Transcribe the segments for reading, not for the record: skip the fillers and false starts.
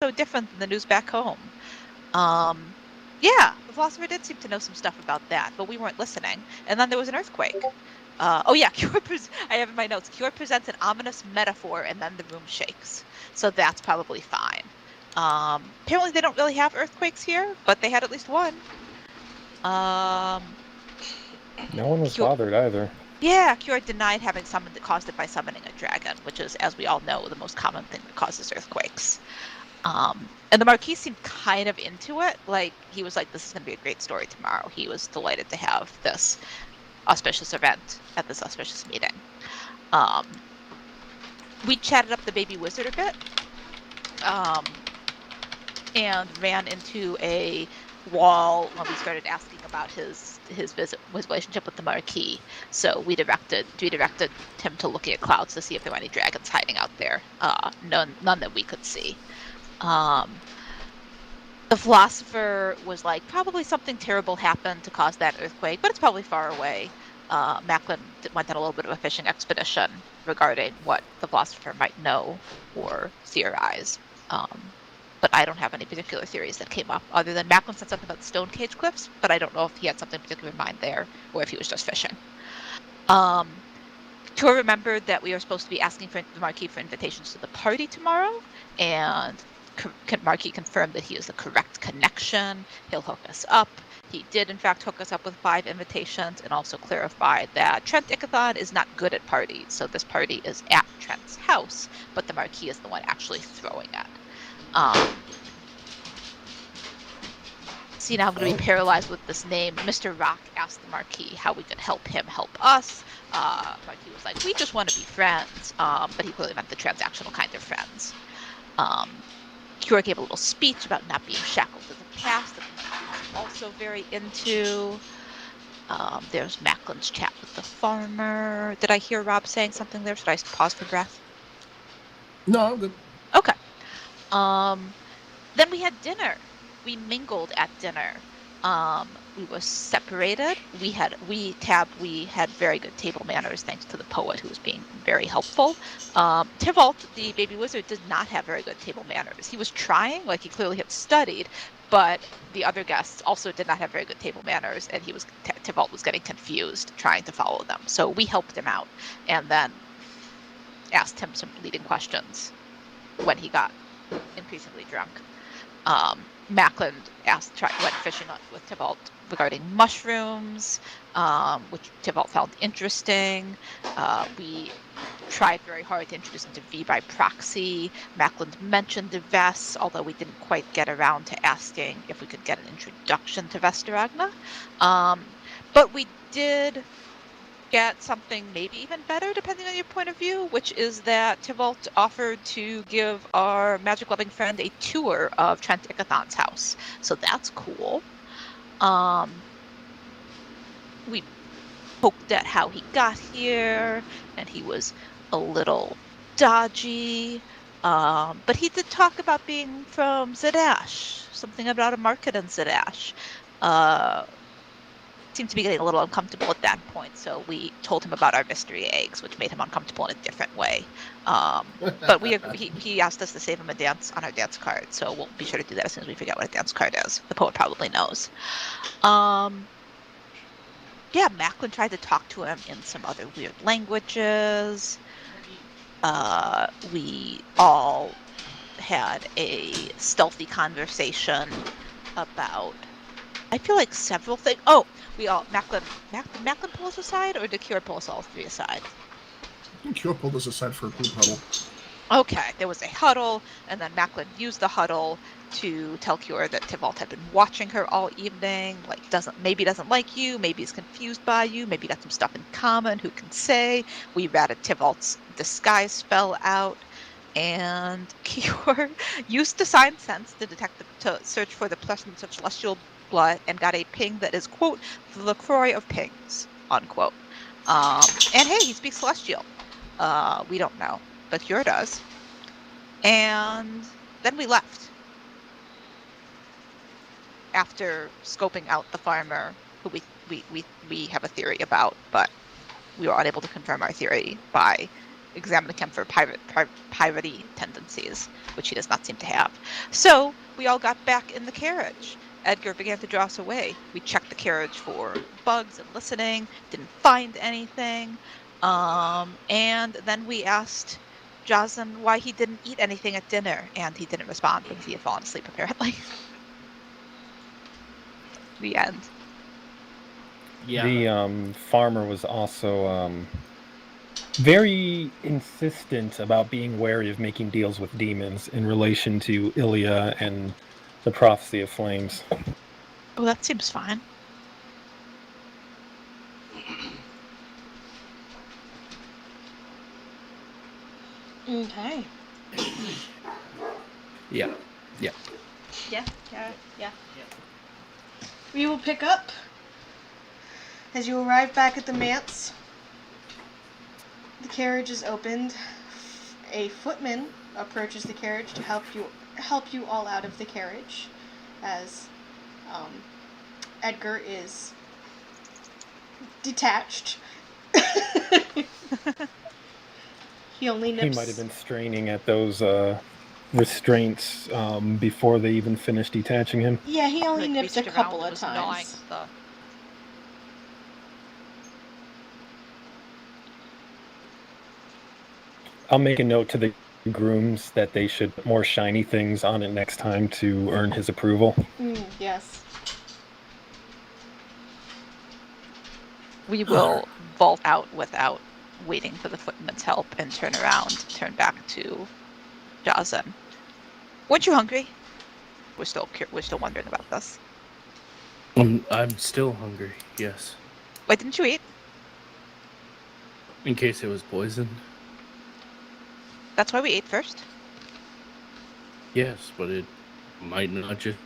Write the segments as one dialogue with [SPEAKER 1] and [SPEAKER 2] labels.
[SPEAKER 1] so different than the news back home. Yeah, the philosopher did seem to know some stuff about that, but we weren't listening. And then there was an earthquake. Oh yeah, I have in my notes, Cure presents an ominous metaphor and then the room shakes. So that's probably fine. Apparently they don't really have earthquakes here, but they had at least one. Um,
[SPEAKER 2] No one was
[SPEAKER 1] Cure,
[SPEAKER 2] bothered either.
[SPEAKER 1] yeah, Cure denied having caused it by summoning a dragon, which is, as we all know, the most common thing that causes earthquakes. And the Marquis seemed kind of into it. Like, he was like, this is going to be a great story tomorrow. He was delighted to have this auspicious event at this auspicious meeting. We chatted up the baby wizard a bit, and ran into a wall when we started asking about his relationship with the Marquis. So we directed him to looking at clouds to see if there were any dragons hiding out there. None that we could see. The philosopher was like, probably something terrible happened to cause that earthquake, but it's probably far away. Macklin went on a little bit of a fishing expedition regarding what the philosopher might know or theorize. But I don't have any particular theories that came up, other than Macklin said something about the Stone Cage Cliffs, but I don't know if he had something particular in mind there, or if he was just fishing. Tor remembered that we are supposed to be asking for the Marquis for invitations to the party tomorrow, and Marquis confirmed that he is the correct connection. He'll hook us up. He did, in fact, hook us up with 5 invitations, and also clarified that Trent Ickathon is not good at parties, so this party is at Trent's house, but the Marquis is the one actually throwing it. See, now I'm going to be paralyzed with this name. Mr. Rock asked the Marquis how we could help him help us. Marquis was like, we just want to be friends, but he clearly meant the transactional kind of friends. Cure gave a little speech about not being shackled to the past that the Marquis was also very into. There's Macklin's chat with the farmer. Did I hear Rob saying something there? Should I pause for breath?
[SPEAKER 3] No, I'm good.
[SPEAKER 1] Okay. Then we had dinner. We mingled at dinner. We were separated. We had very good table manners thanks to the poet who was being very helpful. Tybalt, the baby wizard, did not have very good table manners. He was trying, like he clearly had studied, but the other guests also did not have very good table manners, and Tybalt was getting confused trying to follow them. So we helped him out, and then asked him some leading questions when he got increasingly drunk. Macklin went fishing with Tybalt regarding mushrooms, which Tybalt found interesting. We tried very hard to introduce him to V by proxy. Macklin mentioned the Vess, although we didn't quite get around to asking if we could get an introduction to Vesteragna. But we did get something maybe even better, depending on your point of view, which is that Tybalt offered to give our magic-loving friend a tour of Trent Ickathon's house. So that's cool. We poked at how he got here, and he was a little dodgy. But he did talk about being from Zadash, something about a market in Zadash. Seemed to be getting a little uncomfortable at that point, so we told him about our mystery eggs, which made him uncomfortable in a different way. But he asked us to save him a dance on our dance card, so we'll be sure to do that as soon as we figure out what a dance card is. The poet probably knows. Yeah, Macklin tried to talk to him in some other weird languages. We all had a stealthy conversation about, I feel like, several things. Oh, Macklin pull us aside, or did Cure pull us all 3 aside?
[SPEAKER 3] I think Cure pulled us aside for a group huddle.
[SPEAKER 1] Okay, there was a huddle, and then Macklin used the huddle to tell Cure that Tybalt had been watching her all evening, maybe doesn't like you, maybe is confused by you, maybe got some stuff in common, who can say. We ratted Tybalt's disguise spell out, and Cure used Divine Sense to search for the presence of celestial blood, and got a ping that is, quote, the LaCroix of pings, unquote. And hey, he speaks celestial. We don't know, but Cure does. And then we left after scoping out the farmer, who we have a theory about, but we were unable to confirm our theory by examining him for piratey tendencies, which he does not seem to have. So we all got back in the carriage. Edgar began to draw us away. We checked the carriage for bugs and listening, didn't find anything. And then we asked Jason why he didn't eat anything at dinner, and he didn't respond because he had fallen asleep, apparently. The end.
[SPEAKER 4] Yeah.
[SPEAKER 2] The farmer was also very insistent about being wary of making deals with demons in relation to Ilya and the Prophecy of Flames.
[SPEAKER 1] Oh, that seems fine.
[SPEAKER 5] Okay.
[SPEAKER 4] Yeah.
[SPEAKER 5] Yeah. We will pick up as you arrive back at the manse. The carriage is opened. A footman approaches the carriage to help you all out of the carriage, as Edgar is detached. He only nips.
[SPEAKER 2] He might have been straining at those restraints before they even finished detaching him.
[SPEAKER 5] Yeah, he only nips a
[SPEAKER 1] reached
[SPEAKER 5] couple
[SPEAKER 1] around
[SPEAKER 5] of
[SPEAKER 1] and was gnawing
[SPEAKER 5] times.
[SPEAKER 1] the...
[SPEAKER 2] I'll make a note to the grooms that they should put more shiny things on it next time to earn his approval.
[SPEAKER 5] Yes.
[SPEAKER 1] We will vault out without waiting for the footman's help and turn back to Jason. Weren't you hungry? We're still wondering about this.
[SPEAKER 4] I'm still hungry, yes.
[SPEAKER 1] Why didn't you eat?
[SPEAKER 4] In case it was poison.
[SPEAKER 1] That's why we ate first.
[SPEAKER 4] Yes, but it might not just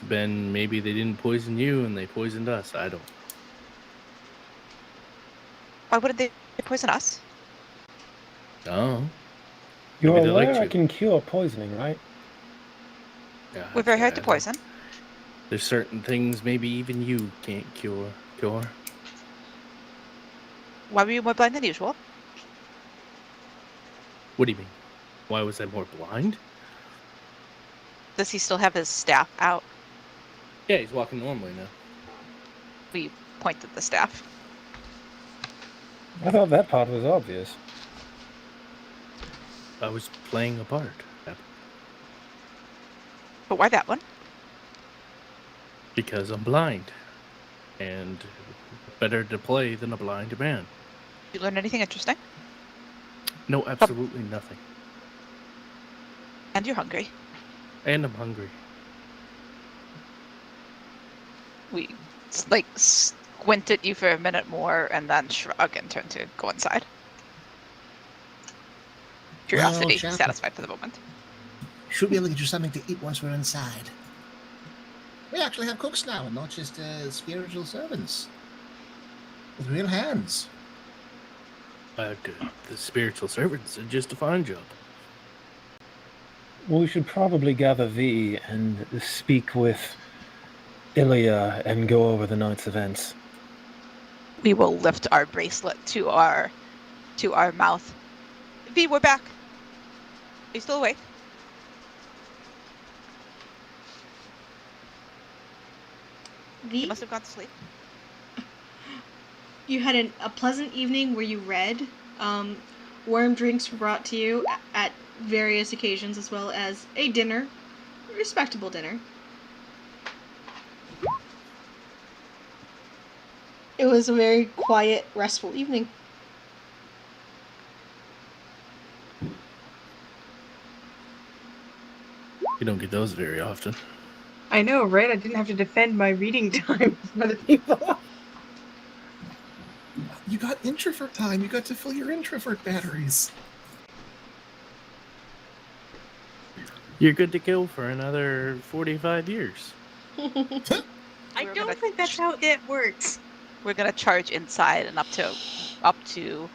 [SPEAKER 4] been maybe they didn't poison you and they poisoned us. I don't.
[SPEAKER 1] Why wouldn't they poison us?
[SPEAKER 4] Oh.
[SPEAKER 2] You're
[SPEAKER 4] Maybe they
[SPEAKER 2] aware
[SPEAKER 4] liked
[SPEAKER 2] I
[SPEAKER 4] you.
[SPEAKER 2] can cure poisoning, right?
[SPEAKER 4] Yeah,
[SPEAKER 1] We're very hard to poison.
[SPEAKER 4] There's certain things maybe even you can't cure.
[SPEAKER 1] Why were you more blind than usual?
[SPEAKER 4] What do you mean? Why was I more blind?
[SPEAKER 1] Does he still have his staff out?
[SPEAKER 4] Yeah, he's walking normally now.
[SPEAKER 1] We pointed the staff.
[SPEAKER 2] I thought that part was obvious.
[SPEAKER 4] I was playing a part.
[SPEAKER 1] But why that one?
[SPEAKER 4] Because I'm blind. And better to play than a blind man.
[SPEAKER 1] Did you learn anything interesting?
[SPEAKER 4] No, absolutely nothing.
[SPEAKER 1] And you're hungry.
[SPEAKER 4] And I'm hungry.
[SPEAKER 1] We squint at you for a minute more and then shrug and turn to go inside. Curiosity
[SPEAKER 6] Well,
[SPEAKER 1] satisfied for the moment.
[SPEAKER 6] Should be able to get you something to eat once we're inside. We actually have cooks now, and not just spiritual servants. With real hands.
[SPEAKER 4] The spiritual servants did just a fine job.
[SPEAKER 2] We should probably gather V and speak with Ilya and go over the night's events.
[SPEAKER 1] We will lift our bracelet to our mouth. V, we're back. Are you still awake? You must have gone to sleep.
[SPEAKER 5] You had a pleasant evening where you read. Warm drinks were brought to you at various occasions, as well as a dinner, a respectable dinner. It was a very quiet, restful evening.
[SPEAKER 4] You don't get those very often.
[SPEAKER 7] I know, right? I didn't have to defend my reading time from other people.
[SPEAKER 3] You got introvert time. You got to fill your introvert batteries.
[SPEAKER 4] You're good to go for another 45 years.
[SPEAKER 7] I don't think that's how it works.
[SPEAKER 1] We're gonna charge inside and up to.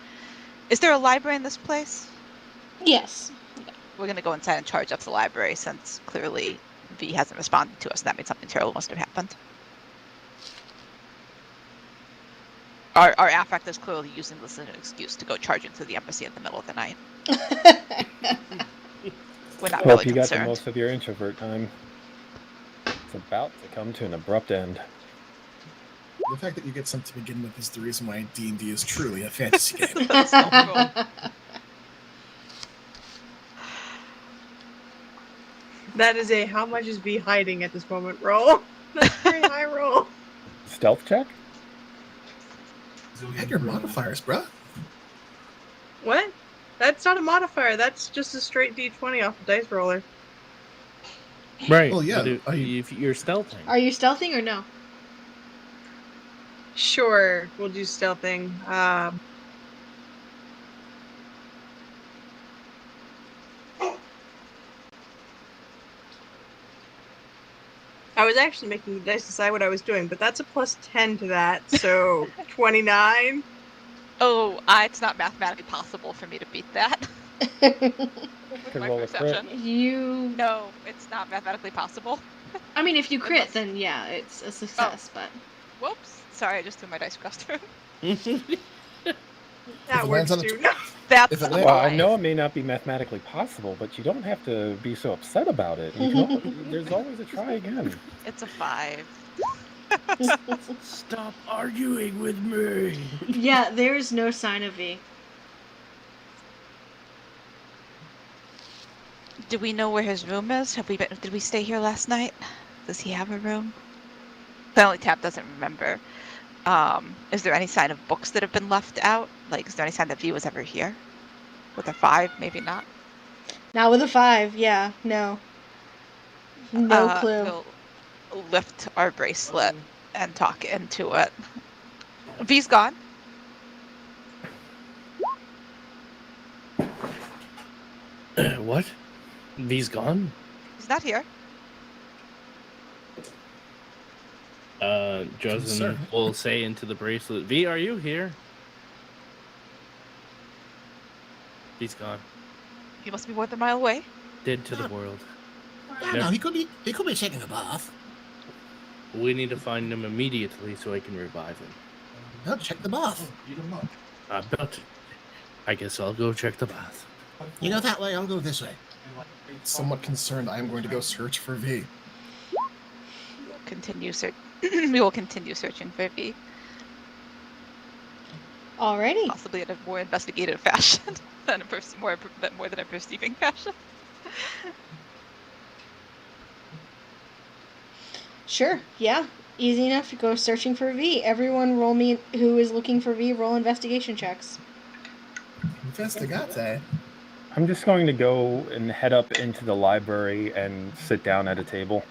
[SPEAKER 1] Is there a library in this place?
[SPEAKER 5] Yes.
[SPEAKER 1] We're gonna go inside and charge up the library since clearly V hasn't responded to us. And that means something terrible must have happened. Our affect is clearly using this as an excuse to go charging through the embassy in the middle of the night. We're not
[SPEAKER 2] Hope
[SPEAKER 1] really
[SPEAKER 2] you got the
[SPEAKER 1] concerned.
[SPEAKER 2] most of your introvert time. It's about to come to an abrupt end.
[SPEAKER 3] The fact that you get some to begin with is the reason why D&D is truly a fantasy game.
[SPEAKER 1] That's so cool.
[SPEAKER 7] That is a how much is V hiding at this moment roll. That's a very high roll.
[SPEAKER 2] Stealth check?
[SPEAKER 3] Add your modifiers, bruh.
[SPEAKER 7] What? That's not a modifier. That's just a straight D20 off the dice roller.
[SPEAKER 4] Right.
[SPEAKER 3] Well, yeah,
[SPEAKER 4] But if you're stealthing.
[SPEAKER 5] Are you stealthing or no?
[SPEAKER 7] Sure, we'll do stealthing. I was actually making the dice decide what I was doing, but that's a plus 10 to that, so 29.
[SPEAKER 1] Oh, it's not mathematically possible for me to beat that. With
[SPEAKER 2] Could
[SPEAKER 1] my
[SPEAKER 2] roll a crit.
[SPEAKER 1] perception.
[SPEAKER 5] You.
[SPEAKER 1] No, it's not mathematically possible.
[SPEAKER 5] I mean, if you crit,
[SPEAKER 1] Unless-
[SPEAKER 5] then yeah, it's a success. But
[SPEAKER 1] Whoops. Sorry, I just threw my dice across the room.
[SPEAKER 7] That
[SPEAKER 3] it
[SPEAKER 7] works
[SPEAKER 3] lands on the
[SPEAKER 7] too.
[SPEAKER 1] That's
[SPEAKER 3] If it
[SPEAKER 1] a
[SPEAKER 3] lands-
[SPEAKER 2] Well, I
[SPEAKER 1] five.
[SPEAKER 2] know it may not be mathematically possible, but you don't have to be so upset about it. You can there's always a try again.
[SPEAKER 1] It's a 5.
[SPEAKER 4] Stop arguing with me.
[SPEAKER 5] yeah, there's no sign of V.
[SPEAKER 1] Do we know where his room is? Did we stay here last night? Does he have a room? Apparently Tab doesn't remember. Is there any sign of books that have been left out? Like, is there any sign that V was ever here? With a 5, maybe not.
[SPEAKER 5] Not with a 5. Yeah, no. No clue.
[SPEAKER 1] We'll lift our bracelet and talk into it. V's gone.
[SPEAKER 4] What? V's gone?
[SPEAKER 1] He's not here.
[SPEAKER 3] Concern.
[SPEAKER 4] Josen will say into the bracelet, V, are you here? V's gone.
[SPEAKER 1] He must be more than a mile away.
[SPEAKER 4] Dead to the world.
[SPEAKER 6] Yeah, no, he could be taking a bath.
[SPEAKER 4] We need to find him immediately so I can revive him.
[SPEAKER 6] Well, check the bath.
[SPEAKER 4] But I guess I'll go check the bath.
[SPEAKER 6] You go that way, I'll go this way.
[SPEAKER 3] Somewhat concerned, I am going to go search for V.
[SPEAKER 1] We will continue searching for V,
[SPEAKER 5] Alrighty.
[SPEAKER 1] possibly in a more investigative fashion than more than a perceiving fashion.
[SPEAKER 5] Sure. Yeah. Easy enough to go searching for V. Everyone roll me who is looking for V, roll investigation checks.
[SPEAKER 3] Investigate.
[SPEAKER 2] I'm just going to go and head up into the library and sit down at a table.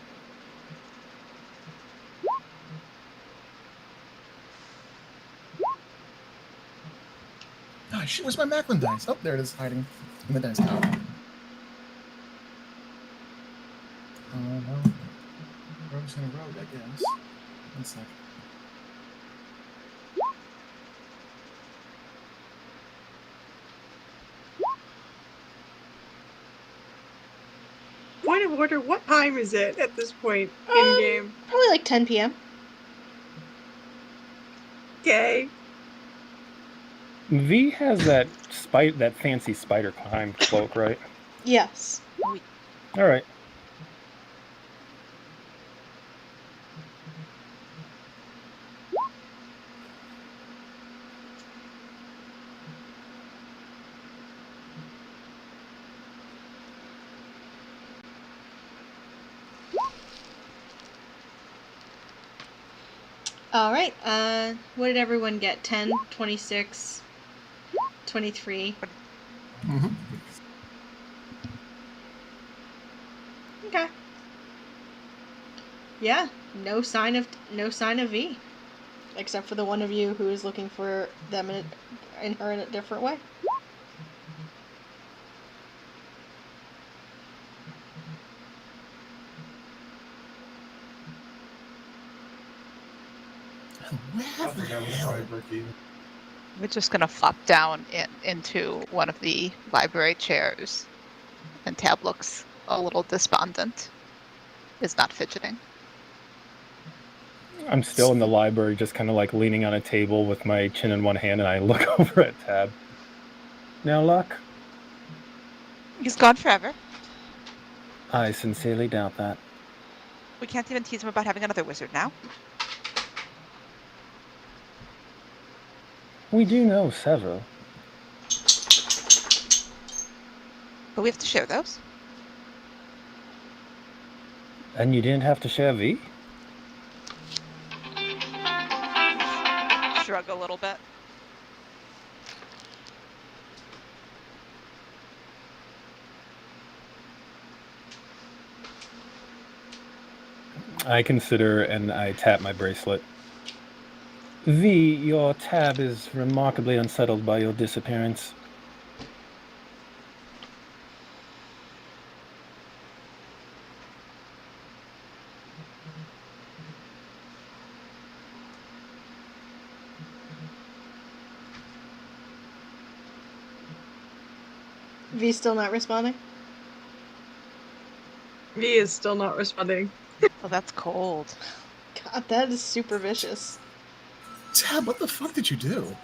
[SPEAKER 3] Oh, shit, where's my Macklin dice? Oh, there it is, hiding in the dice tower. Well, rogue's in a rogue, I guess. One sec.
[SPEAKER 7] Point of order, what time is it at this point in game?
[SPEAKER 5] Probably like 10 p.m.
[SPEAKER 7] Okay.
[SPEAKER 2] V has that fancy spider climb cloak, right?
[SPEAKER 5] Yes.
[SPEAKER 2] All right.
[SPEAKER 5] Alright. What did everyone get? 10, 26, 23.
[SPEAKER 3] Mm-hmm.
[SPEAKER 5] Okay. Yeah, no sign of V, except for the one of you who is looking for them in a different way.
[SPEAKER 6] Where the hell?
[SPEAKER 1] We're just gonna flop down into one of the library chairs, and Tab looks a little despondent. Is not fidgeting.
[SPEAKER 2] I'm still in the library, just kind of like leaning on a table with my chin in one hand, and I look over at Tab. Now, Luck?
[SPEAKER 1] He's gone forever.
[SPEAKER 2] I sincerely doubt that.
[SPEAKER 1] We can't even tease him about having another wizard now.
[SPEAKER 2] We do know several.
[SPEAKER 1] But we have to share those.
[SPEAKER 2] And you didn't have to share V?
[SPEAKER 1] Shrug a little bit.
[SPEAKER 2] I consider and I tap my bracelet. V, your Tab is remarkably unsettled by your disappearance.
[SPEAKER 5] V still not responding?
[SPEAKER 7] V is still not responding.
[SPEAKER 1] Oh, that's cold.
[SPEAKER 5] God, that is super vicious.
[SPEAKER 3] Tab, what the fuck did you do?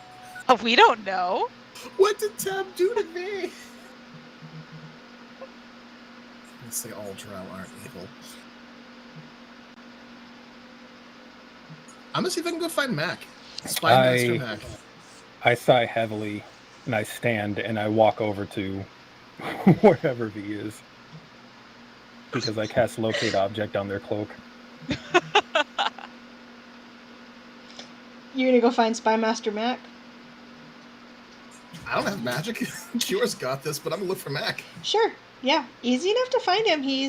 [SPEAKER 1] Oh, we don't know.
[SPEAKER 3] What did Tab do to me? Let's say all drow aren't evil. I'm gonna see if I can go find Mac. Spy Master Mac.
[SPEAKER 2] I sigh heavily, and I stand and I walk over to wherever V is. Because I cast Locate Object on their cloak.
[SPEAKER 5] You're gonna go find Spy Master Mac?
[SPEAKER 3] I don't have magic. Kior's got this, but I'm gonna look for Mac.
[SPEAKER 5] Sure. Yeah. Easy enough to find him. He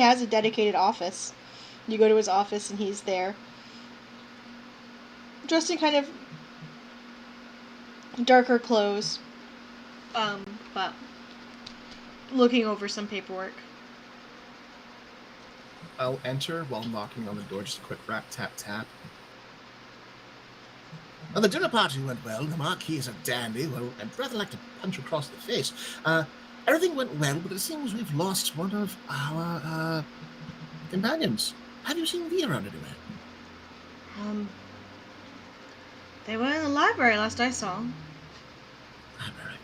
[SPEAKER 5] has a dedicated office. You go to his office and he's there. Dressed in kind of darker clothes. But looking over some paperwork.
[SPEAKER 3] I'll enter while knocking on the door. Just a quick rap, tap, tap.
[SPEAKER 6] Well, the dinner party went well. The Marquis is a dandy. Well, I'd rather like to punch across the face. Everything went well, but it seems we've lost one of our companions. Have you seen V around anywhere?
[SPEAKER 5] They were in the library last I saw.
[SPEAKER 6] Library.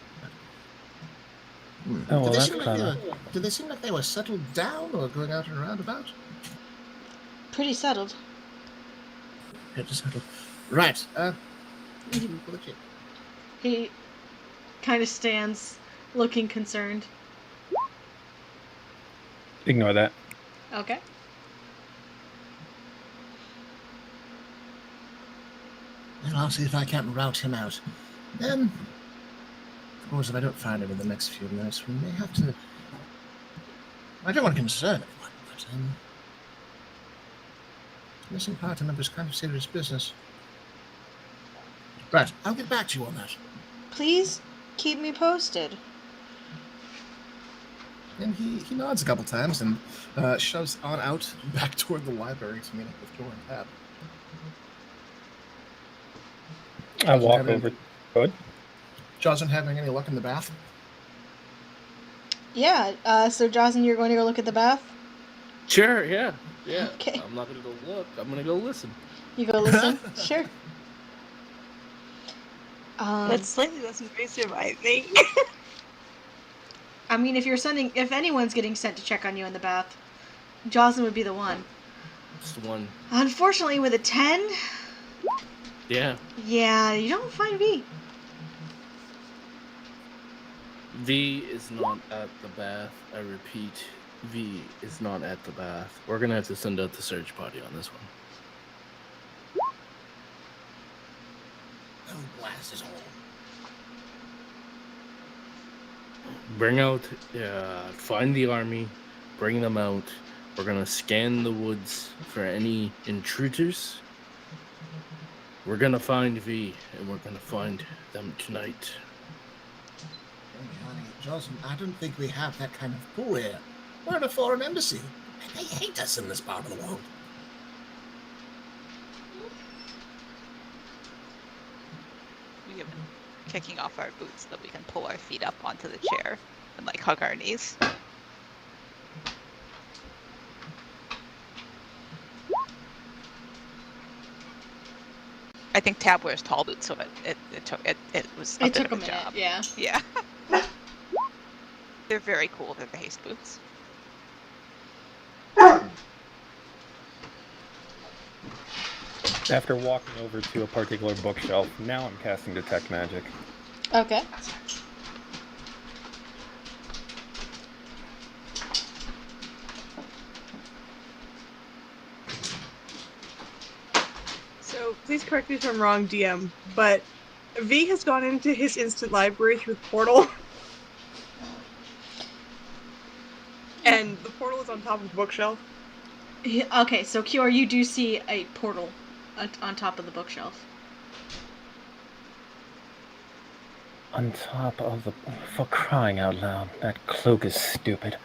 [SPEAKER 2] Oh, well,
[SPEAKER 6] Did they seem like they were settled down or going out and around about?
[SPEAKER 5] Pretty settled.
[SPEAKER 6] Pretty settled. Right.
[SPEAKER 5] He kind of stands, looking concerned.
[SPEAKER 2] Ignore that.
[SPEAKER 5] Okay.
[SPEAKER 6] Well, I'll see if I can't rout him out. Then, of course, if I don't find him in the next few minutes, we may have to... I don't want to concern anyone, but missing party member's kind of serious business. Right, I'll get back to you on that.
[SPEAKER 5] Please keep me posted.
[SPEAKER 3] And he nods a couple times and shoves on out back toward the library to meet up with Jor and Tab.
[SPEAKER 2] I walk over. Good.
[SPEAKER 3] Jocelyn having any luck in the bath?
[SPEAKER 5] Yeah, so Jocelyn, you're going to go look at the bath?
[SPEAKER 4] Sure, yeah. Yeah.
[SPEAKER 5] Okay.
[SPEAKER 4] I'm not going to go look. I'm going to go listen.
[SPEAKER 5] You go listen? Sure.
[SPEAKER 7] That's slightly less invasive, I think.
[SPEAKER 5] I mean, if anyone's getting sent to check on you in the bath, Jocelyn would be the one.
[SPEAKER 4] It's the one.
[SPEAKER 5] Unfortunately, with a 10,
[SPEAKER 4] Yeah.
[SPEAKER 5] yeah, you don't find V.
[SPEAKER 4] V is not at the bath. I repeat, V is not at the bath. We're going to have to send out the search party on this one.
[SPEAKER 6] Oh, blast us all.
[SPEAKER 4] Bring out, find the army, bring them out. We're going to scan the woods for any intruders. We're going to find V, and we're going to find them tonight.
[SPEAKER 6] Honey, Jocelyn, I don't think we have that kind of pull here. We're at a foreign embassy. They hate us in this part of the world.
[SPEAKER 1] We have been kicking off our boots so that we can pull our feet up onto the chair and like hug our knees. I think Tab wears tall boots, so it was a
[SPEAKER 5] It
[SPEAKER 1] bit
[SPEAKER 5] took
[SPEAKER 1] of
[SPEAKER 5] a
[SPEAKER 1] a
[SPEAKER 5] minute,
[SPEAKER 1] job.
[SPEAKER 5] yeah.
[SPEAKER 1] Yeah. They're very cool. They're the haste boots.
[SPEAKER 2] After walking over to a particular bookshelf, now I'm casting Detect Magic.
[SPEAKER 5] Okay.
[SPEAKER 7] So please correct me if I'm wrong, DM, but V has gone into his instant library through the portal. And the portal is on top of the bookshelf.
[SPEAKER 5] Okay, so Kior, you do see a portal on top of the bookshelf.
[SPEAKER 2] On top of the... For crying out loud, that cloak is stupid.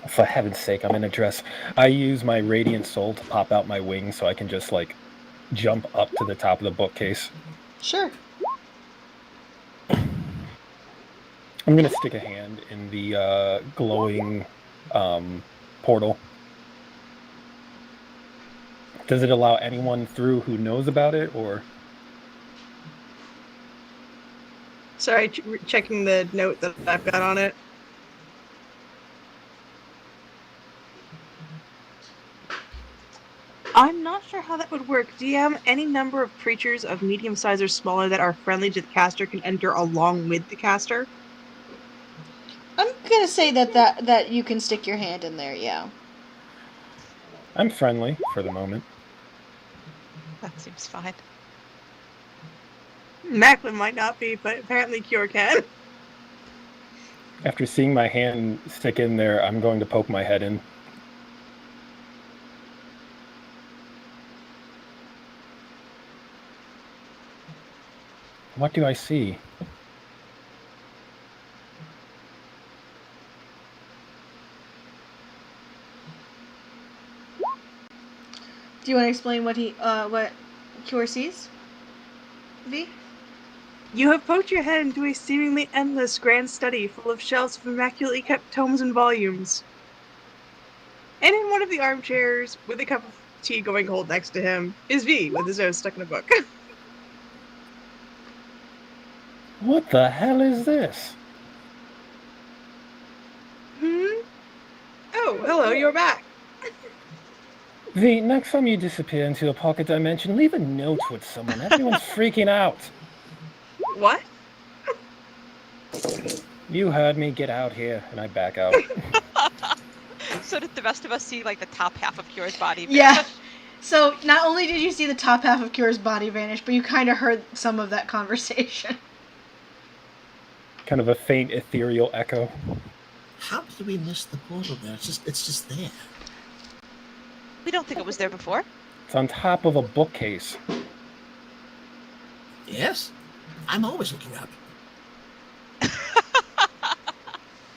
[SPEAKER 2] For heaven's sake, I'm in a dress. I use my Radiant Soul to pop out my wings so I can just, like, jump up to the top of the bookcase.
[SPEAKER 5] Sure.
[SPEAKER 2] I'm gonna stick a hand in the glowing portal. Does it allow anyone through who knows about it, or?
[SPEAKER 7] Sorry, checking the note that I've got on it. I'm not sure how that would work. DM, any number of creatures of medium size or smaller that are friendly to the caster can enter along with the caster.
[SPEAKER 5] I'm gonna say that you can stick your hand in there, yeah.
[SPEAKER 2] I'm friendly for the moment.
[SPEAKER 1] That seems fine.
[SPEAKER 7] Macklin might not be, but apparently Cure can.
[SPEAKER 2] After seeing my hand stick in there, I'm going to poke my head in. What do I see?
[SPEAKER 5] Do you want to explain what Cure sees? V?
[SPEAKER 7] You have poked your head into a seemingly endless grand study full of shelves of immaculately kept tomes and volumes. And in one of the armchairs, with a cup of tea going cold next to him, is V with his nose stuck in a book.
[SPEAKER 2] What the hell is this?
[SPEAKER 7] Oh, hello, you're back.
[SPEAKER 2] V, next time you disappear into a pocket dimension, leave a note with someone. Everyone's freaking out.
[SPEAKER 7] What?
[SPEAKER 2] You heard me. Get out here. And I back out.
[SPEAKER 1] So did the rest of us see like the top half of Cure's body vanish?
[SPEAKER 5] Yeah. So not only did you see the top half of Cure's body vanish, but you kind of heard some of that conversation.
[SPEAKER 2] Kind of a faint ethereal echo.
[SPEAKER 6] How did we miss the portal there? It's just there.
[SPEAKER 1] We don't think it was there before.
[SPEAKER 2] It's on top of a bookcase.
[SPEAKER 6] Yes? I'm always looking up.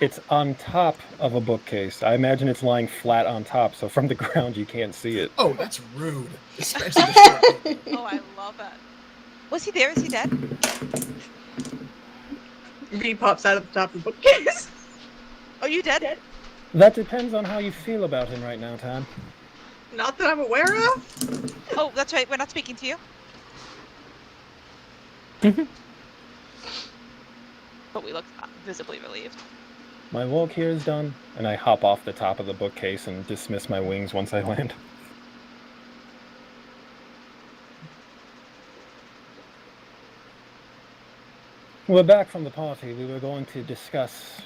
[SPEAKER 2] It's on top of a bookcase. I imagine it's lying flat on top, so from the ground you can't see it.
[SPEAKER 6] Oh, that's rude. Especially the short.
[SPEAKER 1] Oh, I love it. Was he there? Is he dead?
[SPEAKER 7] V pops out of the top of the bookcase.
[SPEAKER 1] Oh, you dead?
[SPEAKER 2] That depends on how you feel about him right now, Tom.
[SPEAKER 7] Not that I'm aware of.
[SPEAKER 1] Oh, that's right. We're not speaking to you. But we look visibly relieved.
[SPEAKER 2] My walk here is done, and I hop off the top of the bookcase and dismiss my wings once I land. We're back from the party. We were going to discuss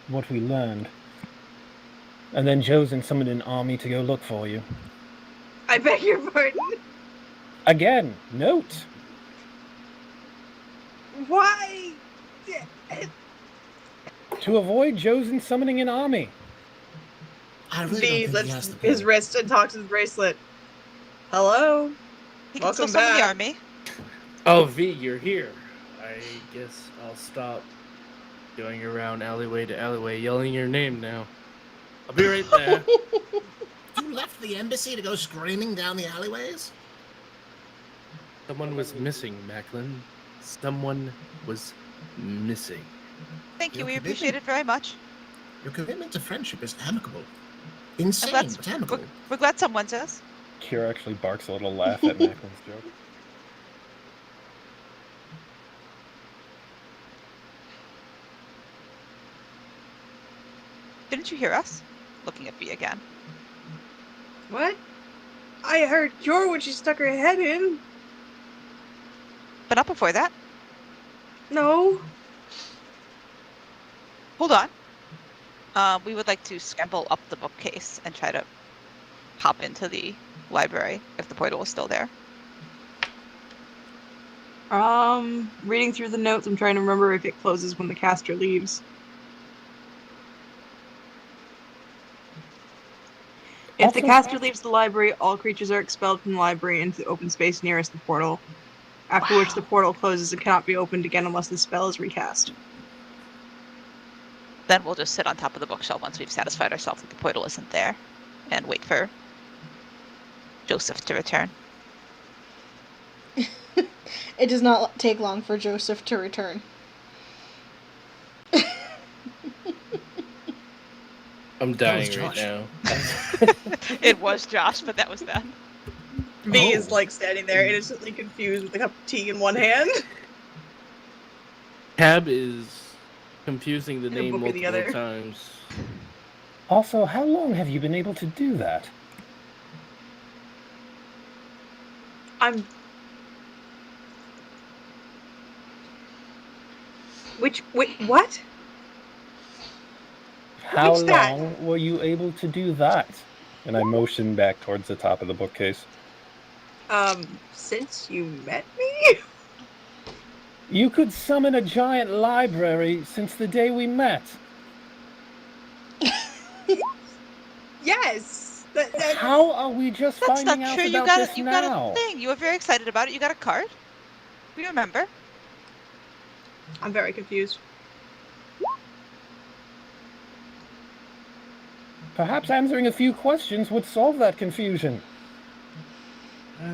[SPEAKER 2] what we learned. And then Josen summoned an army to go look for you.
[SPEAKER 7] I beg your pardon.
[SPEAKER 2] Again, note!
[SPEAKER 7] Why?
[SPEAKER 2] To avoid Josen summoning an army.
[SPEAKER 6] I really
[SPEAKER 7] V
[SPEAKER 6] don't think he has
[SPEAKER 7] lifts
[SPEAKER 6] the
[SPEAKER 7] his wrist and talks to the bracelet. Hello?
[SPEAKER 1] He can still
[SPEAKER 7] Welcome
[SPEAKER 1] summon the
[SPEAKER 7] back.
[SPEAKER 1] army.
[SPEAKER 4] Oh, V, you're here. I guess I'll stop going around alleyway to alleyway yelling your name now. I'll be right there.
[SPEAKER 6] You left the embassy to go screaming down the alleyways?
[SPEAKER 4] Someone was missing, Macklin. Someone was missing.
[SPEAKER 1] Thank you.
[SPEAKER 6] Your
[SPEAKER 1] We
[SPEAKER 6] commitment-
[SPEAKER 1] appreciate it very much.
[SPEAKER 6] Your commitment to friendship is amicable. Insane, botanical.
[SPEAKER 1] We're glad someone says.
[SPEAKER 2] Kira actually barks a little laugh at Macklin's joke.
[SPEAKER 1] Didn't you hear us? Looking at V again.
[SPEAKER 7] What? I heard Jor when she stuck her head in.
[SPEAKER 1] But not before that.
[SPEAKER 7] No.
[SPEAKER 1] Hold on. We would like to scramble up the bookcase and try to hop into the library if the portal is still there.
[SPEAKER 7] Reading through the notes, I'm trying to remember if it closes when the caster leaves. If the caster leaves the library, all creatures are expelled from the library into the open space nearest the portal, after which the portal closes and cannot be opened again unless the spell is recast.
[SPEAKER 1] Then we'll just sit on top of the bookshelf once we've satisfied ourselves that the portal isn't there and wait for Joseph to return.
[SPEAKER 5] It does not take long for Joseph to return.
[SPEAKER 4] I'm dying right now.
[SPEAKER 1] It was Josh, but that was then.
[SPEAKER 7] V is like standing there innocently confused with a cup of tea in one hand.
[SPEAKER 4] Tab is confusing the
[SPEAKER 7] And a
[SPEAKER 4] name
[SPEAKER 7] book in the
[SPEAKER 4] multiple
[SPEAKER 7] other.
[SPEAKER 4] times.
[SPEAKER 2] Also, how long have you been able to do that?
[SPEAKER 7] Wait, what?
[SPEAKER 2] How
[SPEAKER 7] What's that?
[SPEAKER 2] long were you able to do that? And I motion back towards the top of the bookcase.
[SPEAKER 7] Since you met me?
[SPEAKER 2] You could summon a giant library since the day we met.
[SPEAKER 7] Yes!
[SPEAKER 2] How are we just
[SPEAKER 1] That's
[SPEAKER 2] finding
[SPEAKER 1] not
[SPEAKER 2] out
[SPEAKER 1] true. You
[SPEAKER 2] about
[SPEAKER 1] got
[SPEAKER 2] this
[SPEAKER 1] you
[SPEAKER 2] now?
[SPEAKER 1] got a thing. You were very excited about it. You got a card. We remember.
[SPEAKER 7] I'm very confused.
[SPEAKER 2] Perhaps answering a few questions would solve that confusion.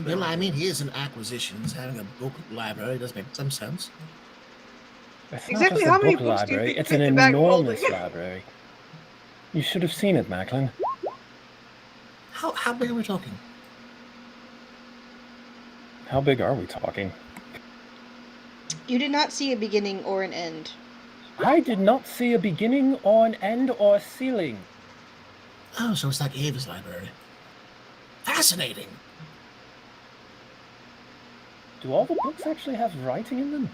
[SPEAKER 6] Well, I mean, he is in acquisitions. Having a book library does make some sense.
[SPEAKER 2] It's
[SPEAKER 7] Exactly
[SPEAKER 2] not
[SPEAKER 7] how
[SPEAKER 2] just a
[SPEAKER 7] many
[SPEAKER 2] book
[SPEAKER 7] books do you
[SPEAKER 2] library,
[SPEAKER 7] think
[SPEAKER 2] it's
[SPEAKER 7] fit
[SPEAKER 2] an
[SPEAKER 7] in the bag of
[SPEAKER 2] enormous
[SPEAKER 7] holding?
[SPEAKER 2] library. You should have seen it, Macklin.
[SPEAKER 6] How big are we talking?
[SPEAKER 2] How big are we talking?
[SPEAKER 5] You did not see a beginning or an end.
[SPEAKER 2] I did not see a beginning or an end or a ceiling.
[SPEAKER 6] Oh, so it's like Ava's library. Fascinating.
[SPEAKER 2] Do all the books actually have writing in them?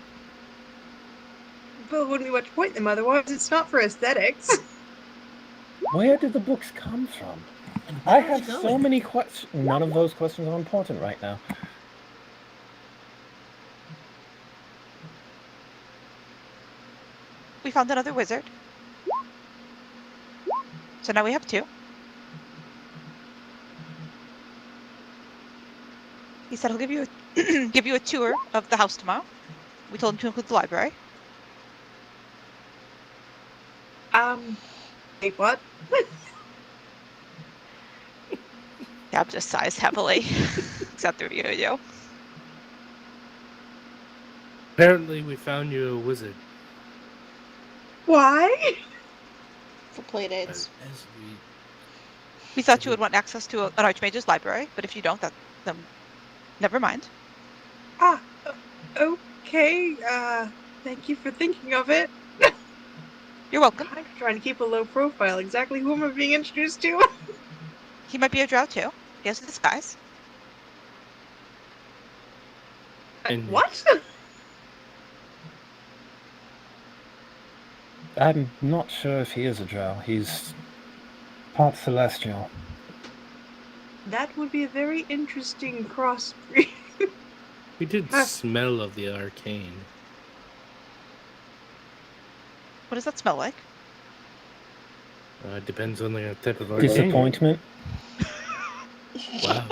[SPEAKER 7] But wouldn't be much point in them otherwise. It's not for aesthetics.
[SPEAKER 2] Where did the books come from?
[SPEAKER 6] And
[SPEAKER 2] I
[SPEAKER 6] where are
[SPEAKER 2] have
[SPEAKER 6] they
[SPEAKER 2] so
[SPEAKER 6] going?
[SPEAKER 2] many questions. None of those questions are important right now.
[SPEAKER 1] We found another wizard. So now we have two. He said he'll give you a give you a tour of the house tomorrow. We told him to include the library.
[SPEAKER 7] Wait, what?
[SPEAKER 1] Gab just sighs heavily. Except the view of you.
[SPEAKER 4] Apparently, we found you a wizard.
[SPEAKER 7] Why?
[SPEAKER 5] For playdates.
[SPEAKER 6] As
[SPEAKER 1] We thought you would want access to an Archmage's library, but if you don't, then never mind.
[SPEAKER 7] Okay, thank you for thinking of it.
[SPEAKER 1] You're welcome.
[SPEAKER 7] I'm trying to keep a low profile. Exactly who am I being introduced to?
[SPEAKER 1] He might be a drow too. He has a disguise.
[SPEAKER 4] And-
[SPEAKER 7] What?
[SPEAKER 2] I'm not sure if he is a drow. He's part celestial.
[SPEAKER 7] That would be a very interesting crossbreed.
[SPEAKER 4] We did smell of the arcane.
[SPEAKER 1] What does that smell like?
[SPEAKER 4] Depends on the type of arcane.
[SPEAKER 2] Disappointment.
[SPEAKER 4] Wow.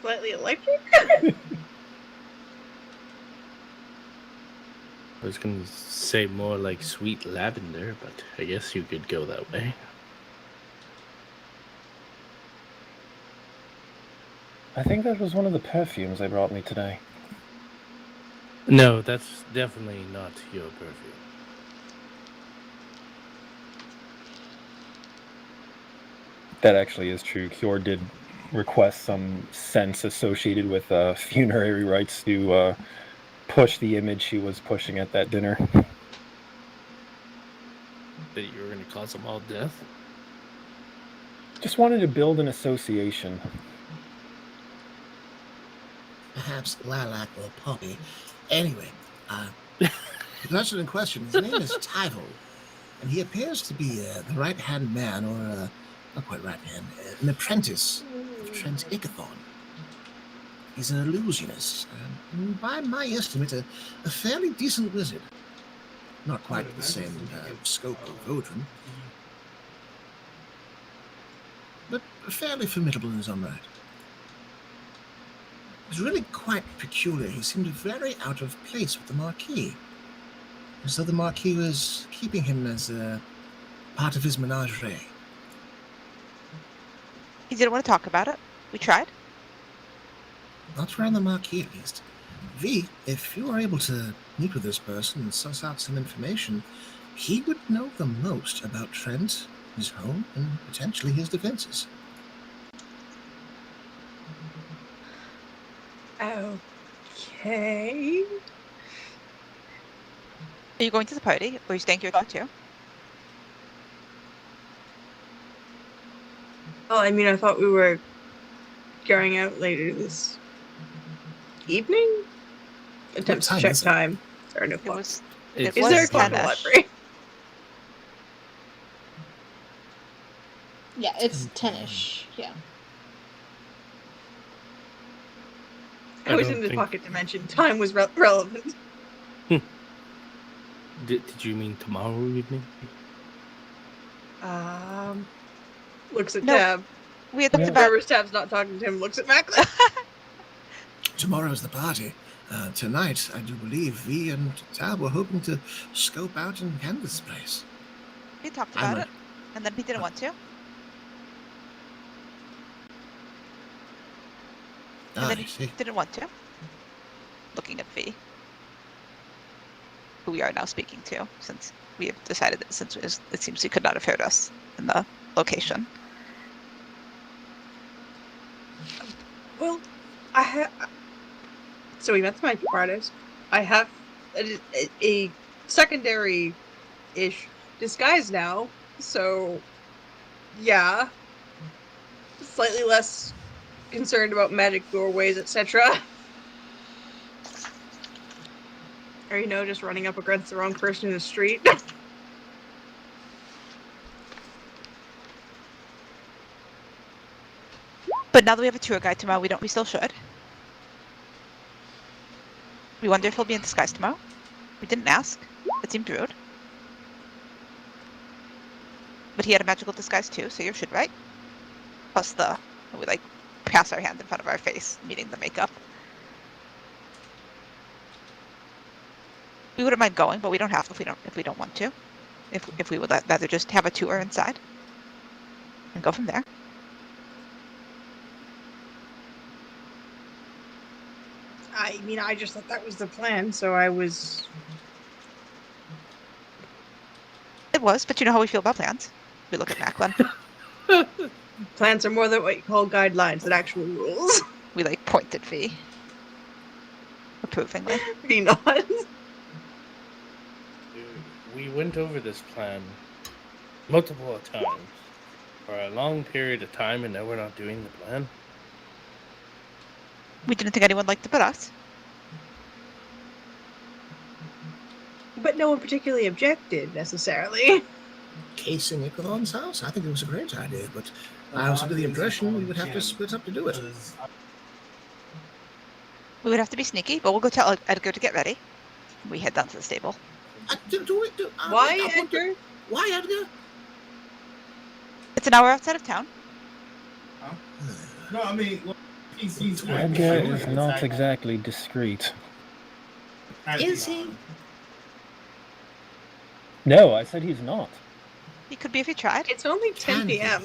[SPEAKER 7] Slightly electric?
[SPEAKER 4] I was gonna say more like sweet lavender, but I guess you could go that way.
[SPEAKER 2] I think that was one of the perfumes they brought me today.
[SPEAKER 4] No, that's definitely not your perfume.
[SPEAKER 2] That actually is true. Kjord did request some sense associated with funerary rites to push the image she was pushing at that dinner.
[SPEAKER 4] That you were going to cause them all death?
[SPEAKER 2] Just wanted to build an association.
[SPEAKER 6] Perhaps lilac or poppy. Anyway, the person in question, his name is Tyvel, and he appears to be the right-hand man, or not quite right-hand, an apprentice of Trent Ickathon. He's an illusionist, and by my estimate, a fairly decent wizard. Not quite the same scope of Odrin, but fairly formidable in his own right. It was really quite peculiar. He seemed very out of place with the Marquis, as though the Marquis was keeping him as a part of his menagerie.
[SPEAKER 1] He didn't want to talk about it. We tried.
[SPEAKER 6] Not around the Marquis, at least. V, if you are able to meet with this person and suss out some information, he would know the most about Trent, his home, and potentially his defenses.
[SPEAKER 7] Okay.
[SPEAKER 1] Are you going to the party, or are you staying here too?
[SPEAKER 7] Well, I mean, I thought we were going out later this evening. Attempts to check time. Sorry, no
[SPEAKER 1] It
[SPEAKER 7] clock.
[SPEAKER 1] was.
[SPEAKER 4] It's
[SPEAKER 7] Is there a clock in the
[SPEAKER 1] 10-ish.
[SPEAKER 7] library?
[SPEAKER 5] Yeah, it's 10-ish. Yeah.
[SPEAKER 7] I was
[SPEAKER 4] don't
[SPEAKER 7] in the
[SPEAKER 4] think-
[SPEAKER 7] pocket dimension. Time was relevant.
[SPEAKER 4] Did you mean tomorrow evening?
[SPEAKER 7] Looks at
[SPEAKER 1] No.
[SPEAKER 7] Tab.
[SPEAKER 1] We had talked
[SPEAKER 2] Yeah.
[SPEAKER 1] about.
[SPEAKER 7] Whoever's Tab's not talking to him looks at Macklin.
[SPEAKER 6] Tomorrow's the party. Tonight, I do believe V and Tab were hoping to scope out and canvass the place.
[SPEAKER 1] We talked
[SPEAKER 6] I'm
[SPEAKER 1] about
[SPEAKER 6] not-
[SPEAKER 1] it, and then he didn't want to. And then
[SPEAKER 6] I
[SPEAKER 1] he
[SPEAKER 6] see.
[SPEAKER 1] didn't want to. Looking at V, who we are now speaking to, since we have decided that since it seems he could not have heard us in the location.
[SPEAKER 7] Well, I have. So we met the magic artist. I have a secondary-ish disguise now. So, yeah, slightly less concerned about magic doorways, etc. Or just running up against the wrong person in the street.
[SPEAKER 1] But now that we have a tour guide tomorrow, we still should. We wonder if he'll be in disguise tomorrow. We didn't ask. It seemed rude. But he had a magical disguise too, so you should, right? Plus we pass our hand in front of our face, meeting the makeup. We wouldn't mind going, but we don't have to if we don't want to. If we would rather just have a tour inside and go from there.
[SPEAKER 7] I mean, I just thought that was the plan, so I was.
[SPEAKER 1] It was, but you know how we feel about plans. We look at Macklin.
[SPEAKER 7] Plans are more than what you call guidelines and actual rules.
[SPEAKER 1] We point at V. Approvingly.
[SPEAKER 7] Be not.
[SPEAKER 4] We went over this plan multiple times for a long period of time, and now we're not doing the plan.
[SPEAKER 1] We didn't think anyone liked it but us.
[SPEAKER 7] But no one particularly objected, necessarily.
[SPEAKER 6] Casing Ickathon's house? I think it was a great idea, but I was under the impression we would have to split up to do it.
[SPEAKER 1] We would have to be sneaky, but we'll go tell Edgar to get ready. We head down to the stable.
[SPEAKER 7] Why, Edgar?
[SPEAKER 6] Why, Edgar?
[SPEAKER 1] It's an hour outside of town.
[SPEAKER 8] No, I mean, he's
[SPEAKER 2] Edgar is not exactly discreet.
[SPEAKER 6] Is he?
[SPEAKER 2] No, I said he's not.
[SPEAKER 1] He could be if he tried.
[SPEAKER 7] It's only 10
[SPEAKER 6] Can he?
[SPEAKER 7] p.m.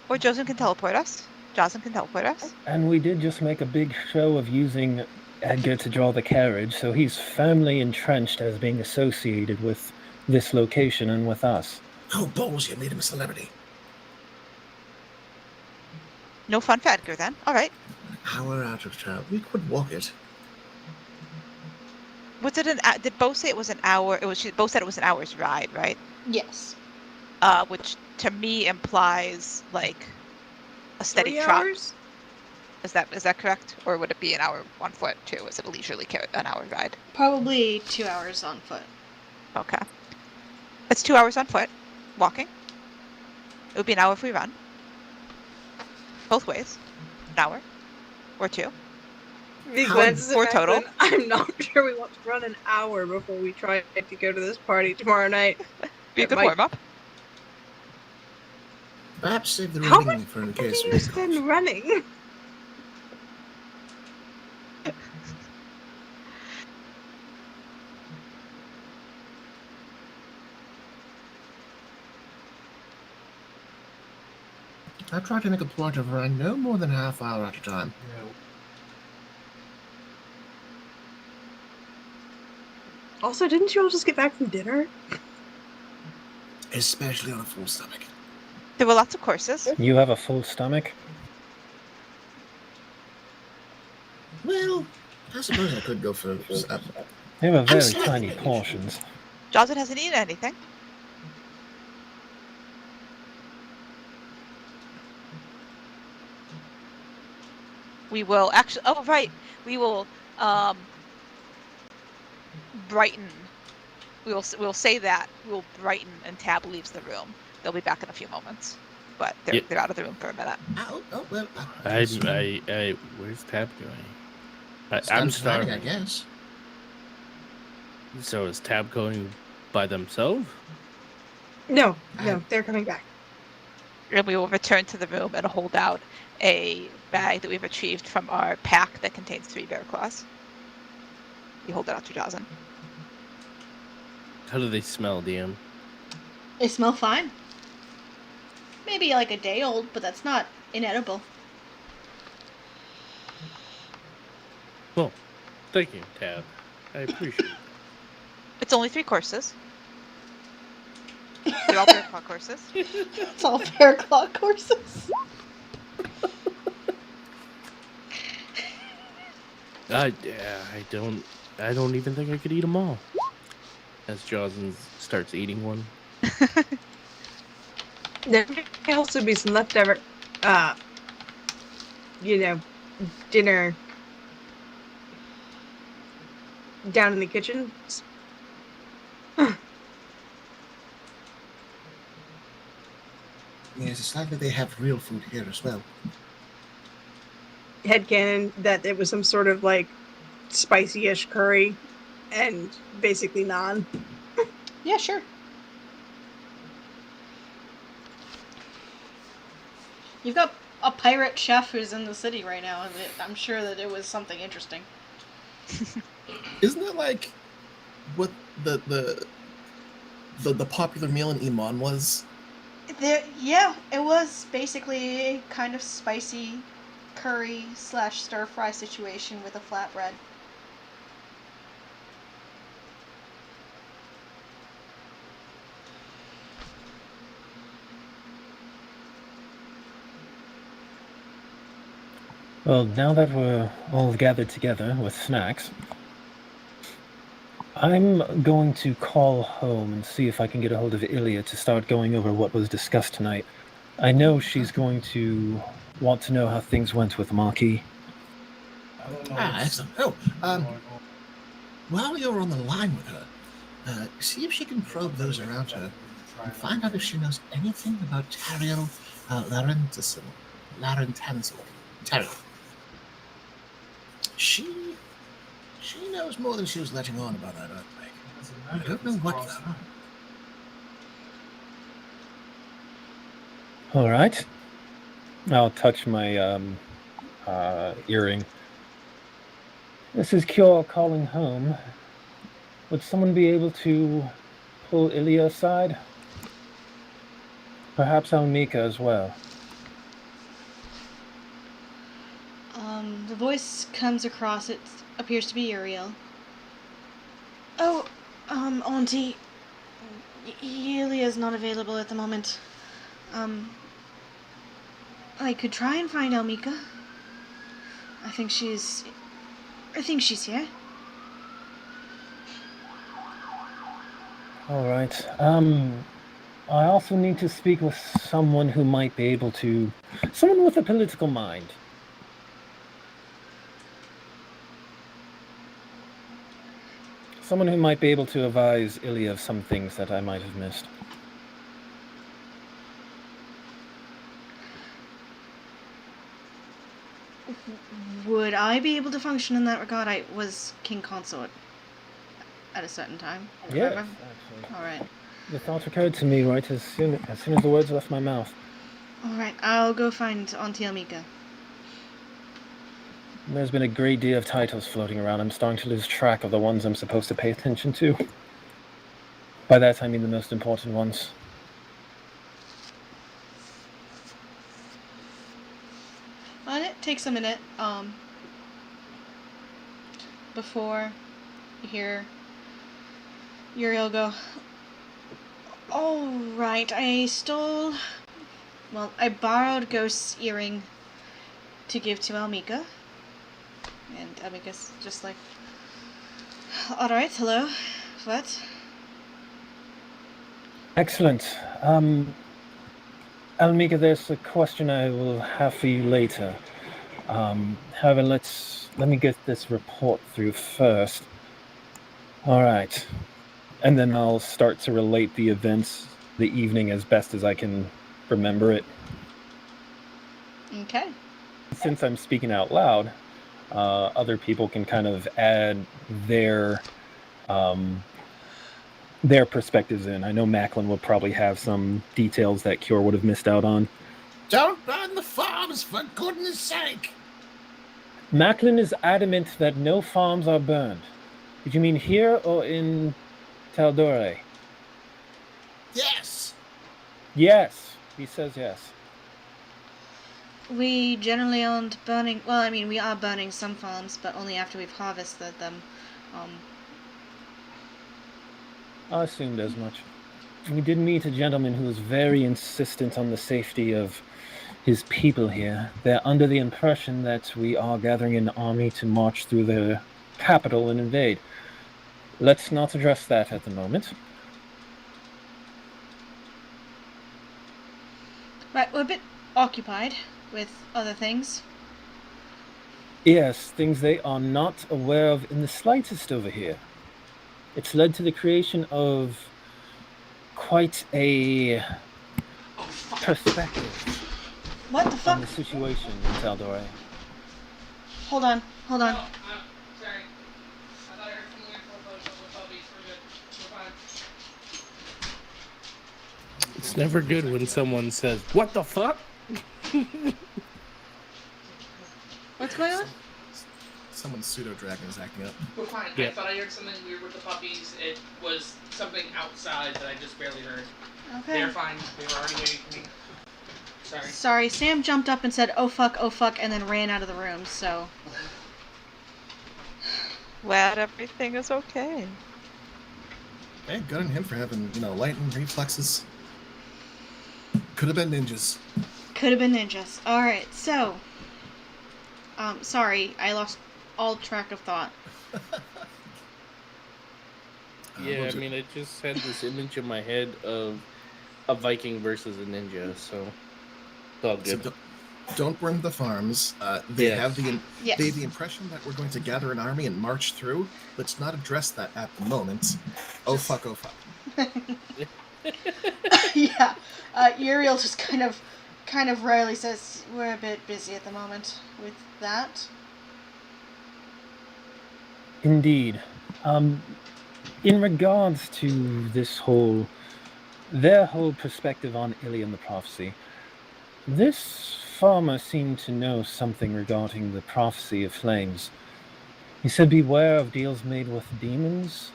[SPEAKER 1] Or Josen can teleport us. Josen can teleport us.
[SPEAKER 2] And we did just make a big show of using Edgar to draw the carriage, so he's firmly entrenched as being associated with this location and with us.
[SPEAKER 6] Oh, balls, you made him a celebrity.
[SPEAKER 1] No fun for Edgar then. All right.
[SPEAKER 6] An hour out of town. We could walk it.
[SPEAKER 1] Was it did Bo say it was an hour? Bo said it was an hour's ride, right?
[SPEAKER 5] Yes.
[SPEAKER 1] Which to me implies like a steady
[SPEAKER 7] 3
[SPEAKER 1] trot.
[SPEAKER 7] hours?
[SPEAKER 1] Is that correct? Or would it be an hour on foot too? Is it a leisurely an hour ride?
[SPEAKER 5] Probably 2 hours on foot.
[SPEAKER 1] Okay. It's 2 hours on foot, walking. It would be an hour if we run. Both ways. An hour. Or 2.
[SPEAKER 7] He glances at
[SPEAKER 1] Four
[SPEAKER 7] Max
[SPEAKER 1] total.
[SPEAKER 7] and, I'm not sure we want to run an hour before we try to go to this party tomorrow night.
[SPEAKER 1] Be a
[SPEAKER 7] It
[SPEAKER 1] good
[SPEAKER 7] might-
[SPEAKER 1] warm up.
[SPEAKER 6] Perhaps save the
[SPEAKER 7] How
[SPEAKER 6] running
[SPEAKER 7] much
[SPEAKER 6] for in
[SPEAKER 7] do
[SPEAKER 6] case
[SPEAKER 7] you
[SPEAKER 6] we
[SPEAKER 7] spend running?
[SPEAKER 6] I try to make a point of running no more than a half hour at a time.
[SPEAKER 7] Also, didn't you all just get back from dinner?
[SPEAKER 6] Especially on a full stomach.
[SPEAKER 1] There were lots of courses.
[SPEAKER 2] You have a full stomach?
[SPEAKER 6] Well, I suppose I could go for
[SPEAKER 2] They were very
[SPEAKER 6] slightly
[SPEAKER 2] tiny
[SPEAKER 6] unusual.
[SPEAKER 2] portions.
[SPEAKER 1] Jocelyn hasn't eaten anything. We will actually. Oh, right. We will brighten. We'll say that. We'll brighten, and Tab leaves the room. They'll be back in a few moments, but they're out of the room for a minute.
[SPEAKER 6] Oh well.
[SPEAKER 4] Where's Tab going? I'm
[SPEAKER 6] Planning,
[SPEAKER 4] starving.
[SPEAKER 6] I guess.
[SPEAKER 4] So is Tab going by themselves?
[SPEAKER 7] No, they're coming back.
[SPEAKER 1] And we will return to the room and hold out a bag that we've retrieved from our pack that contains 3 bear claws. You hold it out to Jocelyn.
[SPEAKER 4] How do they smell, DM?
[SPEAKER 5] They smell fine. Maybe like a day old, but that's not inedible.
[SPEAKER 4] Well, thank you, Tab. I appreciate it.
[SPEAKER 1] It's only 3 courses. They're all bear claw courses.
[SPEAKER 5] It's all bear claw courses.
[SPEAKER 4] I don't even think I could eat them all. As Jocelyn starts eating one.
[SPEAKER 7] There may also be some leftover, dinner down in the kitchen.
[SPEAKER 6] Yes, it's likely they have real food here as well.
[SPEAKER 7] Headcanon that it was some sort of like spicy-ish curry and basically naan.
[SPEAKER 5] Yeah, sure. You've got a pirate chef who's in the city right now, and I'm sure that it was something interesting.
[SPEAKER 3] Isn't that like what the popular meal in Iman was?
[SPEAKER 5] Yeah, it was basically a kind of spicy curry / stir fry situation with a flatbread.
[SPEAKER 2] Well, now that we're all gathered together with snacks, I'm going to call home and see if I can get a hold of Ilya to start going over what was discussed tonight. I know she's going to want to know how things went with Maki.
[SPEAKER 6] Excellent. While you're on the line with her, see if she can probe those around her and find out if she knows anything about Tariel Larentensil. Tariel. She knows more than she was letting on about that earthquake. I don't know what though.
[SPEAKER 2] All right. I'll touch my earring. This is Kyo calling home. Would someone be able to pull Ilya aside? Perhaps Almika as well.
[SPEAKER 5] The voice comes across, it appears to be Uriel. Oh, Auntie, Ilia's not available at the moment. I could try and find Elmika. I think she's here.
[SPEAKER 2] All right. I also need to speak with someone who might be able to... Someone with a political mind. Someone who might be able to advise Ilya of some things that I might have missed.
[SPEAKER 5] Would I be able to function in that regard? I was king consort at a certain time.
[SPEAKER 2] Yes,
[SPEAKER 5] Remember?
[SPEAKER 2] actually.
[SPEAKER 5] All right.
[SPEAKER 2] The thought occurred to me right as soon as the words left my mouth.
[SPEAKER 5] All right. I'll go find Auntie Elmika.
[SPEAKER 2] There's been a great deal of titles floating around. I'm starting to lose track of the ones I'm supposed to pay attention to. By that, I mean the most important ones.
[SPEAKER 5] And it takes a minute, before you hear Uriel go, "Oh, right, I borrowed Ghost's earring to give to Elmika." And Elmika's just like, "Alright, hello, what?"
[SPEAKER 2] Excellent. Almika, there's a question I will have for you later. However, let me get this report through first. All right. And then I'll start to relate the events the evening as best as I can remember it.
[SPEAKER 5] Okay.
[SPEAKER 2] Since I'm speaking out loud, other people can kind of add their perspectives in. I know Macklin will probably have some details that Cure would have missed out on.
[SPEAKER 6] Don't burn the farms, for goodness sake!
[SPEAKER 2] Macklin is adamant that no farms are burned. Did you mean here or in Taldore?
[SPEAKER 6] Yes!
[SPEAKER 2] Yes, he says yes.
[SPEAKER 5] We generally aren't burning, well, I mean, we are burning some farms, but only after we've harvested them.
[SPEAKER 2] I assumed as much. We did meet a gentleman who was very insistent on the safety of his people here. They're under the impression that we are gathering an army to march through the capital and invade. Let's not address that at the moment.
[SPEAKER 5] Right, we're a bit occupied with other things.
[SPEAKER 2] Yes, things they are not aware of in the slightest over here. It's led to the creation of quite a perspective
[SPEAKER 5] What the fuck?
[SPEAKER 2] on the situation in Taldore.
[SPEAKER 5] Hold on.
[SPEAKER 8] Sorry. I thought I heard something like the puppies. We're good. We're fine.
[SPEAKER 4] It's never good when someone says, "What the fuck?"
[SPEAKER 5] What's going on?
[SPEAKER 3] Someone's pseudo-dragon is acting up.
[SPEAKER 8] We're fine.
[SPEAKER 4] Yeah.
[SPEAKER 8] I thought I heard something weird with the puppies. It was something outside that I just barely heard.
[SPEAKER 5] Okay.
[SPEAKER 8] They're fine. They were already waiting for me. Sorry.
[SPEAKER 5] Sorry, Sam jumped up and said, oh fuck, and then ran out of the room, so.
[SPEAKER 1] Glad everything is okay.
[SPEAKER 3] Hey, good on him for having, lightning reflexes. Could have been ninjas.
[SPEAKER 5] Could have been ninjas. Alright, so. Sorry, I lost all track of thought.
[SPEAKER 4] Yeah, I mean, I just had this image in my head of a Viking versus a ninja, so it's all good.
[SPEAKER 3] So don't burn the farms. They
[SPEAKER 4] Yes.
[SPEAKER 3] have
[SPEAKER 5] Yes.
[SPEAKER 3] they have the impression that we're going to gather an army and march through. Let's not address that at the moment. Oh fuck, oh fuck.
[SPEAKER 5] Yeah. Uriel just kind of wryly says, we're a bit busy at the moment with that.
[SPEAKER 2] Indeed. In regards to their whole perspective on Ilion the prophecy, this farmer seemed to know something regarding the prophecy of flames. He said, beware of deals made with demons.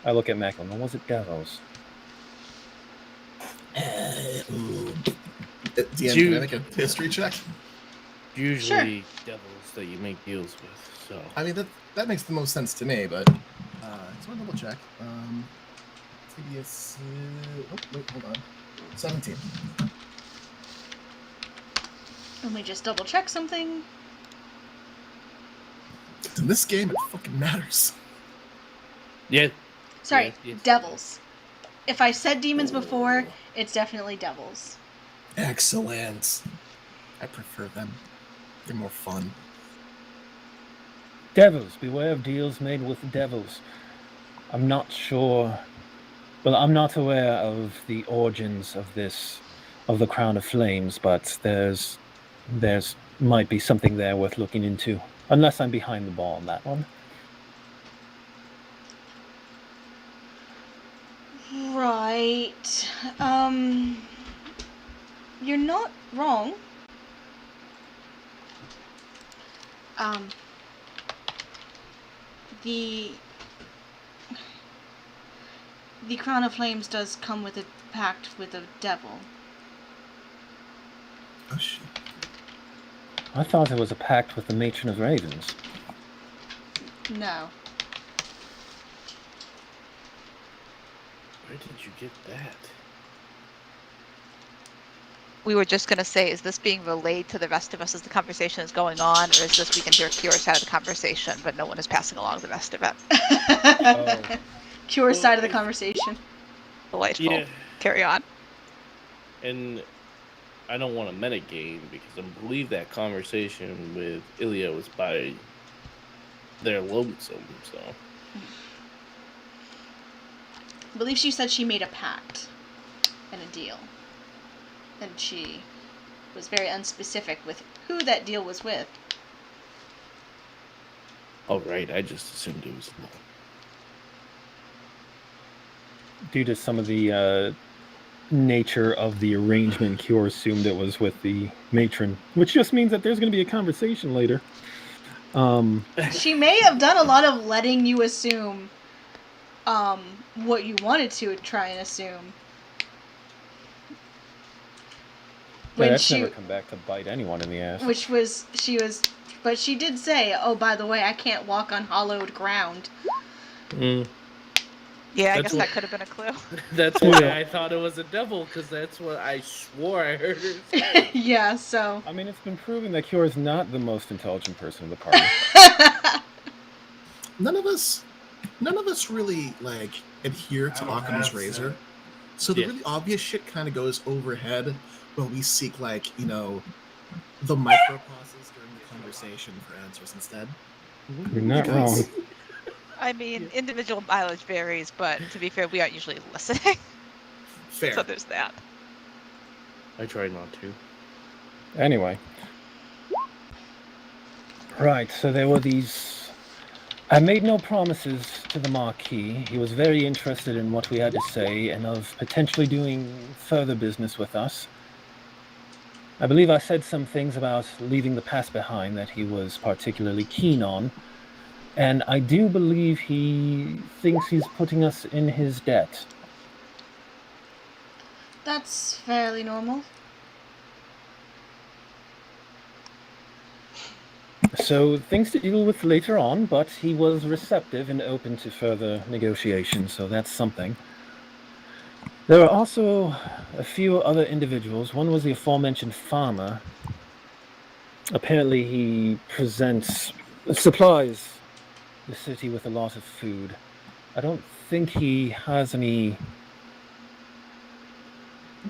[SPEAKER 2] I look at Macklin, or was it devils?
[SPEAKER 3] DM, can I make a history check?
[SPEAKER 4] Usually devils that you make deals with, so.
[SPEAKER 3] I mean, that makes the most sense to me, but just want to double check. TBS. Oh, wait, hold on. 17.
[SPEAKER 5] Let me just double check something.
[SPEAKER 3] In this game, it fucking matters.
[SPEAKER 4] Yeah.
[SPEAKER 5] Sorry,
[SPEAKER 4] Yes.
[SPEAKER 5] devils. If I said demons before, it's definitely devils.
[SPEAKER 3] Excellent. I prefer them. They're more fun.
[SPEAKER 2] Devils, beware of deals made with devils. I'm not sure. Well, I'm not aware of the origins of the Crown of Flames, but there's might be something there worth looking into. Unless I'm behind the ball on that one.
[SPEAKER 5] Right. You're not wrong. The Crown of Flames does come with a pact with the devil.
[SPEAKER 3] Oh shit.
[SPEAKER 2] I thought it was a pact with the Matron of Ravens.
[SPEAKER 5] No.
[SPEAKER 4] Where did you get that?
[SPEAKER 1] We were just going to say, is this being relayed to the rest of us as the conversation is going on, or is this we can hear Kior's side of the conversation, but no one is passing along the rest of it?
[SPEAKER 2] Oh.
[SPEAKER 5] Cure side of the
[SPEAKER 4] I-
[SPEAKER 5] conversation.
[SPEAKER 1] Delightful.
[SPEAKER 4] Yeah.
[SPEAKER 1] Carry on.
[SPEAKER 4] And I don't want to metagame because I believe that conversation with Ilya was by their lonesome, so.
[SPEAKER 5] I believe she said she made a pact and a deal. And she was very unspecific with who that deal was with.
[SPEAKER 4] Oh, right. I just assumed it was.
[SPEAKER 2] Due to some of the nature of the arrangement, Kior assumed it was with the matron, which just means that there's going to be a conversation later.
[SPEAKER 5] She may have done a lot of letting you assume what you wanted to try and assume.
[SPEAKER 2] But that's never come back to bite anyone in the ass.
[SPEAKER 5] But she did say, oh, by the way, I can't walk on hollowed ground.
[SPEAKER 1] Yeah, I
[SPEAKER 4] That's
[SPEAKER 1] guess that could have been a clue.
[SPEAKER 4] That's why I thought it was a devil, because that's what I swore I heard her say.
[SPEAKER 5] Yeah, so.
[SPEAKER 2] I mean, it's been proven that Kior is not the most intelligent person in the party.
[SPEAKER 3] None of us really adhere to Occam's razor. So the really obvious shit kind of goes overhead when we seek the micro-pauses during the conversation for answers instead.
[SPEAKER 2] You're not wrong.
[SPEAKER 1] I mean, individual mileage varies, but to be fair, we aren't usually listening.
[SPEAKER 3] Fair.
[SPEAKER 1] So there's that.
[SPEAKER 4] I tried not to.
[SPEAKER 2] Anyway. Right, so there were these... I made no promises to the Marquis. He was very interested in what we had to say and of potentially doing further business with us. I believe I said some things about leaving the past behind that he was particularly keen on. And I do believe he thinks he's putting us in his debt.
[SPEAKER 5] That's fairly normal.
[SPEAKER 2] So things to deal with later on, but he was receptive and open to further negotiations, so that's something. There are also a few other individuals. One was the aforementioned farmer. Apparently he supplies the city with a lot of food. I don't think he has any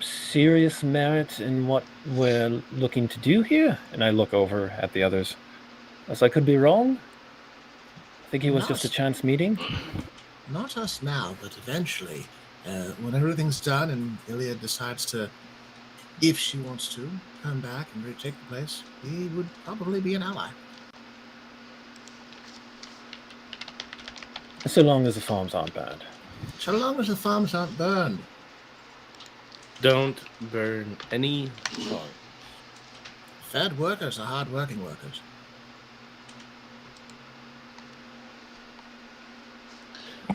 [SPEAKER 2] serious merit in what we're looking to do here. And I look over at the others. As I could be wrong. I think he was just a chance meeting.
[SPEAKER 6] Not us now, but eventually. When everything's done and Ilya decides to, if she wants to, come back and retake the place, he would probably be an ally.
[SPEAKER 2] So long as the farms aren't burned.
[SPEAKER 6] So long as the farms aren't burned.
[SPEAKER 4] Don't burn any farms.
[SPEAKER 6] Fed workers are hard-working workers.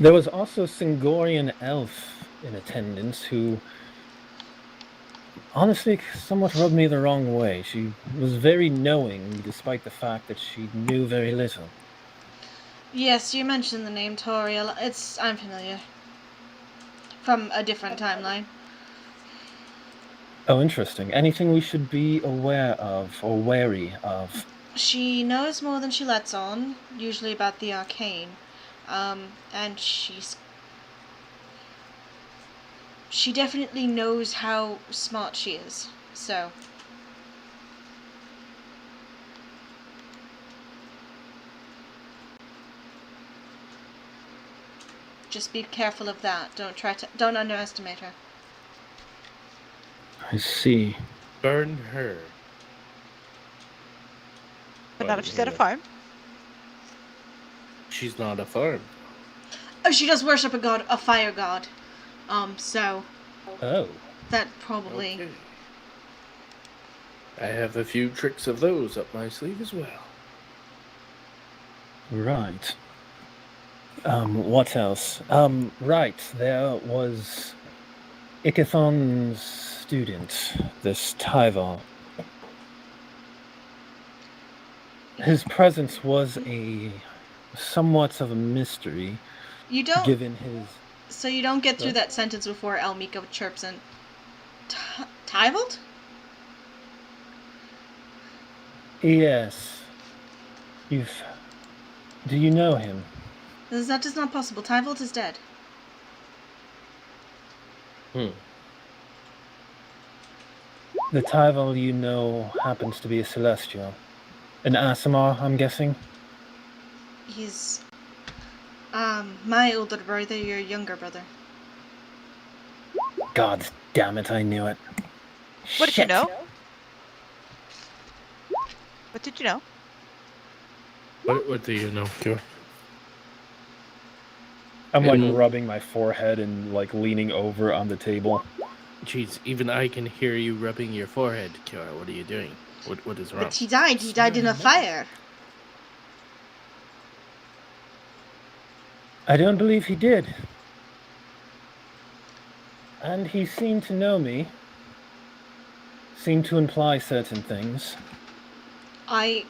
[SPEAKER 2] There was also a Singorian elf in attendance who honestly somewhat rubbed me the wrong way. She was very knowing, despite the fact that she knew very little.
[SPEAKER 5] Yes, you mentioned the name Toriel. I'm familiar. From a different timeline.
[SPEAKER 2] Oh, interesting. Anything we should be aware of or wary of?
[SPEAKER 5] She knows more than she lets on, usually about the arcane. And she definitely knows how smart she is. So just be careful of that. Don't underestimate her.
[SPEAKER 2] I see.
[SPEAKER 4] Burn her.
[SPEAKER 1] But not if she's at a
[SPEAKER 4] yeah,
[SPEAKER 1] farm.
[SPEAKER 4] she's not a farm.
[SPEAKER 5] Oh, she does worship a fire god. So
[SPEAKER 2] Oh.
[SPEAKER 5] that probably.
[SPEAKER 4] Okay. I have a few tricks of those up my sleeve as well.
[SPEAKER 2] Right. What else? Right, there was Ikathon's student, this Tyvar. His presence was somewhat of a mystery,
[SPEAKER 5] You don't.
[SPEAKER 2] given his...
[SPEAKER 5] So you don't get through
[SPEAKER 2] What?
[SPEAKER 5] that sentence before Elmika chirps in. Tyvold?
[SPEAKER 2] Yes. Do you know him?
[SPEAKER 5] That is not possible. Tyvold is dead.
[SPEAKER 4] Hmm.
[SPEAKER 2] The Tyvar you know happens to be a Celestial. An Aasimar, I'm guessing?
[SPEAKER 5] He's my older brother, your younger brother.
[SPEAKER 2] God damn it, I knew it.
[SPEAKER 1] What did you
[SPEAKER 2] Shit.
[SPEAKER 1] know? What did you know?
[SPEAKER 4] What do you know, Kira?
[SPEAKER 2] I'm like
[SPEAKER 4] Mm.
[SPEAKER 2] rubbing my forehead and like leaning over on the table.
[SPEAKER 4] Jeez, even I can hear you rubbing your forehead, Kira. What are you doing? What is wrong?
[SPEAKER 5] But he died. He died in a fire.
[SPEAKER 2] I don't believe he did. And he seemed to know me. Seemed to imply certain things.
[SPEAKER 5] I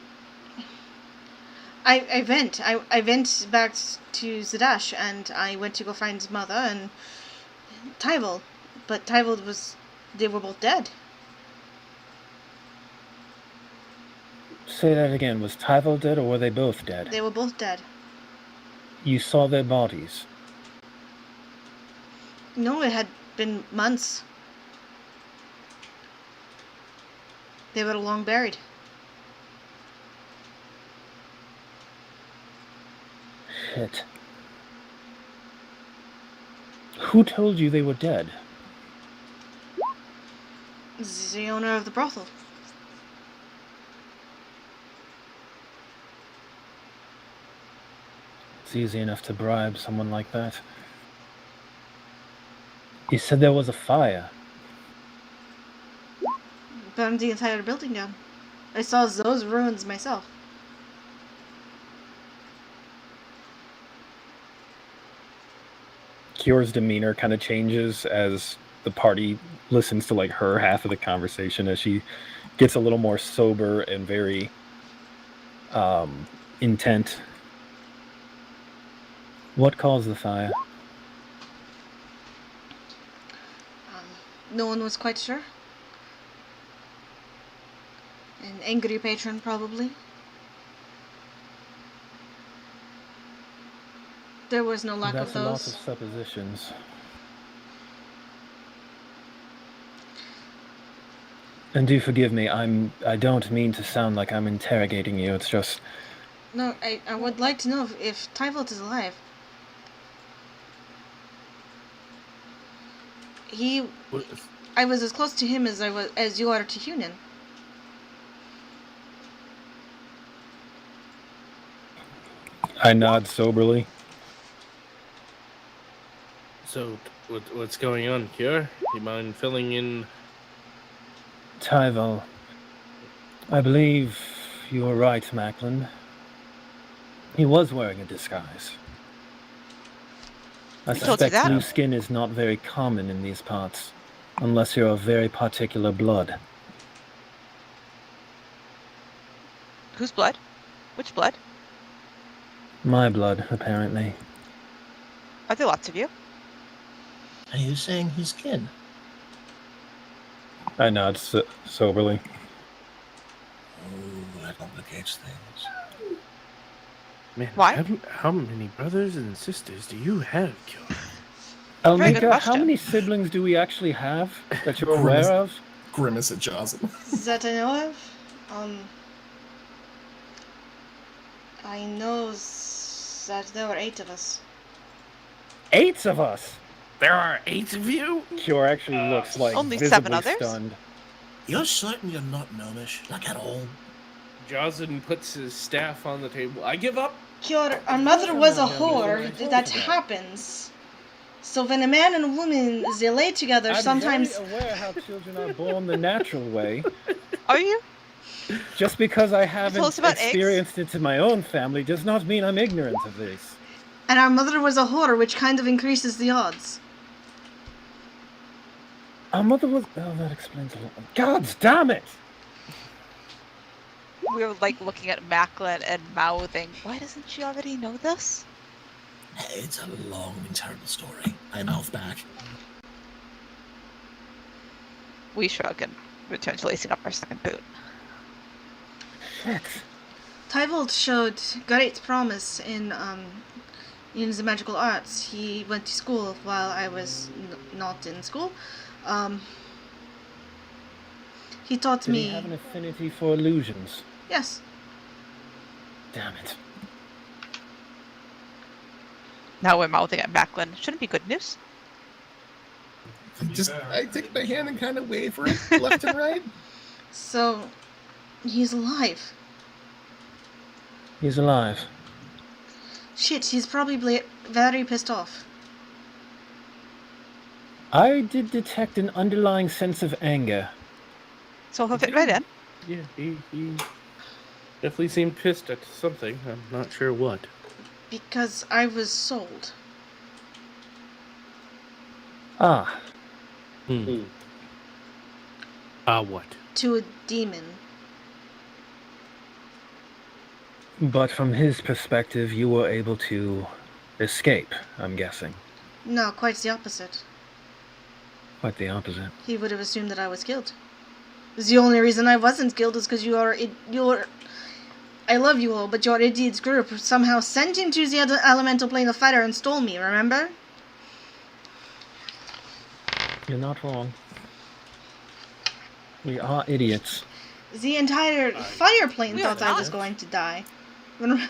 [SPEAKER 5] went. I went back to Zadash and I went to go find his mother and Tyvold. But Tyvold they were both dead.
[SPEAKER 2] Say that again. Was Tyval dead or were they both dead?
[SPEAKER 5] They were both dead.
[SPEAKER 2] You saw their bodies.
[SPEAKER 5] No, it had been months. They were long buried.
[SPEAKER 2] Shit. Who told you they were dead?
[SPEAKER 5] The owner of the brothel.
[SPEAKER 2] It's easy enough to bribe someone like that. You said there was a fire.
[SPEAKER 5] Burned the entire building down. I saw those ruins myself.
[SPEAKER 2] Kior's demeanor kind of changes as the party listens to like her half of the conversation, as she gets a little more sober and very intent. What caused the fire?
[SPEAKER 5] No one was quite sure. An angry patron, probably. There was no lack
[SPEAKER 2] That's
[SPEAKER 5] of
[SPEAKER 2] a lot
[SPEAKER 5] those.
[SPEAKER 2] of suppositions. And do forgive me, I don't mean to sound like I'm interrogating you, it's just...
[SPEAKER 5] No, I would like to know if Tyvold is alive. I was as close to him as you are to Hunan.
[SPEAKER 2] I nod soberly.
[SPEAKER 4] So, what's going on, Kira? You mind filling in?
[SPEAKER 2] Tyval, I believe you were right, Macklin. He was wearing a disguise. I
[SPEAKER 1] Who told you
[SPEAKER 2] suspect
[SPEAKER 1] that?
[SPEAKER 2] blue skin is not very common in these parts, unless you're of very particular blood.
[SPEAKER 1] Whose blood? Which blood?
[SPEAKER 2] My blood, apparently.
[SPEAKER 1] Are there lots of you?
[SPEAKER 6] Are you saying he's kin?
[SPEAKER 2] I nod soberly.
[SPEAKER 6] Oh, that complicates things.
[SPEAKER 4] Man,
[SPEAKER 1] Why?
[SPEAKER 4] how many brothers and sisters do you have, Kyo?
[SPEAKER 1] Very good
[SPEAKER 2] Almika, how
[SPEAKER 1] question.
[SPEAKER 2] many siblings do we actually have that you're
[SPEAKER 3] Grimace.
[SPEAKER 2] aware of?
[SPEAKER 3] Grimace at Jocelyn.
[SPEAKER 5] That I know of. I know that there were 8 of us.
[SPEAKER 2] 8 of us!
[SPEAKER 4] There are 8 of you?
[SPEAKER 2] Cure actually looks like
[SPEAKER 1] Only 7
[SPEAKER 2] visibly
[SPEAKER 1] others?
[SPEAKER 2] stunned.
[SPEAKER 6] You're certain you're not gnomish? Like at all?
[SPEAKER 4] Jocelyn puts his staff on the table. I give up.
[SPEAKER 5] Kior, our mother was a
[SPEAKER 2] I'm not
[SPEAKER 5] whore.
[SPEAKER 2] gnomish, I told
[SPEAKER 5] That
[SPEAKER 2] you that.
[SPEAKER 5] happens. So when a man and a woman they lay together,
[SPEAKER 2] I'm
[SPEAKER 5] sometimes
[SPEAKER 2] very aware how children are born the natural way.
[SPEAKER 1] Are you?
[SPEAKER 2] Just because I
[SPEAKER 1] us
[SPEAKER 2] haven't
[SPEAKER 1] about eggs?
[SPEAKER 2] experienced it in my own family does not mean I'm ignorant of this.
[SPEAKER 5] and our mother was a whore, which kind of increases the odds.
[SPEAKER 2] Our mother was... Oh, that explains a lot. God damn it!
[SPEAKER 1] We were like looking at Macklin and mouthing, why doesn't she already know this?
[SPEAKER 6] It's a long and terrible story. I mouth back.
[SPEAKER 1] We shrug and return to lacing up our second boot.
[SPEAKER 2] Shit.
[SPEAKER 5] Tyvold showed great promise in the magical arts. He went to school while I was not in school. He taught
[SPEAKER 2] Did
[SPEAKER 5] me.
[SPEAKER 2] he have an affinity for illusions?
[SPEAKER 5] Yes.
[SPEAKER 2] Damn it.
[SPEAKER 1] Now we're mouthing at Macklin. Shouldn't be good news.
[SPEAKER 3] I take my hand and kind of wave for it left and right.
[SPEAKER 5] So, he's alive.
[SPEAKER 2] He's alive.
[SPEAKER 5] Shit, he's probably very pissed off.
[SPEAKER 2] I did detect an underlying sense of anger.
[SPEAKER 1] So he'll fit right in.
[SPEAKER 4] Yeah, he definitely seemed pissed at something. I'm not sure what.
[SPEAKER 5] Because I was sold.
[SPEAKER 2] Ah,
[SPEAKER 4] What?
[SPEAKER 5] To a demon.
[SPEAKER 2] but from his perspective, you were able to escape, I'm guessing.
[SPEAKER 5] No, quite the opposite.
[SPEAKER 2] Quite the opposite.
[SPEAKER 5] He would have assumed that I was killed. The only reason I wasn't killed is because you're... I love you all, but your idiot's group somehow sent him to the other elemental plane of fire and stole me, remember?
[SPEAKER 2] You're not wrong. We are idiots.
[SPEAKER 5] The entire fire plane
[SPEAKER 1] we
[SPEAKER 5] thought
[SPEAKER 1] are
[SPEAKER 5] I was
[SPEAKER 1] not.
[SPEAKER 5] going to die. When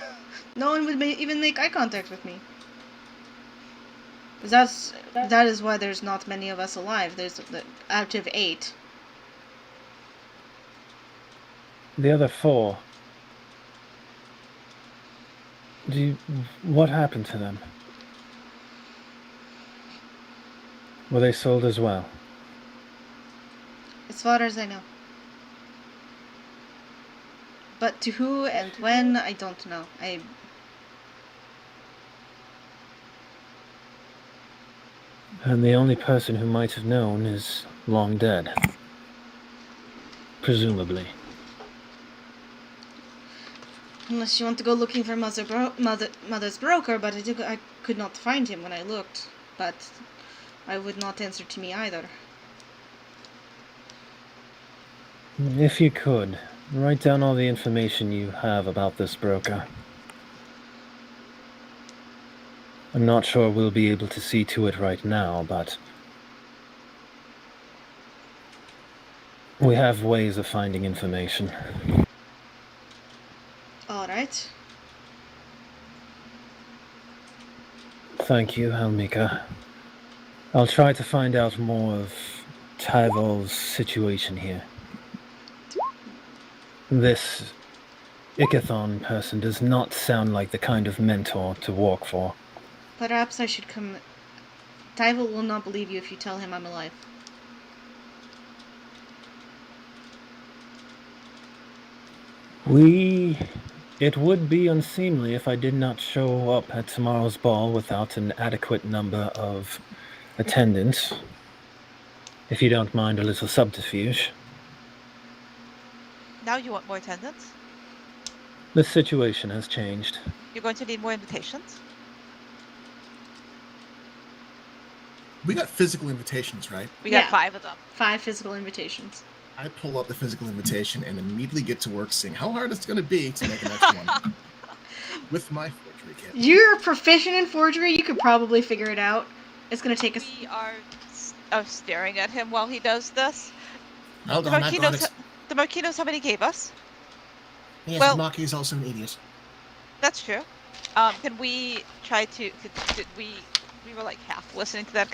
[SPEAKER 5] no one would even make eye contact with me. That is why there's not many of us alive. There's out of 8.
[SPEAKER 2] The other 4. What happened to them? Were they sold as well?
[SPEAKER 5] As far as I know. But to who and when, I don't know.
[SPEAKER 2] And the only person who might have known is long dead. Presumably.
[SPEAKER 5] Unless you want to go looking for Mother's broker, but I could not find him when I looked. But I would not answer to me either.
[SPEAKER 2] If you could, write down all the information you have about this broker. I'm not sure we'll be able to see to it right now, but we have ways of finding information.
[SPEAKER 5] Alright.
[SPEAKER 2] Thank you, Almika. I'll try to find out more of Tyvol's situation here. This Ikathon person does not sound like the kind of mentor to walk for.
[SPEAKER 5] Perhaps I should come... Tyvel will not believe you if you tell him I'm alive.
[SPEAKER 2] It would be unseemly if I did not show up at tomorrow's ball without an adequate number of attendants. If you don't mind a little subterfuge.
[SPEAKER 1] Now you want more attendance?
[SPEAKER 2] The situation has changed.
[SPEAKER 1] You're going to need more invitations?
[SPEAKER 3] We got physical invitations, right?
[SPEAKER 1] We got
[SPEAKER 5] Yeah.
[SPEAKER 1] 5 of them.
[SPEAKER 5] 5 physical invitations.
[SPEAKER 3] I pull up the physical invitation and immediately get to work seeing how hard it's going to be to make the next one. With my forgery kit.
[SPEAKER 5] You're proficient in forgery. You could probably figure it out. It's gonna take us.
[SPEAKER 1] We are staring at him while he does this.
[SPEAKER 3] Hold
[SPEAKER 1] The
[SPEAKER 3] on, I've got it.
[SPEAKER 1] The Marquis knows how many he gave us.
[SPEAKER 3] Yes,
[SPEAKER 1] Well-
[SPEAKER 3] the Marquis is also an idiot.
[SPEAKER 1] That's true. Can we try to? Did we were like half listening to that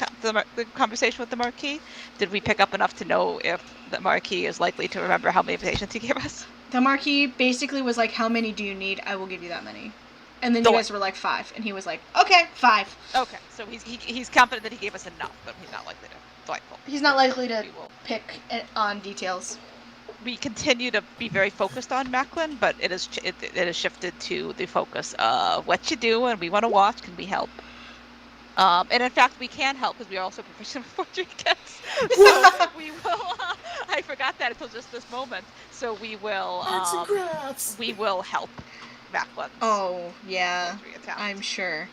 [SPEAKER 1] the conversation with the Marquis. Did we pick up enough to know if the Marquis is likely to remember how many invitations he gave us?
[SPEAKER 5] The Marquis basically was like, "How many do you need? I will give you that many." And then
[SPEAKER 1] The
[SPEAKER 5] you
[SPEAKER 1] what?
[SPEAKER 5] guys were like 5, and he was like, "Okay, 5."
[SPEAKER 1] Okay, so he's confident that he gave us enough, but he's not likely to. Delightful.
[SPEAKER 5] He's not likely to
[SPEAKER 1] We will.
[SPEAKER 5] pick on details.
[SPEAKER 1] We continue to be very focused on Macklin, but it is shifted to the focus of what you do, and we want to watch. Can we help? And in fact, we can help because we are also proficient with forgery kits. So we will. I forgot that until just this moment. So we will.
[SPEAKER 3] Arts and crafts.
[SPEAKER 1] We will help Macklin.
[SPEAKER 5] Oh yeah,
[SPEAKER 1] forgery attempt.
[SPEAKER 5] I'm sure.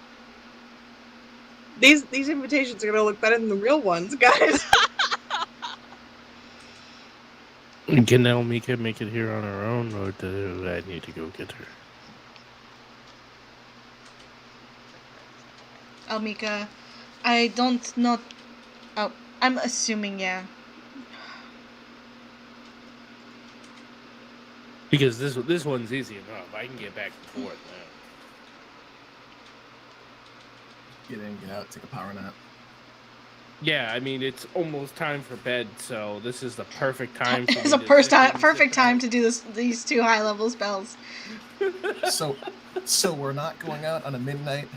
[SPEAKER 7] These invitations are gonna look better than the real ones, guys.
[SPEAKER 4] Can Elmika make it here on her own, or do I need to go get her?
[SPEAKER 5] Almika, I don't know. Oh, I'm assuming, yeah.
[SPEAKER 4] Because this one's easy enough. I can get back and forth now.
[SPEAKER 3] Get in, get out, take a power nap.
[SPEAKER 4] Yeah, I mean, it's almost time for bed, so this is the perfect time for
[SPEAKER 5] It's
[SPEAKER 4] me
[SPEAKER 5] a
[SPEAKER 4] to
[SPEAKER 5] perfect time to do these 2 high-level spells.
[SPEAKER 3] So we're not going out on a midnight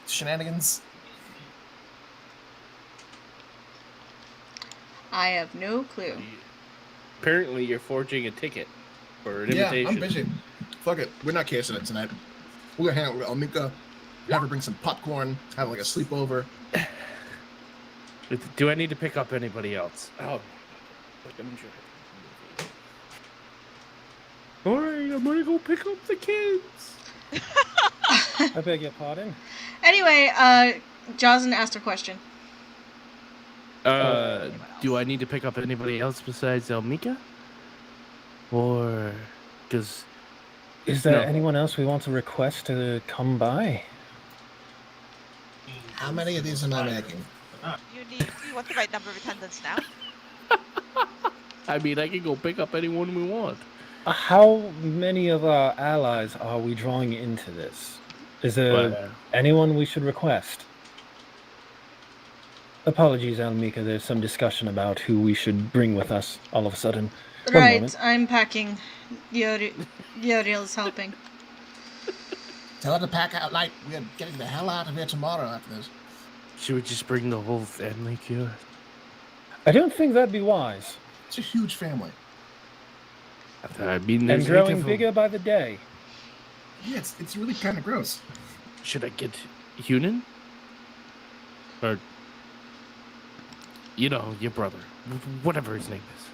[SPEAKER 3] shenanigans.
[SPEAKER 5] I have no clue.
[SPEAKER 4] Apparently, you're forging a ticket for an
[SPEAKER 3] Yeah,
[SPEAKER 4] invitation.
[SPEAKER 3] I'm busy. Fuck it, we're not casing it tonight. We're gonna hang out with Almika, have her bring some popcorn, have like a sleepover.
[SPEAKER 4] Do I need to pick up anybody else? Oh, I'm sure. All right, I'm gonna go pick up the kids.
[SPEAKER 2] I beg your pardon?
[SPEAKER 5] Anyway, Jocelyn asked a question.
[SPEAKER 4] Do I need to pick up anybody else besides Elmika? Or, because
[SPEAKER 2] Is there
[SPEAKER 4] No.
[SPEAKER 2] anyone else we want to request to come by?
[SPEAKER 3] How many of these am I making?
[SPEAKER 1] You want the right number of attendants now?
[SPEAKER 4] I mean, I can go pick up anyone we want.
[SPEAKER 2] How many of our allies are we drawing into this? Is there
[SPEAKER 4] But,
[SPEAKER 2] anyone we should request? Apologies, Almika, there's some discussion about who we should bring with us all of a sudden. One
[SPEAKER 5] Right,
[SPEAKER 2] moment.
[SPEAKER 5] I'm packing. Yoriel's helping.
[SPEAKER 3] Tell her to pack out light. We're getting the hell out of here tomorrow after this.
[SPEAKER 4] should we just bring the whole family here?
[SPEAKER 2] I don't think that'd be wise.
[SPEAKER 3] It's a huge family.
[SPEAKER 4] I mean,
[SPEAKER 2] And
[SPEAKER 4] there's
[SPEAKER 2] growing
[SPEAKER 4] eight of
[SPEAKER 2] bigger
[SPEAKER 4] them.
[SPEAKER 2] by the day.
[SPEAKER 3] Yeah, it's really kind of gross.
[SPEAKER 4] Should I get Hunan? Or, you know, your brother. Whatever his name is.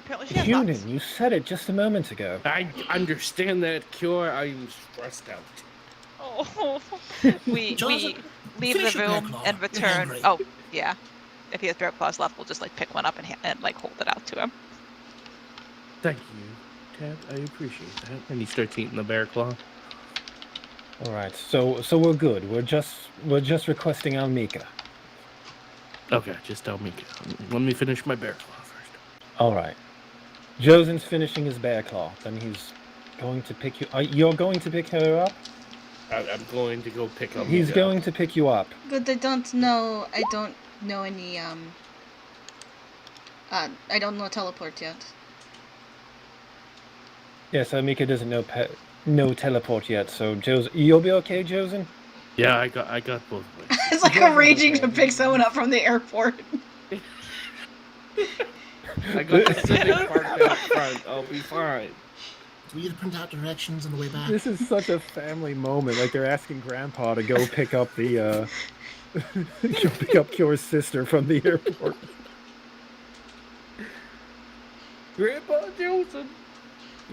[SPEAKER 1] Apparently she has lots.
[SPEAKER 2] Hunan, you said it just a moment ago.
[SPEAKER 4] I understand that, Cure. I'm stressed out.
[SPEAKER 1] Oh, we
[SPEAKER 3] Joseph,
[SPEAKER 1] leave
[SPEAKER 3] finish
[SPEAKER 1] the
[SPEAKER 3] your bear
[SPEAKER 1] room
[SPEAKER 3] claw.
[SPEAKER 1] and
[SPEAKER 3] You're
[SPEAKER 1] return.
[SPEAKER 3] hungry.
[SPEAKER 1] Oh, yeah. If he has bear claws left, we'll just like pick one up and like hold it out to him.
[SPEAKER 4] Thank you, Ted. I appreciate that. And he starts eating the bear claw.
[SPEAKER 2] All right, so we're good. We're just requesting Almika.
[SPEAKER 4] Okay, just tell me. Let me finish my bear claw first.
[SPEAKER 2] All right. Josen's finishing his bear claw. Then he's going to pick you. You're going to pick her up.
[SPEAKER 4] I'm going to go pick up.
[SPEAKER 2] He's going to pick you up.
[SPEAKER 5] Good, I don't know any, I don't know teleport yet.
[SPEAKER 2] Yes, Almika doesn't know teleport yet. So you'll be okay, Josen?
[SPEAKER 4] Yeah, I got both ways.
[SPEAKER 5] It's like arranging to pick someone up from the airport.
[SPEAKER 4] I got the Civic parked out front. I'll be fine.
[SPEAKER 3] Do we need to print out directions on the way back?
[SPEAKER 2] This is such a family moment. Like they're asking Grandpa to go pick up the go pick up Cure's sister from the airport.
[SPEAKER 4] Grandpa Joseph.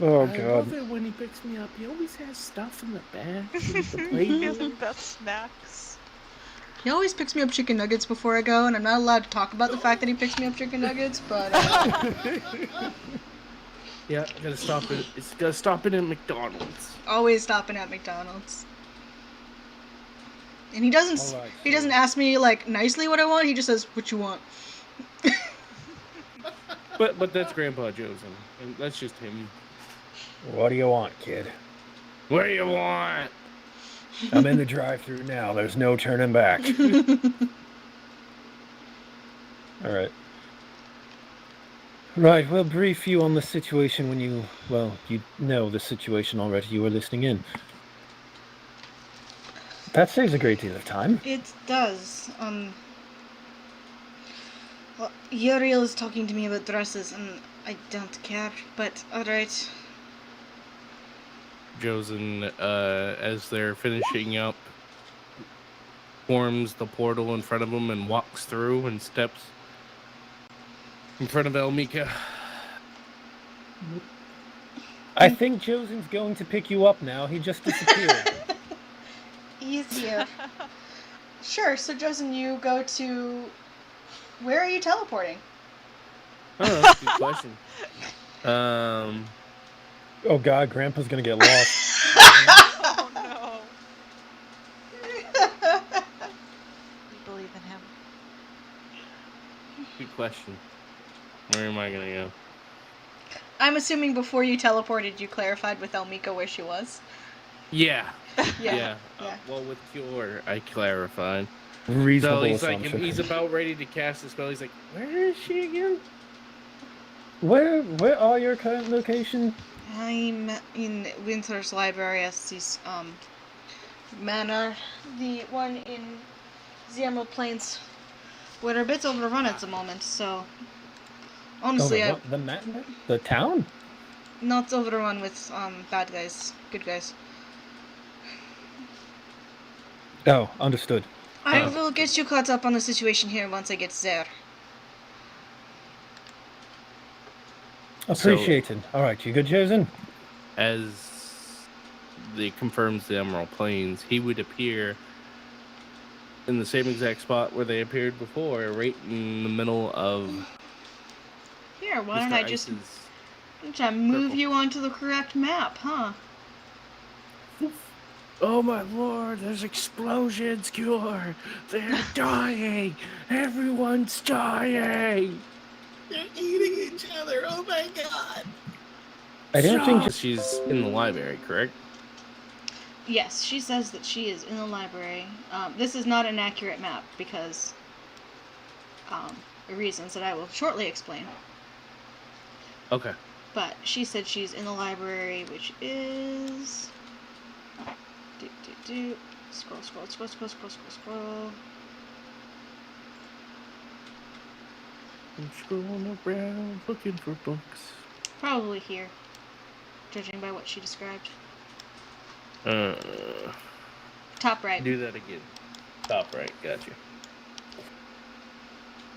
[SPEAKER 2] Oh
[SPEAKER 4] I love
[SPEAKER 2] God.
[SPEAKER 4] it when he picks me up. He always has stuff in the back.
[SPEAKER 1] He has the best snacks.
[SPEAKER 5] He always picks me up chicken nuggets before I go, and I'm not allowed to talk about the fact that he picks me up chicken nuggets, but
[SPEAKER 4] Yeah, gotta stop it. It's gotta stop it at McDonald's.
[SPEAKER 5] always stopping at McDonald's. And he doesn't
[SPEAKER 2] All right,
[SPEAKER 5] he doesn't
[SPEAKER 2] so-
[SPEAKER 5] ask me like nicely what I want. He just says, "What you want?"
[SPEAKER 4] But that's Grandpa Joseph. And that's just him.
[SPEAKER 2] What do you want, kid?
[SPEAKER 4] What do you want?
[SPEAKER 2] I'm in the drive-thru now. There's no turning back. All right. Right, we'll brief you on the situation when you know the situation already. You were listening in. That saves a great deal of time.
[SPEAKER 5] It does. Well, Uriel is talking to me about dresses, and I don't care, but alright.
[SPEAKER 4] Josen, as they're finishing up, forms the portal in front of him and walks through and steps in front of Elmika.
[SPEAKER 2] I think Josen's going to pick you up now. He just disappeared.
[SPEAKER 5] He's here. Sure, so Josen, you go to... Where are you teleporting?
[SPEAKER 4] Oh, that's a good question.
[SPEAKER 2] Oh God, Grandpa's gonna get lost.
[SPEAKER 1] Oh no. We believe in him.
[SPEAKER 4] Good question. Where am I gonna go?
[SPEAKER 5] I'm assuming before you teleported, you clarified with Elmika where she was.
[SPEAKER 4] Yeah.
[SPEAKER 5] Yeah.
[SPEAKER 4] Well, with Cure, I clarified.
[SPEAKER 2] Reasonable
[SPEAKER 4] So he's
[SPEAKER 2] assumption.
[SPEAKER 4] like, he's about ready to cast the spell. He's like, where is she again?
[SPEAKER 2] Where are your current location?
[SPEAKER 5] I'm in Winter's Library as this, manor. The one in the Emerald Plains. We're a bit overrun at the moment, so... Honestly,
[SPEAKER 2] The town?
[SPEAKER 5] not overrun with, bad guys. Good guys.
[SPEAKER 2] Oh, understood.
[SPEAKER 5] I will get you caught up on the situation here once I get there.
[SPEAKER 2] Appreciated. All right, you good, Josen?
[SPEAKER 4] As they confirms the Emerald Plains, he would appear in the same exact spot where they appeared before, right in the middle of
[SPEAKER 5] Here, why don't
[SPEAKER 4] Mr.
[SPEAKER 5] I just
[SPEAKER 4] Ice's
[SPEAKER 5] move
[SPEAKER 4] circle.
[SPEAKER 5] you onto the correct map, huh?
[SPEAKER 4] Oh my lord, there's explosions, Cure! They're dying! Everyone's dying!
[SPEAKER 6] They're eating each other. Oh my god.
[SPEAKER 2] I don't think.
[SPEAKER 4] She's in the library, correct?
[SPEAKER 5] Yes, she says that she is in the library. This is not an accurate map because reasons that I will shortly explain.
[SPEAKER 4] Okay.
[SPEAKER 5] But she said she's in the library, which is... Scroll.
[SPEAKER 4] I'm scrolling around looking for books.
[SPEAKER 5] Probably here, judging by what she described. Top right.
[SPEAKER 4] Do that again. Top right, gotcha.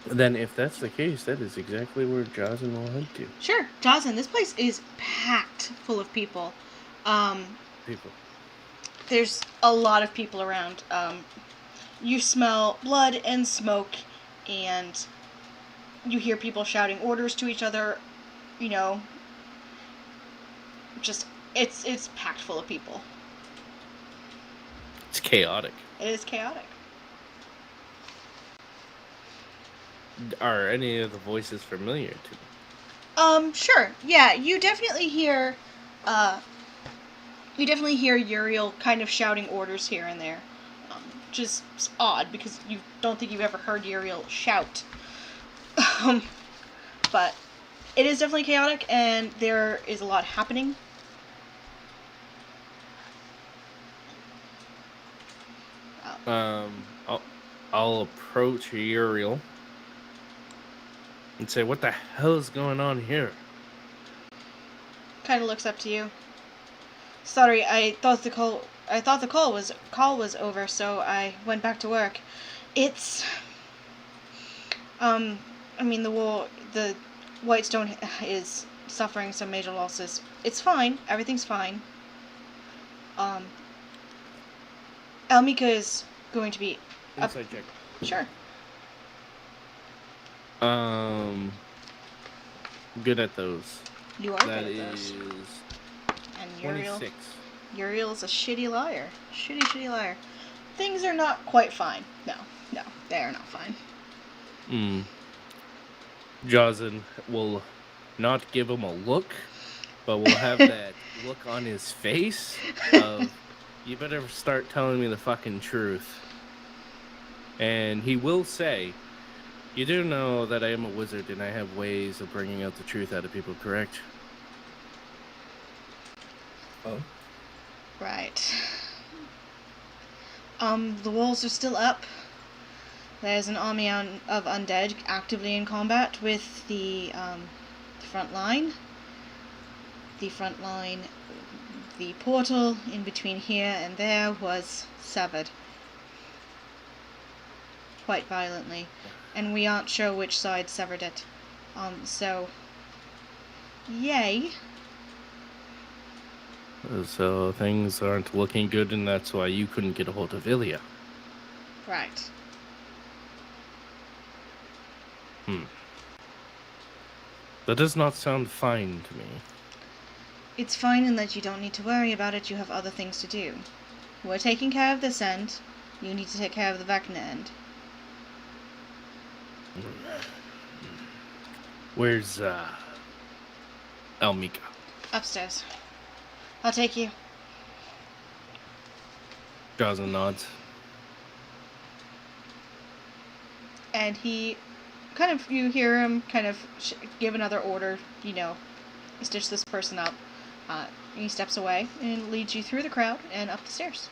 [SPEAKER 4] Then if that's the case, that is exactly where Jocelyn will head to.
[SPEAKER 5] Sure, Jocelyn, this place is packed full of people.
[SPEAKER 4] People.
[SPEAKER 5] There's a lot of people around. You smell blood and smoke, and you hear people shouting orders to each other. You know, just it's packed full of people.
[SPEAKER 4] It's chaotic.
[SPEAKER 5] It is chaotic.
[SPEAKER 4] Are any of the voices familiar to me?
[SPEAKER 5] Sure. Yeah, you definitely hear Uriel kind of shouting orders here and there. Just odd because you don't think you've ever heard Uriel shout. But it is definitely chaotic and there is a lot happening.
[SPEAKER 4] I'll approach Uriel and say, "What the hell is going on here?"
[SPEAKER 5] Kind of looks up to you. Sorry, I thought the call was over, so I went back to work. It's I mean the Whitestone is suffering some major losses. It's fine. Everything's fine. Elmika is going to be
[SPEAKER 4] Insight check.
[SPEAKER 5] Sure.
[SPEAKER 4] Good at those.
[SPEAKER 5] You are
[SPEAKER 4] That
[SPEAKER 5] good at those.
[SPEAKER 4] is
[SPEAKER 5] And Uriel.
[SPEAKER 4] 26.
[SPEAKER 5] Uriel's a shitty liar. Shitty liar. Things are not quite fine. No, they are not fine.
[SPEAKER 4] Jocelyn will not give him a look, but will have that look on his face of, you better start telling me the fucking truth. And he will say, you do know that I am a wizard and I have ways of bringing out the truth out of people, correct?
[SPEAKER 3] Oh.
[SPEAKER 5] Right. The walls are still up. There's an army of undead actively in combat with the front line. The front line, the portal in between here and there was severed. Quite violently. And we aren't sure which side severed it. So, yay.
[SPEAKER 4] So things aren't looking good, and that's why you couldn't get a hold of Ilya.
[SPEAKER 5] Right.
[SPEAKER 4] That does not sound fine to me.
[SPEAKER 5] It's fine in that you don't need to worry about it, you have other things to do. We're taking care of this end, you need to take care of the Vecna end.
[SPEAKER 4] Where's, Elmika?
[SPEAKER 5] Upstairs. I'll take you.
[SPEAKER 4] Jocelyn nods.
[SPEAKER 5] And he you hear him kind of give another order, stitch this person up. He steps away and leads you through the crowd and up the stairs.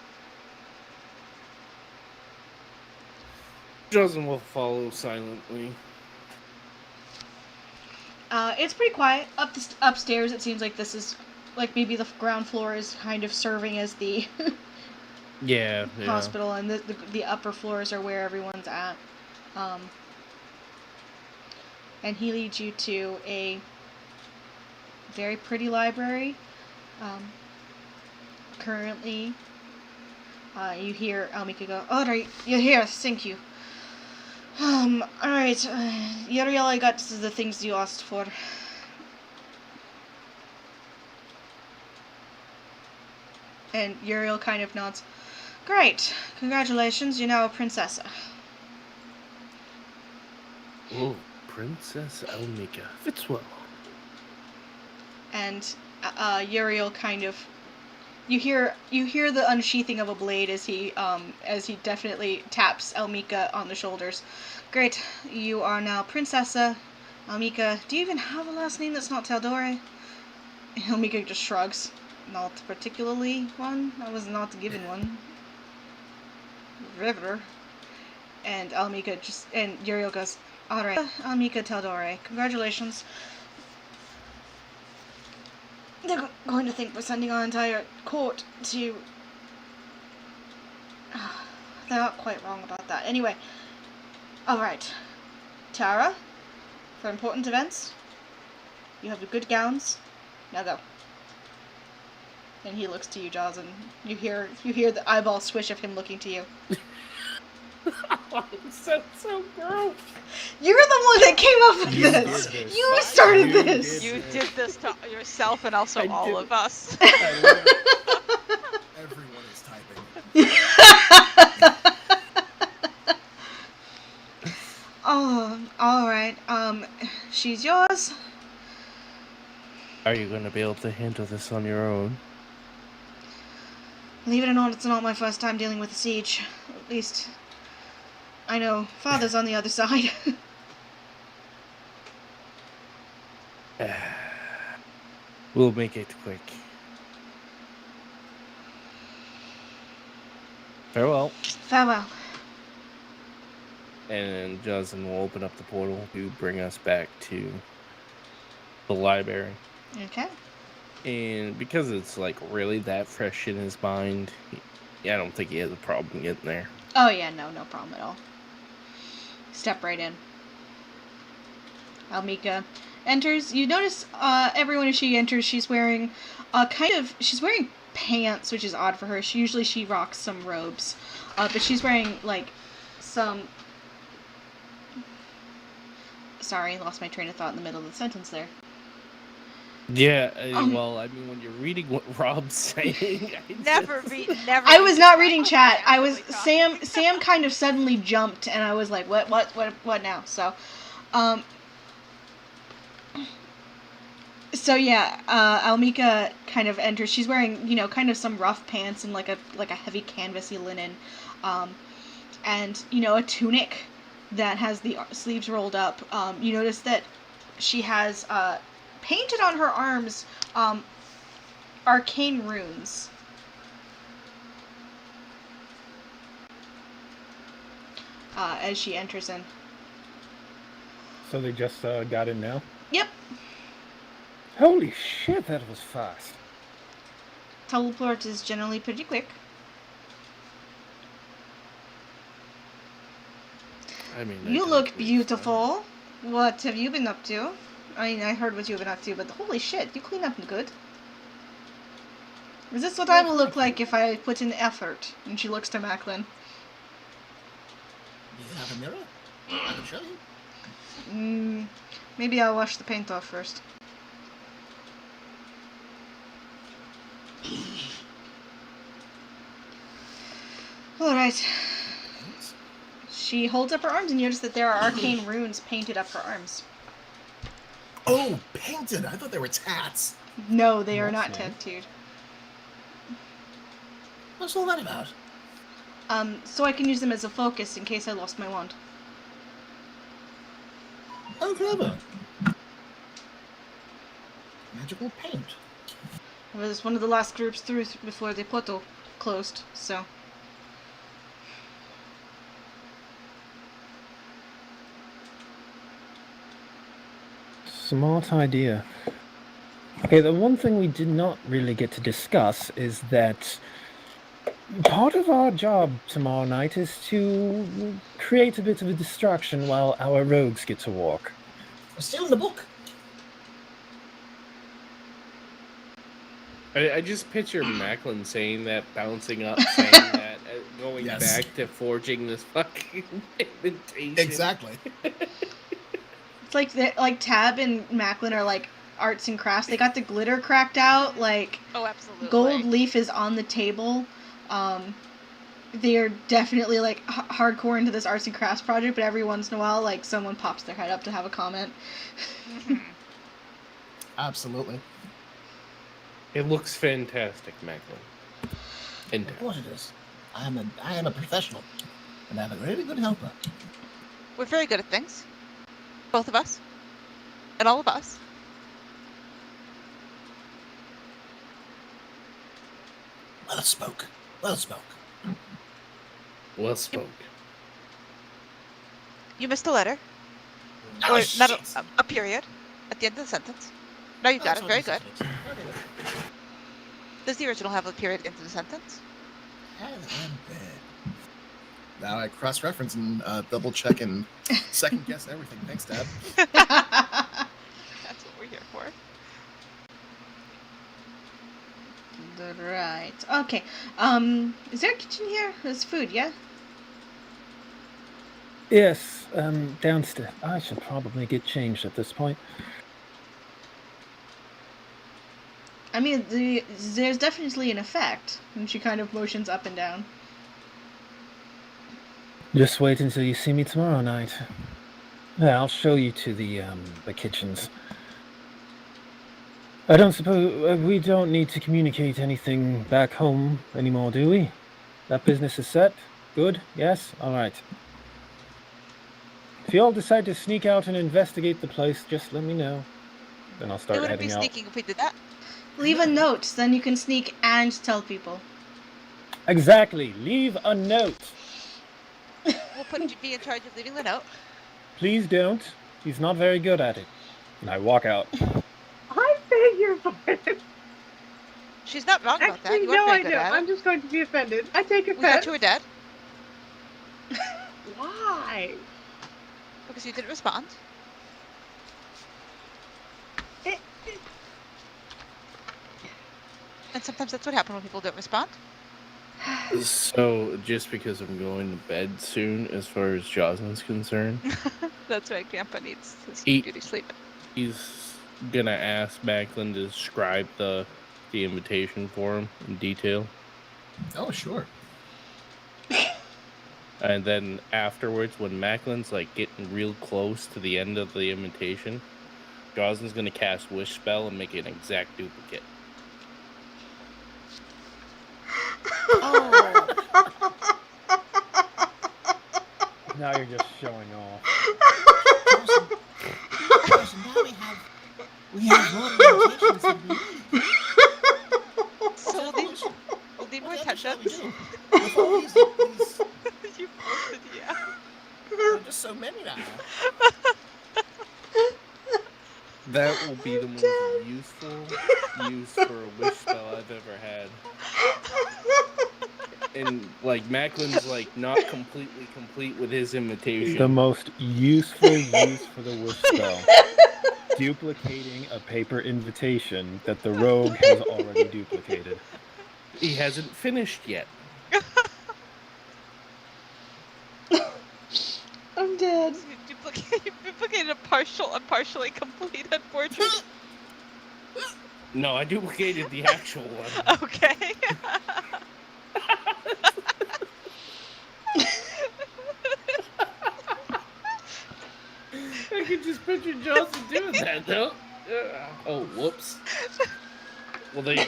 [SPEAKER 4] Jocelyn will follow silently.
[SPEAKER 5] It's pretty quiet. Upstairs, it seems like this is, like, maybe the ground floor is kind of serving as the
[SPEAKER 4] yeah.
[SPEAKER 5] hospital, and the upper floors are where everyone's at. And he leads you to a very pretty library. Currently, you hear Elmika go, "Alright, you're here, thank you. Alright, Uriel, I got the things you asked for." And Uriel kind of nods. "Great, congratulations, you're now a princessa."
[SPEAKER 4] Oh, Princess Elmika. Fits well.
[SPEAKER 5] And Uriel kind of, you hear the unsheathing of a blade as he definitely taps Elmika on the shoulders. "Great, you are now Princessa Elmika. Do you even have a last name that's not Teldore?" Elmika just shrugs. "Not particularly one. I was not given one." River. And Uriel goes, "Alright, Elmika Teldore, congratulations. They're going to think we're sending our entire court to..." They're not quite wrong about that. Anyway, alright. Tara, for important events, you have the good gowns. Now go. And he looks to you, Jaws, and you hear the eyeball swish of him looking to you.
[SPEAKER 4] So gross.
[SPEAKER 5] You're the one that came up with this. You started this.
[SPEAKER 1] You did this to yourself and also all of us.
[SPEAKER 3] Everyone is typing.
[SPEAKER 5] Oh, alright. She's yours.
[SPEAKER 4] Are you going to be able to handle this on your own?
[SPEAKER 5] Believe it or not, it's not my first time dealing with a siege. At least, I know Father's on the other side.
[SPEAKER 4] We'll make it quick. Farewell.
[SPEAKER 5] Farewell.
[SPEAKER 4] And Jocelyn will open up the portal to bring us back to the library.
[SPEAKER 5] Okay.
[SPEAKER 4] And because it's like really that fresh in his mind, I don't think he has a problem getting there.
[SPEAKER 5] Oh yeah, no problem at all. Step right in. Elmika enters. You notice everyone as she enters, she's wearing she's wearing pants, which is odd for her. Usually she rocks some robes, but she's wearing like some... Sorry, lost my train of thought in the middle of the sentence there.
[SPEAKER 4] Yeah, well, I mean, when you're reading what Rob's saying,
[SPEAKER 1] Never.
[SPEAKER 5] I was not
[SPEAKER 1] read
[SPEAKER 5] reading
[SPEAKER 1] the
[SPEAKER 5] chat. I was
[SPEAKER 1] actually talking.
[SPEAKER 5] Sam kind of suddenly jumped, and I was like, what now? So, so yeah, Almika kind of enters. She's wearing, kind of some rough pants and like a heavy canvasy linen, and a tunic that has the sleeves rolled up. You notice that she has painted on her arms arcane runes. As she enters in.
[SPEAKER 2] So they just got in now?
[SPEAKER 5] Yep.
[SPEAKER 2] Holy shit, that was fast.
[SPEAKER 5] Teleport is generally pretty quick.
[SPEAKER 4] I mean,
[SPEAKER 5] You look beautiful. What have you been up to? I mean, I heard what you've been up to, but holy shit, you clean up good. Is this what I will look like if I put in effort? And she looks to Macklin.
[SPEAKER 6] Do you have a mirror? I can show you.
[SPEAKER 5] Maybe I'll wash the paint off first. Alright. She holds up her arms and you notice that there are arcane runes painted up her arms.
[SPEAKER 6] Oh, painted! I thought they were tats.
[SPEAKER 5] No, they are not tattooed.
[SPEAKER 6] What's all that about?
[SPEAKER 5] So I can use them as a focus in case I lost my wand.
[SPEAKER 6] Oh, clever. Magical paint.
[SPEAKER 5] I was one of the last groups through before the portal closed, so...
[SPEAKER 2] Smart idea. Okay, the one thing we did not really get to discuss is that part of our job tomorrow night is to create a bit of a distraction while our rogues get to walk.
[SPEAKER 6] I'm still in the book.
[SPEAKER 4] I just picture Macklin saying that, bouncing up, saying that, going back to forging this fucking invitation.
[SPEAKER 3] Exactly.
[SPEAKER 5] It's like Tab and Macklin are like arts and crafts. They got the glitter cracked out. Like,
[SPEAKER 1] oh, absolutely.
[SPEAKER 5] Gold leaf is on the table. They are definitely like hardcore into this arts and crafts project. But every once in a while, like someone pops their head up to have a comment.
[SPEAKER 3] Absolutely.
[SPEAKER 4] It looks fantastic, Macklin.
[SPEAKER 6] Of course it is. I am a professional, and I have a really good helper.
[SPEAKER 1] We're very good at things. Both of us. And all of us.
[SPEAKER 6] Well spoke. Well spoke.
[SPEAKER 4] Well spoke.
[SPEAKER 1] You missed a letter.
[SPEAKER 6] Oh,
[SPEAKER 1] or not
[SPEAKER 6] shit.
[SPEAKER 1] a period at the end of the sentence. No, you got it. Very good. Does the original have a period at the end of the sentence?
[SPEAKER 3] Now I cross-reference and double-check and second-guess everything. Thanks, Dad.
[SPEAKER 1] That's what we're here for.
[SPEAKER 5] Right. Okay. Is there a kitchen here? There's food, yeah?
[SPEAKER 2] Yes, downstairs. I should probably get changed at this point.
[SPEAKER 5] I mean, there's definitely an effect. And she kind of motions up and down.
[SPEAKER 2] Just wait until you see me tomorrow night. Yeah, I'll show you to the kitchens. I don't suppose we don't need to communicate anything back home anymore, do we? That business is set? Good? Yes? All right. If you all decide to sneak out and investigate the place, just let me know. Then I'll start
[SPEAKER 1] It wouldn't be
[SPEAKER 2] heading out.
[SPEAKER 1] sneaking if we did that.
[SPEAKER 5] Leave a note, then you can sneak and tell people.
[SPEAKER 2] Exactly. Leave a note.
[SPEAKER 1] We'll put be in charge of leaving the note.
[SPEAKER 2] Please don't. He's not very good at it. And I walk out.
[SPEAKER 7] I beg your pardon.
[SPEAKER 1] She's not wrong about that.
[SPEAKER 7] Actually,
[SPEAKER 1] You weren't
[SPEAKER 7] no,
[SPEAKER 1] very
[SPEAKER 7] I
[SPEAKER 1] good
[SPEAKER 7] don't.
[SPEAKER 1] at it.
[SPEAKER 7] I'm just going to be offended. I take
[SPEAKER 1] We thought
[SPEAKER 7] offense.
[SPEAKER 1] you were dead
[SPEAKER 7] Why?
[SPEAKER 1] because you didn't respond. And sometimes that's what happens when people don't respond.
[SPEAKER 4] So, just because I'm going to bed soon, as far as Jocelyn's concerned,
[SPEAKER 1] That's right. Grandpa needs his
[SPEAKER 4] He-
[SPEAKER 1] beauty sleep.
[SPEAKER 4] he's gonna ask Macklin to describe the invitation for him in detail,
[SPEAKER 3] Oh, sure.
[SPEAKER 4] and then afterwards, when Macklin's like getting real close to the end of the invitation, Jocelyn's gonna cast Wish Spell and make an exact duplicate.
[SPEAKER 1] Oh.
[SPEAKER 2] Now you're just showing off.
[SPEAKER 6] Joseph, now we have all the invitations that we need.
[SPEAKER 1] So we'll need more
[SPEAKER 6] Whatever shall we
[SPEAKER 1] attention.
[SPEAKER 6] do? With all these
[SPEAKER 1] You posted, yeah.
[SPEAKER 6] there are just so many now.
[SPEAKER 4] That will be the most useful use for a wish spell I've ever had. And like Macklin's like not completely complete with his invitation.
[SPEAKER 2] The most useful use for the wish spell. Duplicating a paper invitation that the rogue has already duplicated.
[SPEAKER 4] He hasn't finished yet.
[SPEAKER 5] I'm dead.
[SPEAKER 1] You duplicated a partially completed portrait.
[SPEAKER 4] No, I duplicated the actual one.
[SPEAKER 1] Okay.
[SPEAKER 4] I can just picture Johnson doing that, though. Oh, whoops. Well, there you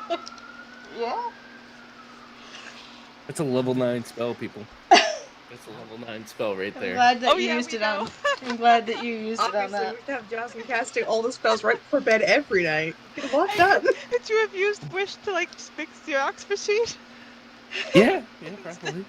[SPEAKER 4] go.
[SPEAKER 5] Yeah.
[SPEAKER 4] That's a level 9 spell, people. That's a level 9 spell right
[SPEAKER 5] I'm
[SPEAKER 4] there.
[SPEAKER 5] glad that
[SPEAKER 1] Oh,
[SPEAKER 5] you
[SPEAKER 1] yeah,
[SPEAKER 5] used
[SPEAKER 1] we
[SPEAKER 5] it on.
[SPEAKER 1] know.
[SPEAKER 5] I'm glad that you used it on
[SPEAKER 7] Obviously,
[SPEAKER 5] that.
[SPEAKER 7] we should have Jocelyn casting all the spells right before bed every night. Get a lot done.
[SPEAKER 1] Did you have used Wish to like just fix the Xerox machine?
[SPEAKER 4] Yeah, probably.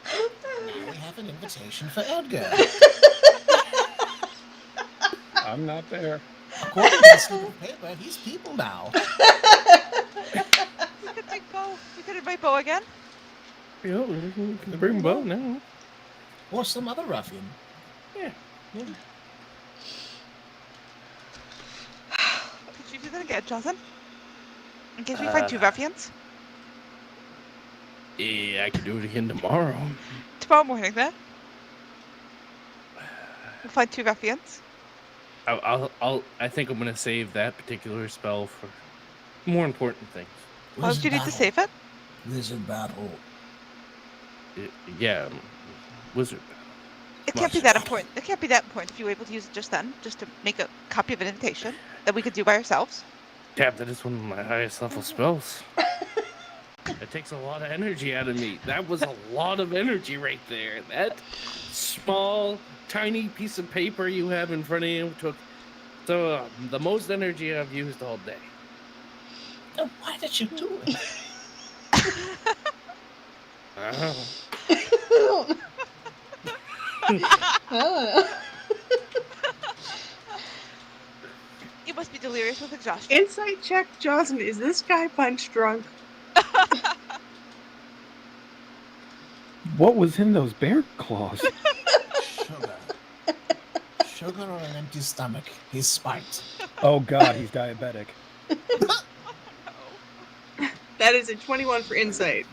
[SPEAKER 6] Now we have an invitation for Edgar.
[SPEAKER 2] I'm not there.
[SPEAKER 6] According to the slip of paper, he's people now.
[SPEAKER 1] We could take Bo. We could invite Bo again.
[SPEAKER 4] Yeah, we can bring Bo now.
[SPEAKER 6] Or some other ruffian.
[SPEAKER 4] Yeah.
[SPEAKER 1] Could you do that again, Jocelyn? In case we find two ruffians.
[SPEAKER 4] Yeah, I could do it again tomorrow.
[SPEAKER 1] Tomorrow morning, then. We'll find two ruffians.
[SPEAKER 4] I think I'm gonna save that particular spell for more important things.
[SPEAKER 1] Why would you need to save it?
[SPEAKER 6] Wizard battle.
[SPEAKER 4] Yeah, wizard.
[SPEAKER 1] It can't be that important. It can't be that important if you were able to use it just then, just to make a copy of an invitation that we could do by ourselves.
[SPEAKER 4] Tab, that is one of my highest level spells. It takes a lot of energy out of me. That was a lot of energy right there. That small, tiny piece of paper you have in front of you took the most energy I've used all day.
[SPEAKER 6] Oh, why did you do it?
[SPEAKER 4] Oh.
[SPEAKER 5] I don't know.
[SPEAKER 1] You must be delirious with exhaustion.
[SPEAKER 7] Insight check, Jocelyn. Is this guy punch drunk?
[SPEAKER 2] What was in those bear claws?
[SPEAKER 6] Sugar. Sugar on an empty stomach. He's spiked.
[SPEAKER 2] Oh god, he's diabetic.
[SPEAKER 7] That is a 21 for insight.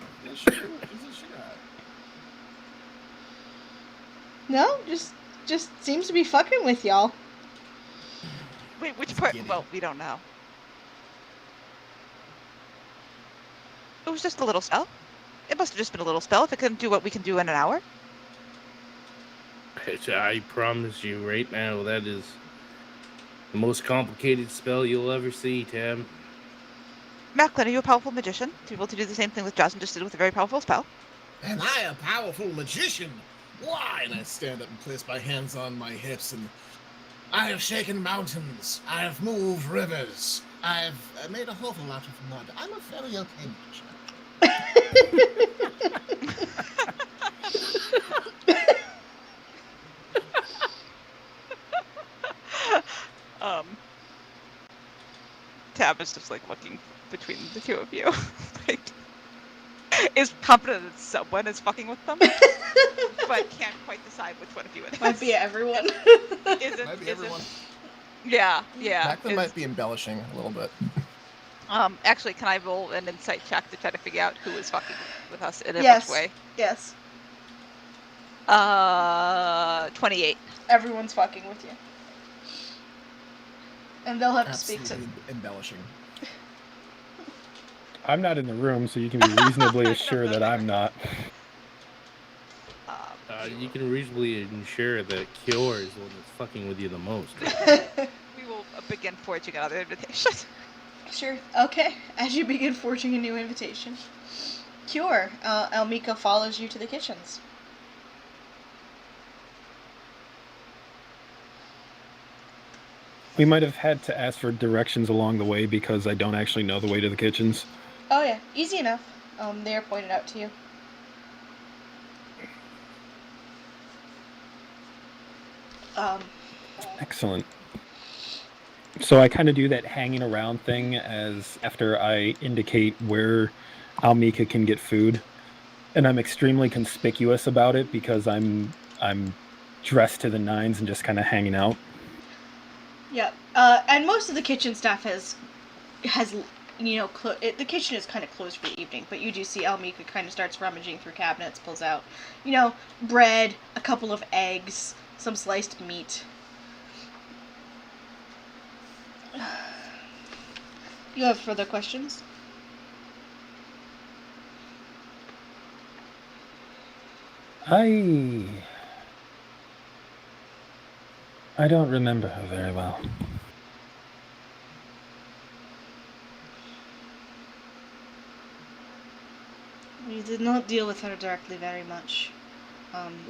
[SPEAKER 5] No, just seems to be fucking with y'all.
[SPEAKER 1] Wait, which part?
[SPEAKER 6] Giddy.
[SPEAKER 1] Well, we don't know. It was just a little spell. It must have just been a little spell if it couldn't do what we can do in an hour.
[SPEAKER 4] I promise you right now, that is the most complicated spell you'll ever see, Tab.
[SPEAKER 1] Macklin, are you a powerful magician to be able to do the same thing that Jocelyn just did with a very powerful spell?
[SPEAKER 3] And I, a powerful magician. Why? And I stand up and place my hands on my hips, and I have shaken mountains. I have moved rivers. I've made a hovel out of mud. I'm a very okay magician.
[SPEAKER 1] Tab is just like looking between the two of you. Like, is confident that someone is fucking with them, but can't quite decide which one of you it is.
[SPEAKER 5] Might be everyone.
[SPEAKER 3] Might be everyone.
[SPEAKER 1] Yeah.
[SPEAKER 3] Macklin might be embellishing a little bit.
[SPEAKER 1] Actually, can I roll an insight check to try to figure out who is fucking with us and in
[SPEAKER 5] Yes.
[SPEAKER 1] which way?
[SPEAKER 5] Yes.
[SPEAKER 1] 28.
[SPEAKER 5] Everyone's fucking with you. And they'll have to speak to.
[SPEAKER 3] Absolutely embellishing.
[SPEAKER 2] I'm not in the room, so you can be reasonably assured that I'm not.
[SPEAKER 4] You can reasonably ensure that Kior is the one that's fucking with you the most.
[SPEAKER 1] We will begin forging another invitation.
[SPEAKER 5] Sure. Okay. As you begin forging a new invitation, Cure, Elmika follows you to the kitchens.
[SPEAKER 2] We might have had to ask for directions along the way because I don't actually know the way to the kitchens.
[SPEAKER 5] Oh yeah, easy enough. They are pointed out to you.
[SPEAKER 2] Excellent. So I kind of do that hanging around thing as after I indicate where Almika can get food, and I'm extremely conspicuous about it because I'm dressed to the nines and just kind of hanging out.
[SPEAKER 5] Yeah. And most of the kitchen staff has the kitchen is kind of closed for the evening, but you do see Almika kind of starts rummaging through cabinets, pulls out, bread, a couple of eggs, some sliced meat. You have further questions?
[SPEAKER 2] I don't remember her very well.
[SPEAKER 5] We did not deal with her directly very much.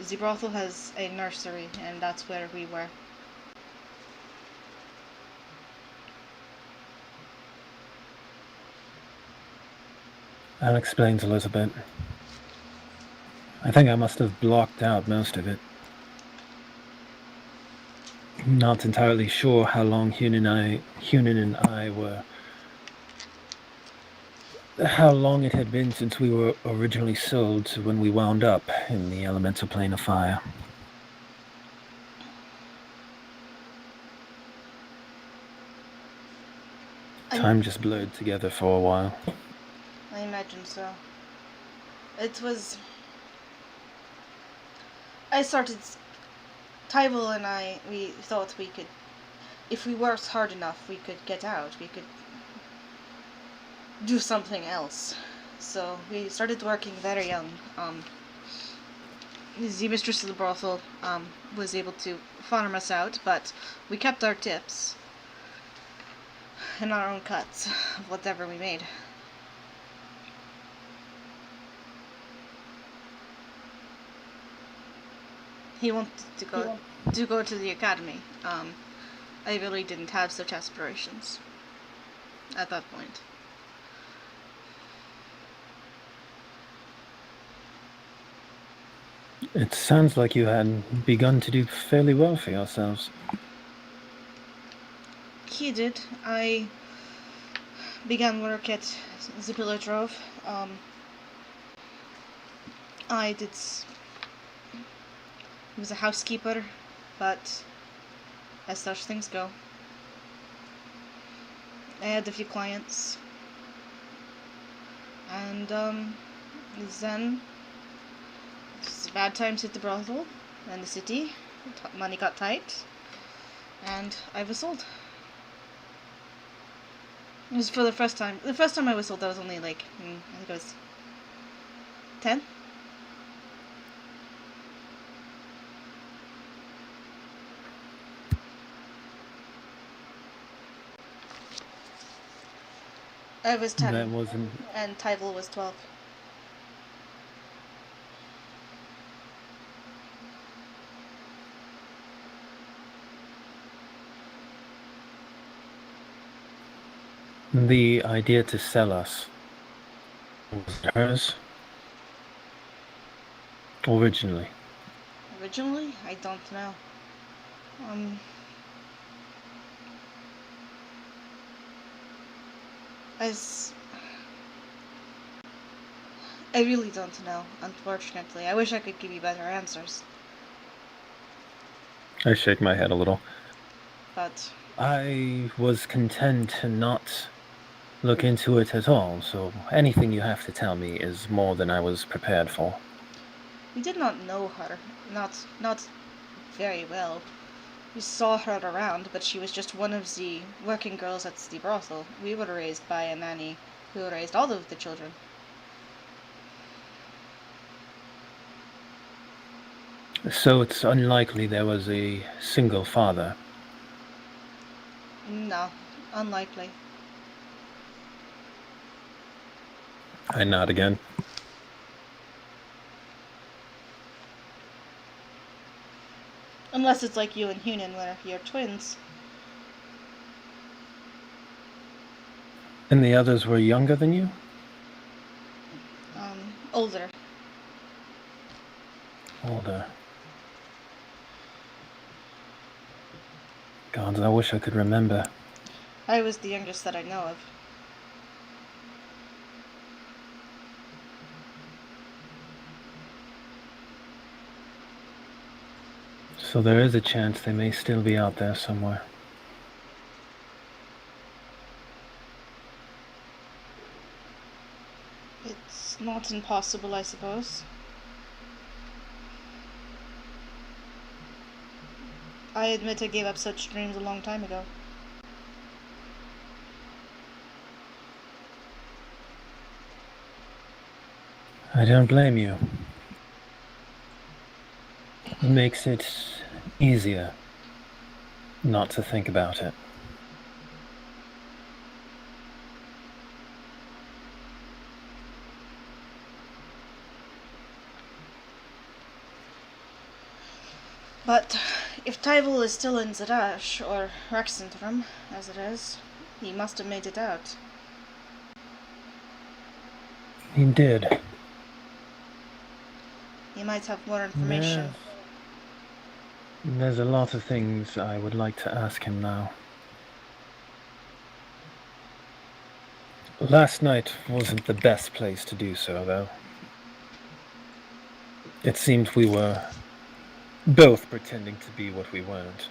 [SPEAKER 5] The brothel has a nursery, and that's where we were.
[SPEAKER 2] That explains a little bit. I think I must have blocked out most of it. Not entirely sure how long Hunan and I were. How long it had been since we were originally sold to when we wound up in the elemental plane of fire. Time just blurred together for a while.
[SPEAKER 5] I imagine so. It was... I started... Tyval and I, we thought we could... If we worked hard enough, we could get out. We could do something else. So we started working very young. The mistress of the brothel was able to farm us out, but we kept our tips and our own cuts of whatever we made. He wanted to go to the academy. I really didn't have such aspirations at that point.
[SPEAKER 2] It sounds like you had begun to do fairly well for yourselves.
[SPEAKER 5] He did. I began work at the Pillar Drove. I was a housekeeper, but as such things go. I had a few clients, and then bad times hit the brothel and the city. Money got tight, and I was sold. It was for the first time. The first time I was sold, I was only I think I was 10. I was 10.
[SPEAKER 2] That wasn't...
[SPEAKER 5] And Tyval was 12.
[SPEAKER 2] The idea to sell us was hers? Originally.
[SPEAKER 5] Originally? I don't know. I really don't know, unfortunately. I wish I could give you better answers,
[SPEAKER 2] I shake my head a little.
[SPEAKER 5] but
[SPEAKER 2] I was content to not look into it at all, so anything you have to tell me is more than I was prepared for.
[SPEAKER 5] we did not know her. Not very well. We saw her around, but she was just one of the working girls at the brothel. We were raised by a nanny who raised all of the children.
[SPEAKER 2] So it's unlikely there was a single father.
[SPEAKER 5] No, unlikely.
[SPEAKER 2] I nod again.
[SPEAKER 5] Unless it's like you and Hunan, where you're twins.
[SPEAKER 2] And the others were younger than you?
[SPEAKER 5] Older.
[SPEAKER 2] Older. God, I wish I could remember.
[SPEAKER 5] I was the youngest that I know of.
[SPEAKER 2] So there is a chance they may still be out there somewhere.
[SPEAKER 5] It's not impossible, I suppose. I admit I gave up such dreams a long time ago.
[SPEAKER 2] I don't blame you. It makes it easier not to think about it.
[SPEAKER 5] But if Tyval is still in Zadash, or Rexentrum, as it is, he must have made it out.
[SPEAKER 2] He did.
[SPEAKER 5] He might have more information.
[SPEAKER 2] There's a lot of things I would like to ask him now. Last night wasn't the best place to do so, though. It seemed we were both pretending to be what we weren't.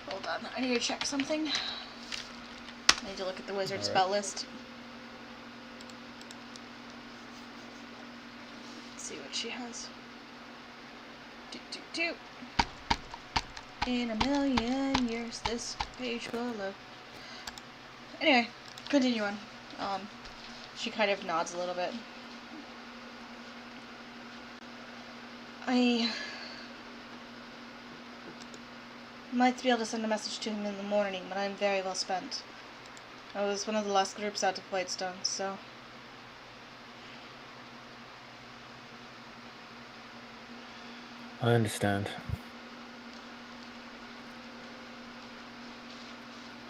[SPEAKER 5] Hold on, I need to check something. I need to look at the wizard
[SPEAKER 2] Alright.
[SPEAKER 5] spell list. Let's see what she has. Do. In a million years, this page will load. Anyway, continue on. She kind of nods a little bit. I might be able to send a message to him in the morning, but I'm very well spent. I was one of the last groups out of Whitestone, so...
[SPEAKER 2] I understand.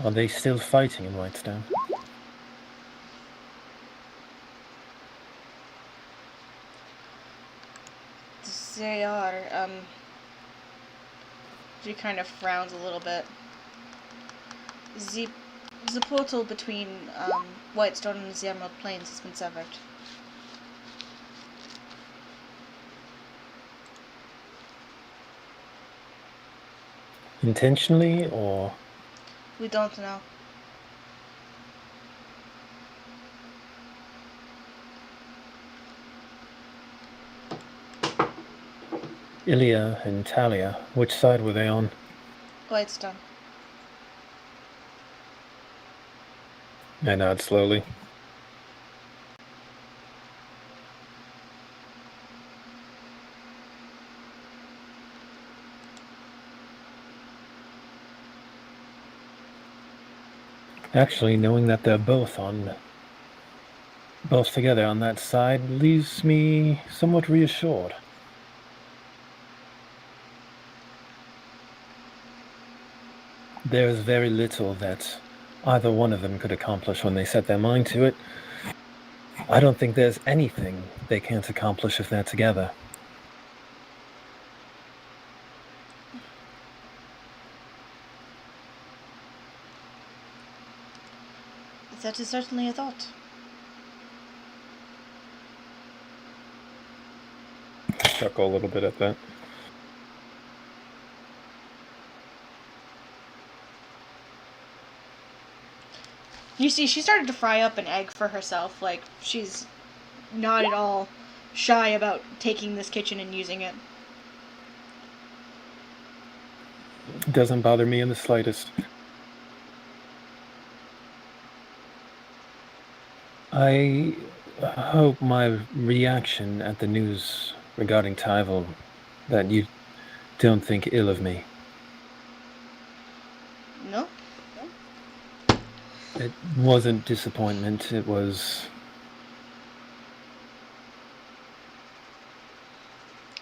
[SPEAKER 2] Are they still fighting in Whitestone?
[SPEAKER 5] They are, she kind of frowns a little bit. The portal between, Whitestone and the Emerald Plains has been severed.
[SPEAKER 2] Intentionally, or...
[SPEAKER 5] We don't know.
[SPEAKER 2] Ilya and Talia, which side were they on?
[SPEAKER 5] Whitestone.
[SPEAKER 2] I nod slowly. Actually, knowing that they're both together on that side leaves me somewhat reassured. There is very little that either one of them could accomplish when they set their mind to it. I don't think there's anything they can't accomplish if they're together.
[SPEAKER 5] That is certainly a thought.
[SPEAKER 2] Chuckle a little bit at that.
[SPEAKER 5] You see, she started to fry up an egg for herself. Like, she's not at all shy about taking this kitchen and using it.
[SPEAKER 2] Doesn't bother me in the slightest. I hope my reaction at the news regarding Tyval, that you don't think ill of me.
[SPEAKER 5] No?
[SPEAKER 2] It wasn't disappointment, it was...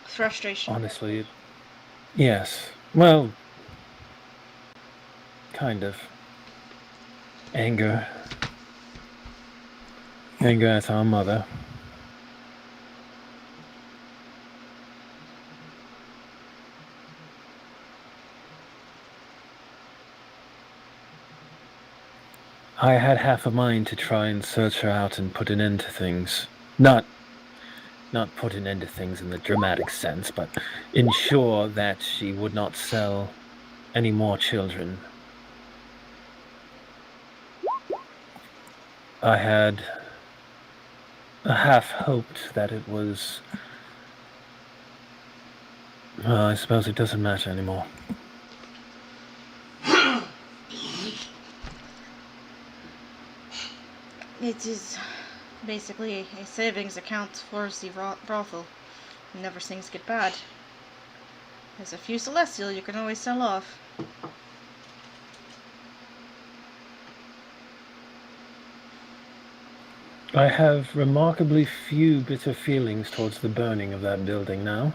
[SPEAKER 5] Frustration.
[SPEAKER 2] honestly, yes. Well, kind of. Anger. Anger at our mother. I had half a mind to try and search her out and put an end to things. Not put an end to things in the dramatic sense, but ensure that she would not sell any more children. I had half hoped that it was... I suppose it doesn't matter anymore.
[SPEAKER 5] It is basically a savings account for the brothel. Whenever things get bad. There's a few celestial you can always sell off.
[SPEAKER 2] I have remarkably few bitter feelings towards the burning of that building now.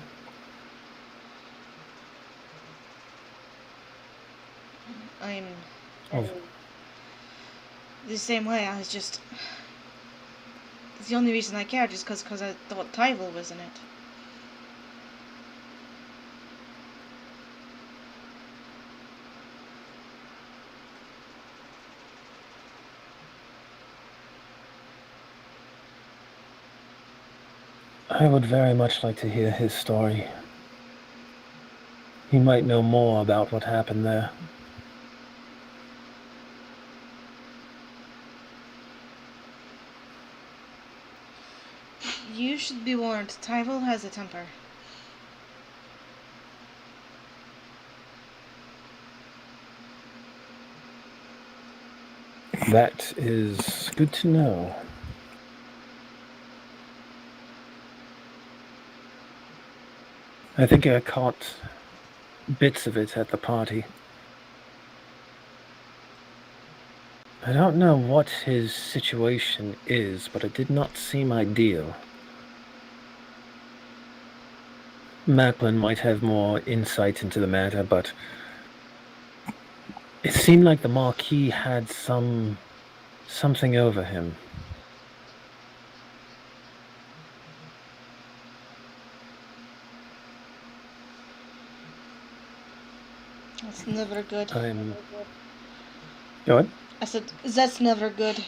[SPEAKER 5] I'm
[SPEAKER 2] Oh,
[SPEAKER 5] the same way. I was just... It's the only reason I cared is because I thought Tyval was in it.
[SPEAKER 2] I would very much like to hear his story. He might know more about what happened there.
[SPEAKER 5] You should be warned. Tyval has a temper.
[SPEAKER 2] That is good to know. I think I caught bits of it at the party. I don't know what his situation is, but it did not seem ideal. Macklin might have more insight into the matter, but it seemed like the Marquis had something over him.
[SPEAKER 5] That's never good.
[SPEAKER 2] Go ahead.
[SPEAKER 5] I said, that's never good.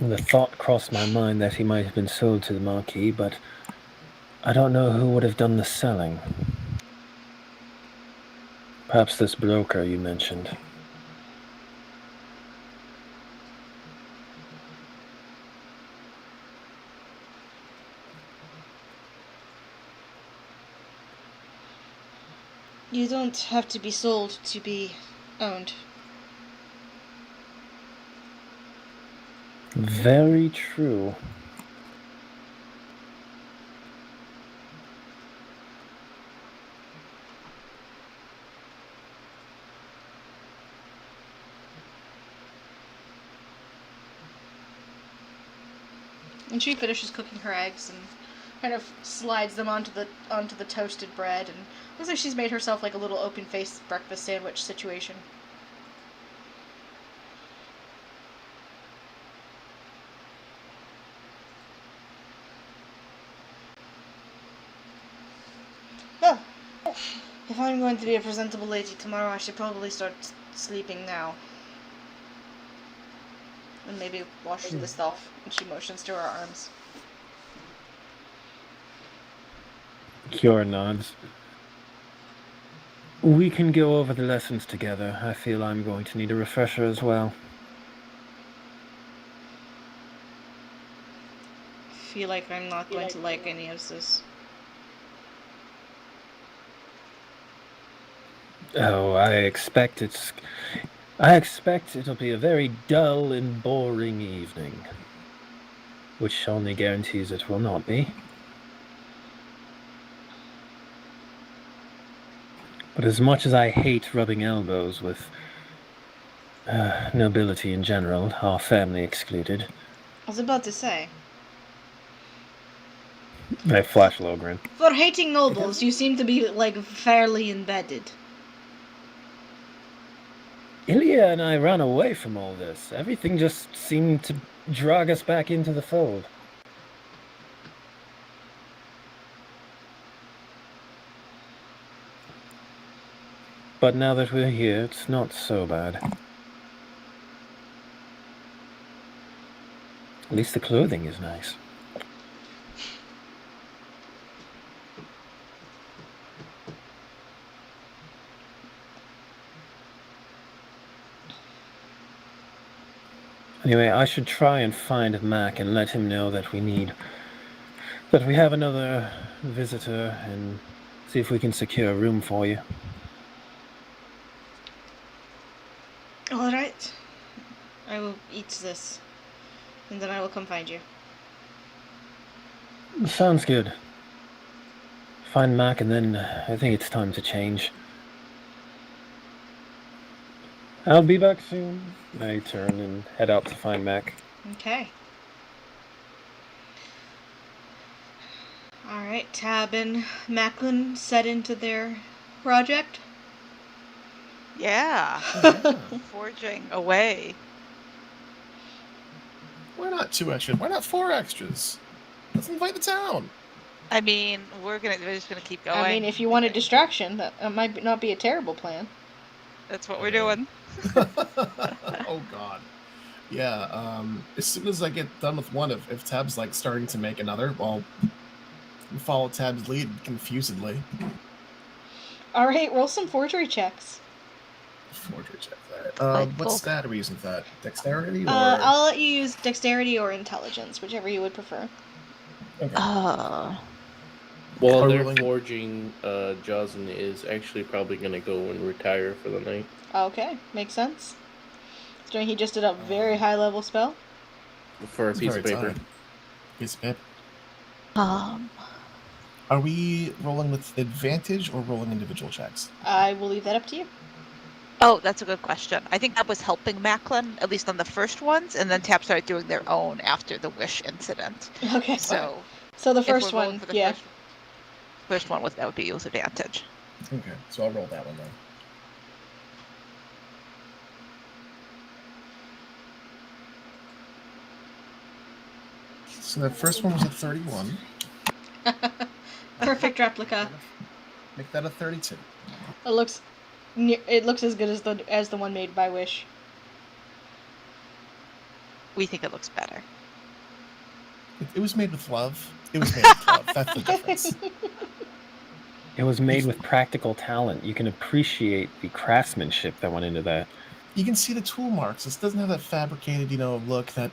[SPEAKER 2] The thought crossed my mind that he might have been sold to the Marquis, but I don't know who would have done the selling. Perhaps this broker you mentioned.
[SPEAKER 5] You don't have to be sold to be owned.
[SPEAKER 2] Very true.
[SPEAKER 5] And she finishes cooking her eggs and kind of slides them onto the toasted bread, and looks like she's made herself like a little open-faced breakfast sandwich situation. Well, If I'm going to be a presentable lady tomorrow, I should probably start sleeping now. And maybe wash this off. And she motions to her arms.
[SPEAKER 2] Kiora nods. We can go over the lessons together. I feel I'm going to need a refresher as well.
[SPEAKER 5] Feel like I'm not going to like any of this.
[SPEAKER 2] Oh, I expect it'll be a very dull and boring evening. Which only guarantees it will not be. But as much as I hate rubbing elbows with nobility in general, our family excluded,
[SPEAKER 5] I was about to say.
[SPEAKER 2] I flash Logren.
[SPEAKER 5] For hating nobles, you seem to be, like, fairly embedded.
[SPEAKER 2] Ilya and I ran away from all this. Everything just seemed to drag us back into the fold. But now that we're here, it's not so bad. At least the clothing is nice. Anyway, I should try and find Mac and let him know that we have another visitor and see if we can secure a room for you.
[SPEAKER 5] Alright. I will eat this. And then I will come find you.
[SPEAKER 2] Sounds good. Find Mac and then I think it's time to change. I'll be back soon. I turn and head out to find Mac.
[SPEAKER 5] Okay. Alright, Tab and Macklin set into their project.
[SPEAKER 1] Yeah.
[SPEAKER 3] Yeah.
[SPEAKER 1] Forging away.
[SPEAKER 3] Why not 2 extras? Why not 4 extras? Let's invite the town.
[SPEAKER 1] I mean, we're just gonna keep going.
[SPEAKER 5] I mean, if you want a distraction, that might not be a terrible plan.
[SPEAKER 1] That's what we're doing.
[SPEAKER 3] Oh God. Yeah. As soon as I get done with one, if Tab's like starting to make another, I'll follow Tab's lead confusedly.
[SPEAKER 5] Alright, roll some forgery checks.
[SPEAKER 3] Forgery check that.
[SPEAKER 1] Like
[SPEAKER 3] What
[SPEAKER 1] bulk.
[SPEAKER 3] stat are we using for that? Dexterity or?
[SPEAKER 5] I'll let you use dexterity or intelligence, whichever you would prefer.
[SPEAKER 3] Okay.
[SPEAKER 4] While
[SPEAKER 3] Are we
[SPEAKER 4] they're
[SPEAKER 3] rolling-
[SPEAKER 4] forging, Jocelyn is actually probably going to go and retire for the night.
[SPEAKER 5] Okay, makes sense. Considering he just did a very high level spell.
[SPEAKER 4] For a
[SPEAKER 3] It's
[SPEAKER 4] piece of
[SPEAKER 3] very
[SPEAKER 4] paper.
[SPEAKER 3] tight. Piece of paper.
[SPEAKER 1] Um,
[SPEAKER 3] Are we rolling with advantage or rolling individual checks?
[SPEAKER 5] I will leave that up to you.
[SPEAKER 1] oh, that's a good question. I think that was helping Macklin, at least on the first ones, and then Tap started doing their own after the Wish incident.
[SPEAKER 5] Okay.
[SPEAKER 1] So
[SPEAKER 5] So the
[SPEAKER 1] if we're
[SPEAKER 5] first
[SPEAKER 1] rolling
[SPEAKER 5] one,
[SPEAKER 1] for the
[SPEAKER 5] yeah.
[SPEAKER 1] first one that would be with advantage.
[SPEAKER 3] Okay, so I'll roll that one then. So that first one was a 31.
[SPEAKER 5] Perfect replica.
[SPEAKER 3] Make that a 32.
[SPEAKER 5] It looks as good as the one made by Wish.
[SPEAKER 1] We think it looks better.
[SPEAKER 3] It was made with love. It was made with love. That's the difference.
[SPEAKER 2] It was made with practical talent. You can appreciate the craftsmanship that went into that.
[SPEAKER 3] You can see the tool marks. It doesn't have that fabricated, look, that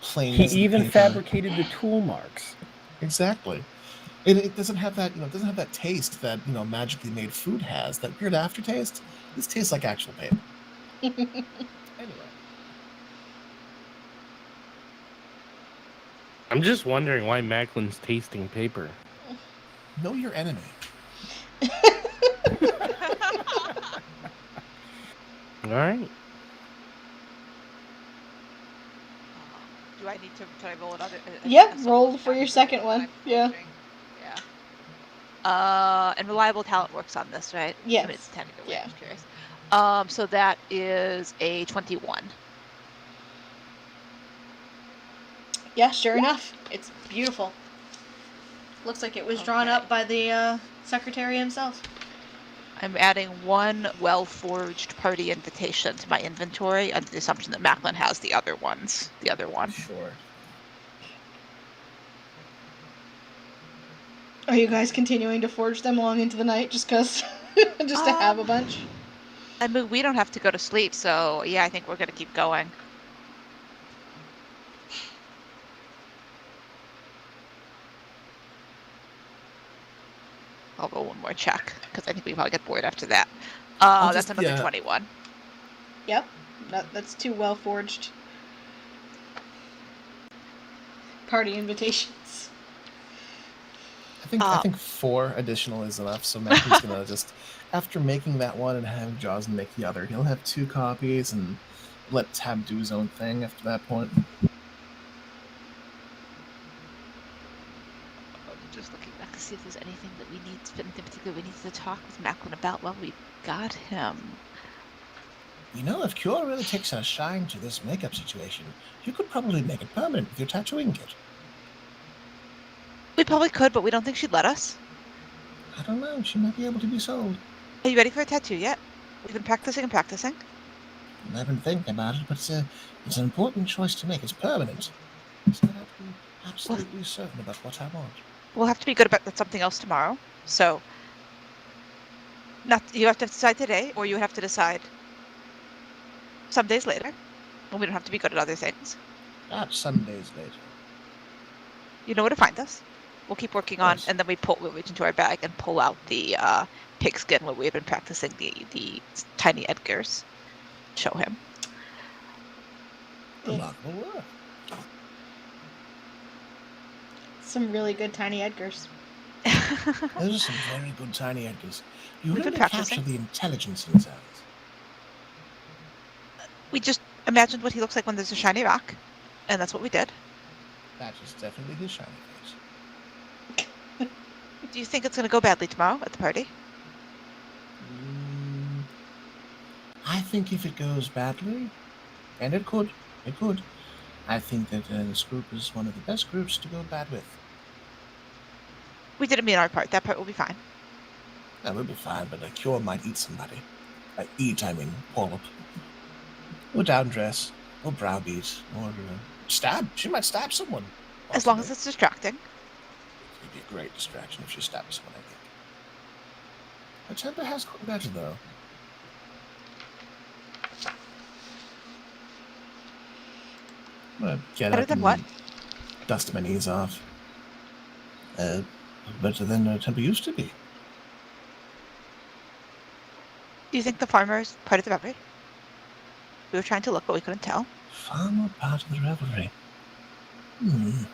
[SPEAKER 3] plain.
[SPEAKER 2] He even fabricated the tool marks.
[SPEAKER 3] Exactly. It doesn't have that, it doesn't have that taste that, magically made food has. That weird aftertaste. This tastes like actual paper. Anyway.
[SPEAKER 4] I'm just wondering why Macklin's tasting paper.
[SPEAKER 3] Know your enemy.
[SPEAKER 4] All right.
[SPEAKER 1] Do I need to try to roll another?
[SPEAKER 5] Yep, roll for your second one. Yeah.
[SPEAKER 1] Yeah. And reliable talent works on this, right?
[SPEAKER 5] Yes.
[SPEAKER 1] I mean, it's 10 either way.
[SPEAKER 5] Yeah.
[SPEAKER 1] I'm just curious. So that is a 21.
[SPEAKER 5] Yeah, sure enough. It's beautiful. Looks like it was drawn
[SPEAKER 1] Okay.
[SPEAKER 5] up by the secretary himself.
[SPEAKER 1] I'm adding one well-forged party invitation to my inventory under the assumption that Macklin has the other ones. The other one.
[SPEAKER 3] Sure.
[SPEAKER 5] Are you guys continuing to forge them long into the night just because? Just to have a bunch?
[SPEAKER 1] I mean, we don't have to go to sleep, so yeah, I think we're gonna keep going. I'll roll one more check because I think we probably get bored after that. That's another 21.
[SPEAKER 5] Yep. That's 2 well forged party invitations.
[SPEAKER 3] I think 4 additional is enough. So Matthew's gonna just, after making that one and having Jaws make the other, he'll have 2 copies and let Tab do his own thing after that point.
[SPEAKER 1] Just looking back to see if there's anything that we need, anything particular we need to talk with Macklin about while we got him.
[SPEAKER 6] You know, if Cure really takes a shine to this makeup situation, you could probably make it permanent with your tattooing kit.
[SPEAKER 1] We probably could, but we don't think she'd let us.
[SPEAKER 6] I don't know. She might be able to be sold.
[SPEAKER 1] Are you ready for a tattoo yet? We've been practicing and practicing.
[SPEAKER 6] I've been thinking about it, but it's an important choice to make. It's permanent. So I have to be absolutely certain about what I want.
[SPEAKER 1] We'll have to be good about something else tomorrow. So, you have to decide today, or you have to decide some days later. And we don't have to be good at other things.
[SPEAKER 6] Perhaps some days later.
[SPEAKER 1] You know where to find us. We'll keep working on, and then we'll reach into our bag and pull out the pigskin where we've been practicing the tiny Edgars. Show him.
[SPEAKER 6] Remarkable work.
[SPEAKER 5] Some really good tiny Edgars.
[SPEAKER 6] Those are some very good tiny Edgars. You
[SPEAKER 1] We've been
[SPEAKER 6] really
[SPEAKER 1] practicing.
[SPEAKER 6] capture the intelligence in his eyes.
[SPEAKER 1] We just imagined what he looks like when there's a shiny rock, and that's what we did.
[SPEAKER 6] That is definitely his shiny face.
[SPEAKER 1] Do you think it's going to go badly tomorrow at the party?
[SPEAKER 6] I think if it goes badly, and it could, I think that this group is one of the best groups to go bad with.
[SPEAKER 1] We didn't mean our part. That part will be fine.
[SPEAKER 6] That will be fine, but a Cure might eat somebody. I mean, pull up. Or downdress, or browbeat, or stab. She might stab someone. Possibly.
[SPEAKER 1] As long as it's distracting.
[SPEAKER 6] It'd be a great distraction if she stabs someone, I think. Her temper has gotten better, though. Well, get
[SPEAKER 1] Better
[SPEAKER 6] up
[SPEAKER 1] than
[SPEAKER 6] and
[SPEAKER 1] what?
[SPEAKER 6] dust my knees off. Better than her temper used to be.
[SPEAKER 1] Do you think the farmer is part of the reverie? We were trying to look, but we couldn't tell.
[SPEAKER 6] Farmer part of the revelry. I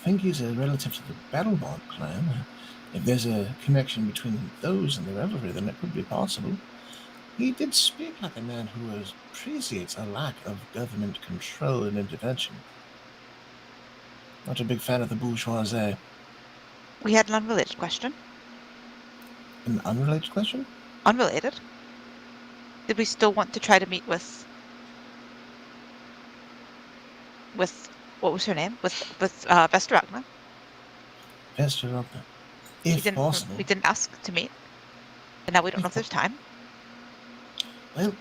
[SPEAKER 6] think he's a relative to the Battlebond clan. If there's a connection between those and the revelry, then it could be possible. He did speak like a man who appreciates a lack of government control and intervention. Not a big fan of the bourgeoisie.
[SPEAKER 1] We had an unrelated question.
[SPEAKER 6] An unrelated question?
[SPEAKER 1] Unrelated. Did we still want to try to meet with what was her name? With Vesteragna?
[SPEAKER 6] Vesteragna. If possible.
[SPEAKER 1] We didn't ask to meet. And now we don't know if there's time.
[SPEAKER 6] Well,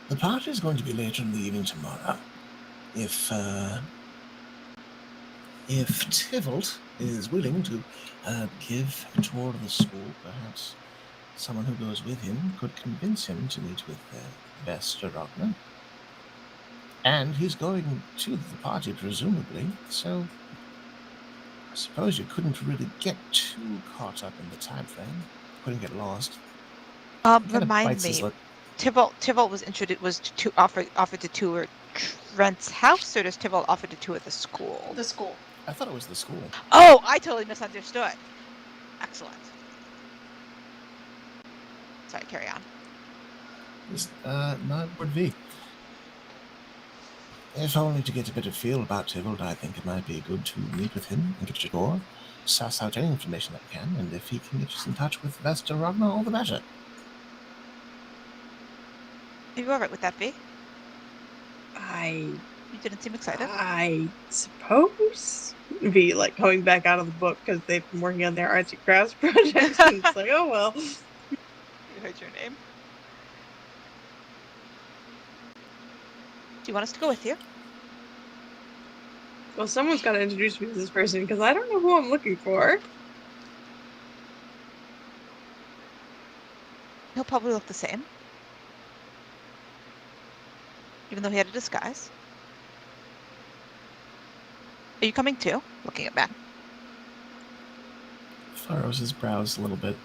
[SPEAKER 6] the party is going to be later in the evening tomorrow. If Tybalt is willing to give a tour of the school, perhaps someone who goes with him could convince him to meet with Vesteragna. And he's going to the party, presumably, so I suppose you couldn't really get too caught up in the time frame. Couldn't get lost.
[SPEAKER 1] Remind me, Tybalt was offered to tour Trent's house, or does Tybalt offer to tour the school?
[SPEAKER 5] The school.
[SPEAKER 3] I thought it was the school.
[SPEAKER 1] Oh, I totally misunderstood. Excellent. Sorry, carry on.
[SPEAKER 3] Not would be.
[SPEAKER 6] If only to get a better feel about Tybalt, I think it might be good to meet with him and get your door, suss out any information that we can, and if he can get us in touch with Vesteragna, all the better.
[SPEAKER 1] Are you alright with that, V? You didn't seem excited.
[SPEAKER 7] I suppose. V, like, coming back out of the book because they've been working on their arts and crafts project, and it's like, oh well.
[SPEAKER 1] You heard your name. Do you want us to go with you?
[SPEAKER 7] Well, someone's got to introduce me to this person because I don't know who I'm looking for.
[SPEAKER 1] He'll probably look the same. Even though he had a disguise. Are you coming too? Looking at Mac.
[SPEAKER 6] Furrows his brows a little bit.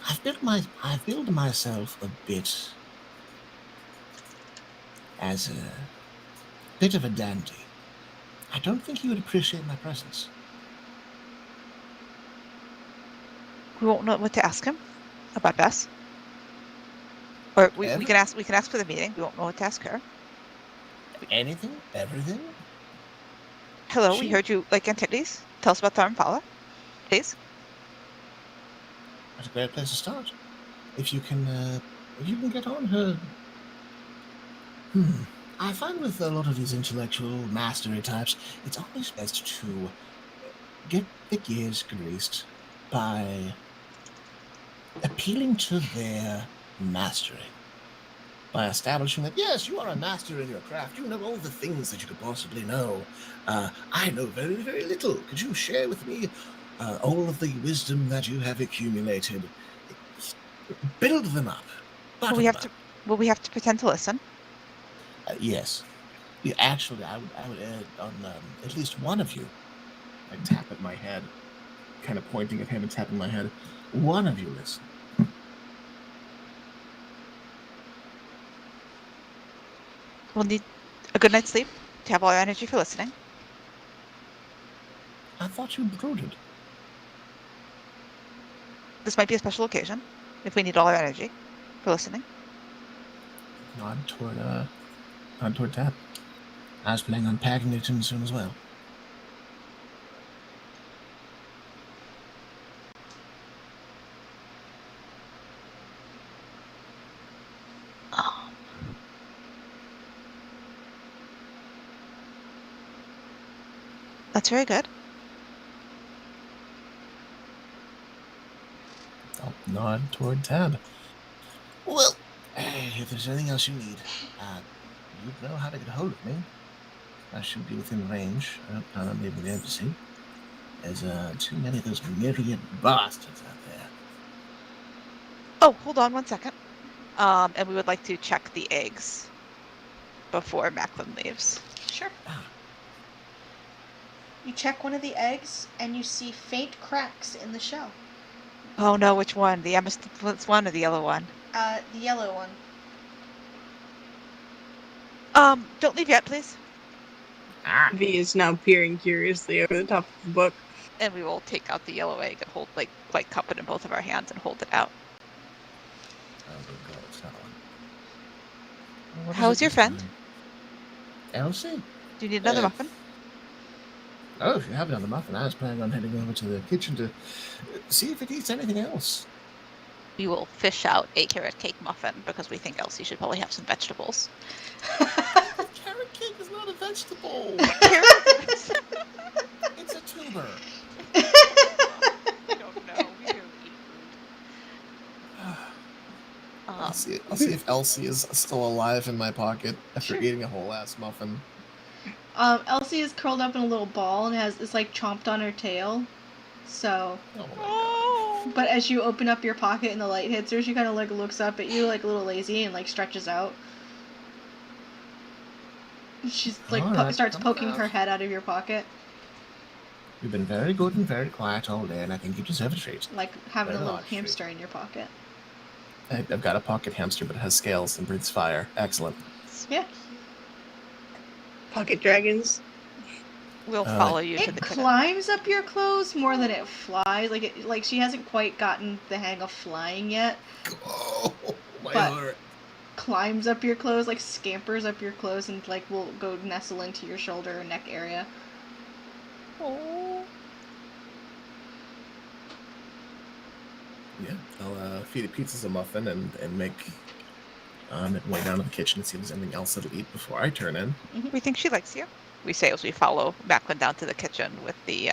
[SPEAKER 6] I've built myself a bit as a bit of a dandy. I don't think he would appreciate my presence.
[SPEAKER 1] We won't know what to ask him about Bess. Or we can ask for the meeting. We won't know what to ask her.
[SPEAKER 6] Anything? Everything?
[SPEAKER 1] Hello, we heard you like antiquities. Tell us about Tharmfala, please.
[SPEAKER 6] That's a great place to start. If you can get on her. I find with a lot of these intellectual mastery types, it's always best to get the gears greased by appealing to their mastery. By establishing that, yes, you are a master in your craft. You know all the things that you could possibly know. I know very, very little. Could you share with me all of the wisdom that you have accumulated? Build them up.
[SPEAKER 1] Will we have to pretend to listen?
[SPEAKER 6] Yes. Yeah, actually, I would add on at least one of you. I tap at my head, kind of pointing at him and tapping my head. One of you listen.
[SPEAKER 1] We'll need a good night's sleep to have all our energy for listening.
[SPEAKER 6] I thought you brooded.
[SPEAKER 1] This might be a special occasion if we need all our energy for listening.
[SPEAKER 6] Nod toward Tap. I was planning on packing it in soon as well.
[SPEAKER 1] That's very good.
[SPEAKER 6] I'll nod toward Tab. Well, if there's anything else you need, you know how to get a hold of me. I should be within range. I don't plan on leaving the embassy. There's too many of those myriad bastards out there.
[SPEAKER 1] Oh, hold on 1 second. And we would like to check the eggs before Macklin leaves.
[SPEAKER 5] Sure. You check one of the eggs, and you see faint cracks in the shell.
[SPEAKER 1] Oh no, which one? The amethyst one or the yellow one?
[SPEAKER 5] The yellow one.
[SPEAKER 1] Don't leave yet, please.
[SPEAKER 7] V is now peering curiously over the top of the book.
[SPEAKER 1] And we will take out the yellow egg and hold, like cup it in both of our hands and hold it out. How's your friend?
[SPEAKER 6] Elsie?
[SPEAKER 1] Do you need another muffin?
[SPEAKER 6] Oh, if you have another muffin, I was planning on heading over to the kitchen to see if it eats anything else.
[SPEAKER 1] We will fish out a carrot cake muffin because we think Elsie should probably have some vegetables.
[SPEAKER 6] Carrot cake is not a vegetable. It's a tuber.
[SPEAKER 1] I don't know. We don't eat food.
[SPEAKER 6] I'll see if Elsie is still alive in my pocket after eating a whole ass muffin.
[SPEAKER 5] Elsie is curled up in a little ball and it's like chomped on her tail. So.
[SPEAKER 6] Oh my god.
[SPEAKER 5] But as you open up your pocket and the light hits her, she kind of like looks up at you like a little lazy and like stretches out. She's like starts poking her head out of your pocket.
[SPEAKER 6] You've been very good and very quiet all day, and I think you deserve a treat.
[SPEAKER 5] Like having a little hamster in your pocket.
[SPEAKER 6] I've got a pocket hamster, but it has scales and breathes fire. Excellent.
[SPEAKER 5] Yeah.
[SPEAKER 7] Pocket dragons.
[SPEAKER 1] We'll follow you to the kitchen.
[SPEAKER 5] It climbs up your clothes more than it flies. Like she hasn't quite gotten the hang of flying yet.
[SPEAKER 6] Oh, my
[SPEAKER 5] but
[SPEAKER 6] heart.
[SPEAKER 5] Climbs up your clothes, like scampers up your clothes, and like will go nestle into your shoulder or neck area.
[SPEAKER 1] Oh.
[SPEAKER 6] Yeah, I'll feed it pizzas a muffin and make And way down to the kitchen to see if there's anything else that'll eat before I turn in.
[SPEAKER 1] We think she likes you. We say as we follow Macklin down to the kitchen with the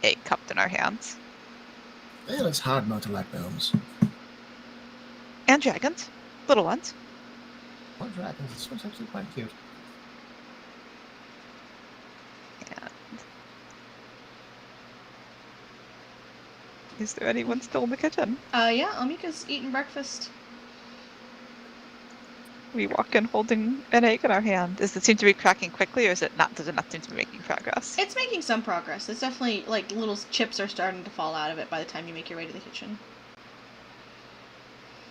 [SPEAKER 1] egg cupped in our hands.
[SPEAKER 6] Man, it's hard not to like gnomes.
[SPEAKER 1] And dragons. Little ones.
[SPEAKER 6] Or dragons. This one's actually quite cute.
[SPEAKER 1] And is there anyone still in the kitchen?
[SPEAKER 5] Yeah, Amika's eating breakfast.
[SPEAKER 1] We walk in holding an egg in our hand. Does it seem to be cracking quickly, or is it not? Does it not seem to be making progress?
[SPEAKER 5] It's making some progress. It's definitely, like, little chips are starting to fall out of it by the time you make your way to the kitchen.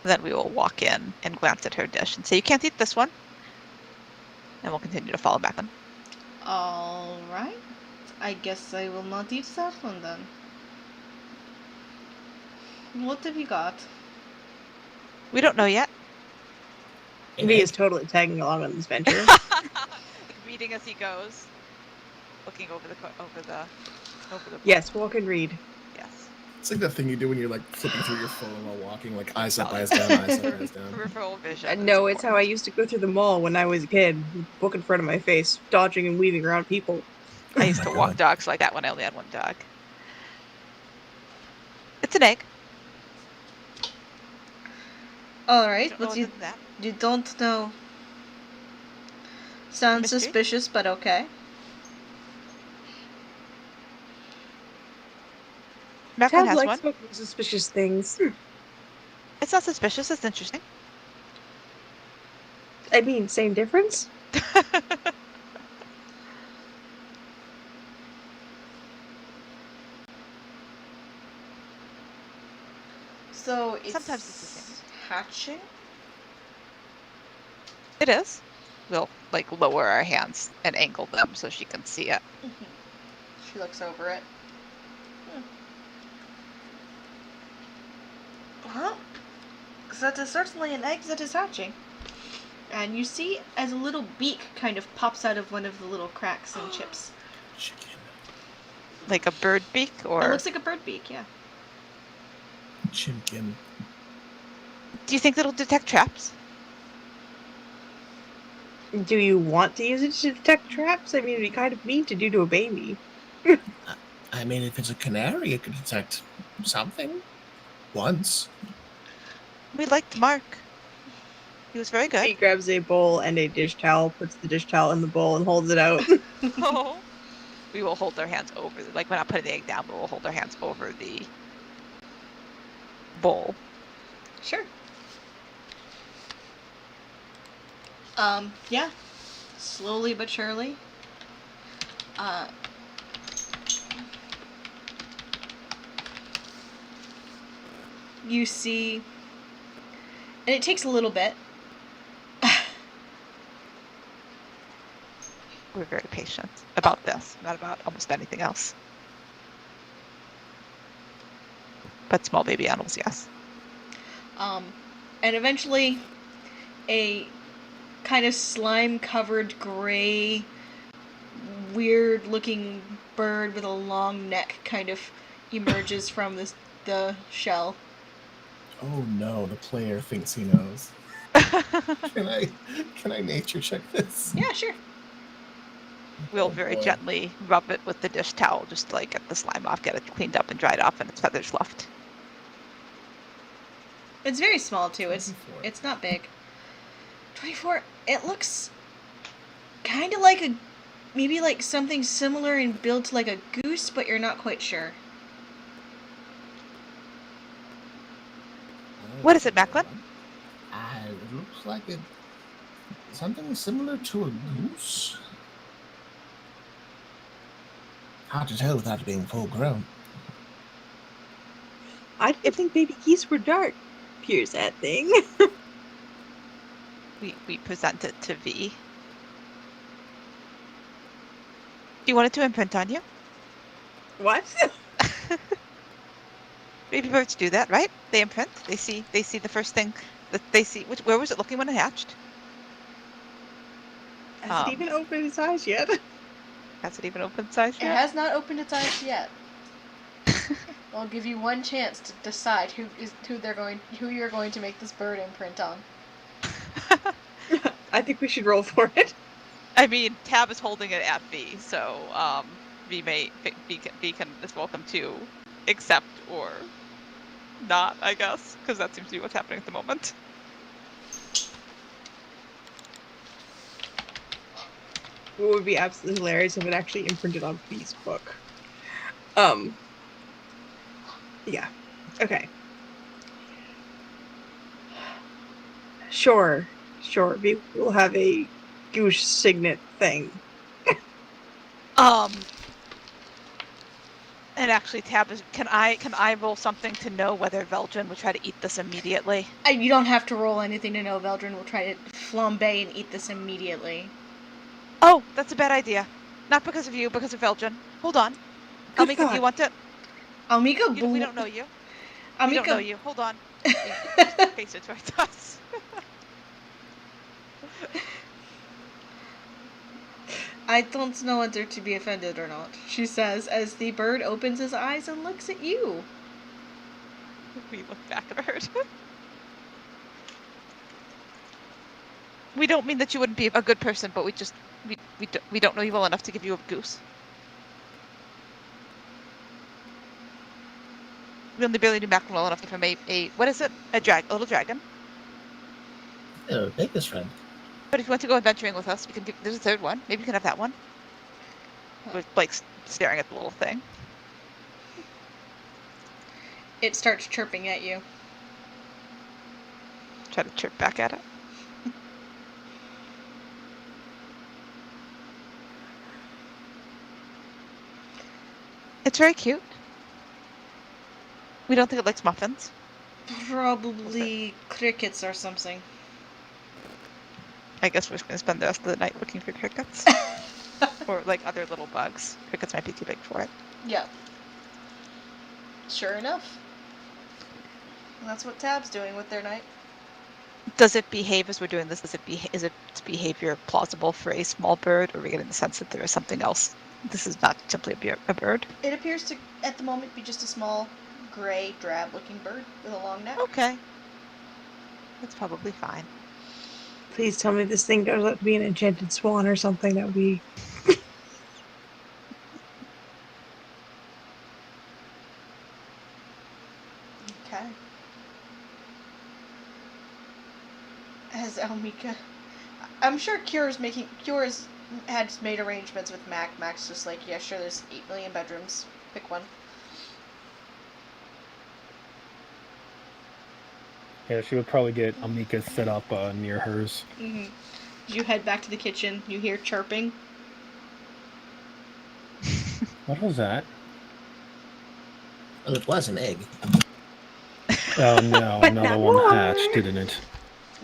[SPEAKER 1] Then we will walk in and glance at her dish and say, "You can't eat this one." And we'll continue to follow Macklin.
[SPEAKER 5] Alright. I guess I will not eat that one then. What have you got?
[SPEAKER 1] We don't know yet.
[SPEAKER 7] V is totally tagging along on this venture.
[SPEAKER 1] Reading as he goes, looking over the
[SPEAKER 7] Yes, walk and read.
[SPEAKER 1] Yes.
[SPEAKER 6] It's like that thing you do when you're like flipping through your phone while walking, like eyes up, eyes down, eyes up, eyes down.
[SPEAKER 1] Peripheral vision.
[SPEAKER 7] No, it's how I used to go through the mall when I was a kid, book in front of my face, dodging and weaving around people.
[SPEAKER 1] I used to walk dogs like that when I only had one dog. It's an egg.
[SPEAKER 5] Alright,
[SPEAKER 1] Don't know
[SPEAKER 5] but
[SPEAKER 1] other than that.
[SPEAKER 5] you don't know. Sounds
[SPEAKER 1] Mystery?
[SPEAKER 5] suspicious, but okay.
[SPEAKER 1] Macklin
[SPEAKER 7] Tab
[SPEAKER 1] has
[SPEAKER 7] likes
[SPEAKER 1] one.
[SPEAKER 7] smoking suspicious things.
[SPEAKER 1] It's not suspicious. It's interesting.
[SPEAKER 7] I mean, same difference?
[SPEAKER 5] So it's
[SPEAKER 1] Sometimes it's the same.
[SPEAKER 5] hatching?
[SPEAKER 1] It is. We'll like lower our hands and angle them so she can see it.
[SPEAKER 5] She looks over it. Well, that is certainly an egg that is hatching. And you see as a little beak kind of pops out of one of the little cracks and chips.
[SPEAKER 6] Chicken.
[SPEAKER 1] Like a bird beak, or
[SPEAKER 5] It looks like a bird beak, yeah.
[SPEAKER 6] Chimkin.
[SPEAKER 1] do you think it'll detect traps?
[SPEAKER 7] Do you want to use it to detect traps? I mean, it'd be kind of mean to do to a baby.
[SPEAKER 6] I mean, if it's a canary, it could detect something. Once.
[SPEAKER 1] We liked Mark. He was very
[SPEAKER 7] He
[SPEAKER 1] good.
[SPEAKER 7] grabs a bowl and a dish towel, puts the dish towel in the bowl, and holds it out.
[SPEAKER 1] Oh. We will hold our hands over, like when I put the egg down, but we'll hold our hands over the bowl.
[SPEAKER 5] Sure. Yeah. Slowly but surely. You see, and it takes a little bit.
[SPEAKER 1] We're very patient about this, not about almost anything else. But small baby animals, yes.
[SPEAKER 5] And eventually, a kind of slime-covered gray, weird-looking bird with a long neck kind of emerges from the shell.
[SPEAKER 6] Oh no, the player thinks he knows. Can I nature check this?
[SPEAKER 5] Yeah, sure.
[SPEAKER 1] We'll
[SPEAKER 6] Oh,
[SPEAKER 1] very
[SPEAKER 6] boy.
[SPEAKER 1] gently rub it with the dish towel just to like get the slime off, get it cleaned up and dried off, and its feathers left.
[SPEAKER 5] It's very small too.
[SPEAKER 6] 24.
[SPEAKER 5] It's not big. 24. It looks kind of like maybe like something similar in build to like a goose, but you're not quite sure.
[SPEAKER 1] What is it, Macklin?
[SPEAKER 6] It looks like something similar to a goose. Hard to tell without it being full grown.
[SPEAKER 7] I didn't think baby geese were dark. Here's that thing.
[SPEAKER 1] We present it to V. Do you want it to imprint on you?
[SPEAKER 7] What?
[SPEAKER 1] Baby birds do that, right? They imprint. They see the first thing that they see. Where was it looking when it hatched?
[SPEAKER 7] Has it even opened its eyes yet?
[SPEAKER 1] Has it even opened its eyes
[SPEAKER 5] It
[SPEAKER 1] yet?
[SPEAKER 5] has not opened its eyes yet. I'll give you one chance to decide who you're going to make this bird imprint on.
[SPEAKER 7] I think we should roll for it.
[SPEAKER 1] I mean, Tab is holding it at V, so V is welcome to accept or not, I guess, because that seems to be what's happening at the moment.
[SPEAKER 7] What would be absolutely hilarious if it actually imprinted on V's book. Yeah. Okay. Sure. We will have a goose signet thing.
[SPEAKER 1] And actually, Tab is. Can I roll something to know whether Veldrin would try to eat this immediately?
[SPEAKER 5] You don't have to roll anything to know Veldrin will try to flambe and eat this immediately.
[SPEAKER 1] Oh, that's a bad idea. Not because of you, because of Veldrin. Hold on.
[SPEAKER 7] Good
[SPEAKER 1] Almika, do you want to?
[SPEAKER 5] Almika,
[SPEAKER 1] We don't know you.
[SPEAKER 5] Almika,
[SPEAKER 1] We don't know you. Hold on. Just face it towards us.
[SPEAKER 5] I don't know whether to be offended or not, she says as the bird opens his eyes and looks at you.
[SPEAKER 1] We look back at her. We don't mean that you wouldn't be a good person, but we don't know you well enough to give you a goose. We only barely knew Macron well enough to give him a what is it? A little dragon.
[SPEAKER 6] Oh, take this friend.
[SPEAKER 1] But if you want to go adventuring with us, we can do. There's a third one. Maybe you can have that one. With like staring at the little thing.
[SPEAKER 5] It starts chirping at you.
[SPEAKER 1] Try to chirp back at it. It's very cute. We don't think it likes muffins.
[SPEAKER 5] Probably crickets or something.
[SPEAKER 1] I guess we're just going to spend the rest of the night looking for crickets. Or like other little bugs. Crickets might be too big for it.
[SPEAKER 5] Yep. Sure enough. And that's what Tab's doing with their night.
[SPEAKER 1] Does it behave as we're doing this? Is its behavior plausible for a small bird, or are we getting the sense that there is something else? This is not simply a bird.
[SPEAKER 5] It appears to, at the moment, be just a small, gray, drab-looking bird with a long neck.
[SPEAKER 1] Okay. That's probably fine.
[SPEAKER 7] Please tell me this thing goes up to be an enchanted swan or something. That would be...
[SPEAKER 5] Okay. As Almika... I'm sure Cure's had made arrangements with Mac. Mac's just like, yeah, sure, there's 8 million bedrooms. Pick one.
[SPEAKER 2] Yeah, she would probably get Amika set up near hers.
[SPEAKER 5] Mm-hmm. You head back to the kitchen. You hear chirping.
[SPEAKER 2] What was that?
[SPEAKER 6] Well, it was an egg.
[SPEAKER 2] Oh no,
[SPEAKER 7] But
[SPEAKER 2] another
[SPEAKER 7] not
[SPEAKER 2] one
[SPEAKER 7] more.
[SPEAKER 2] hatched, didn't it?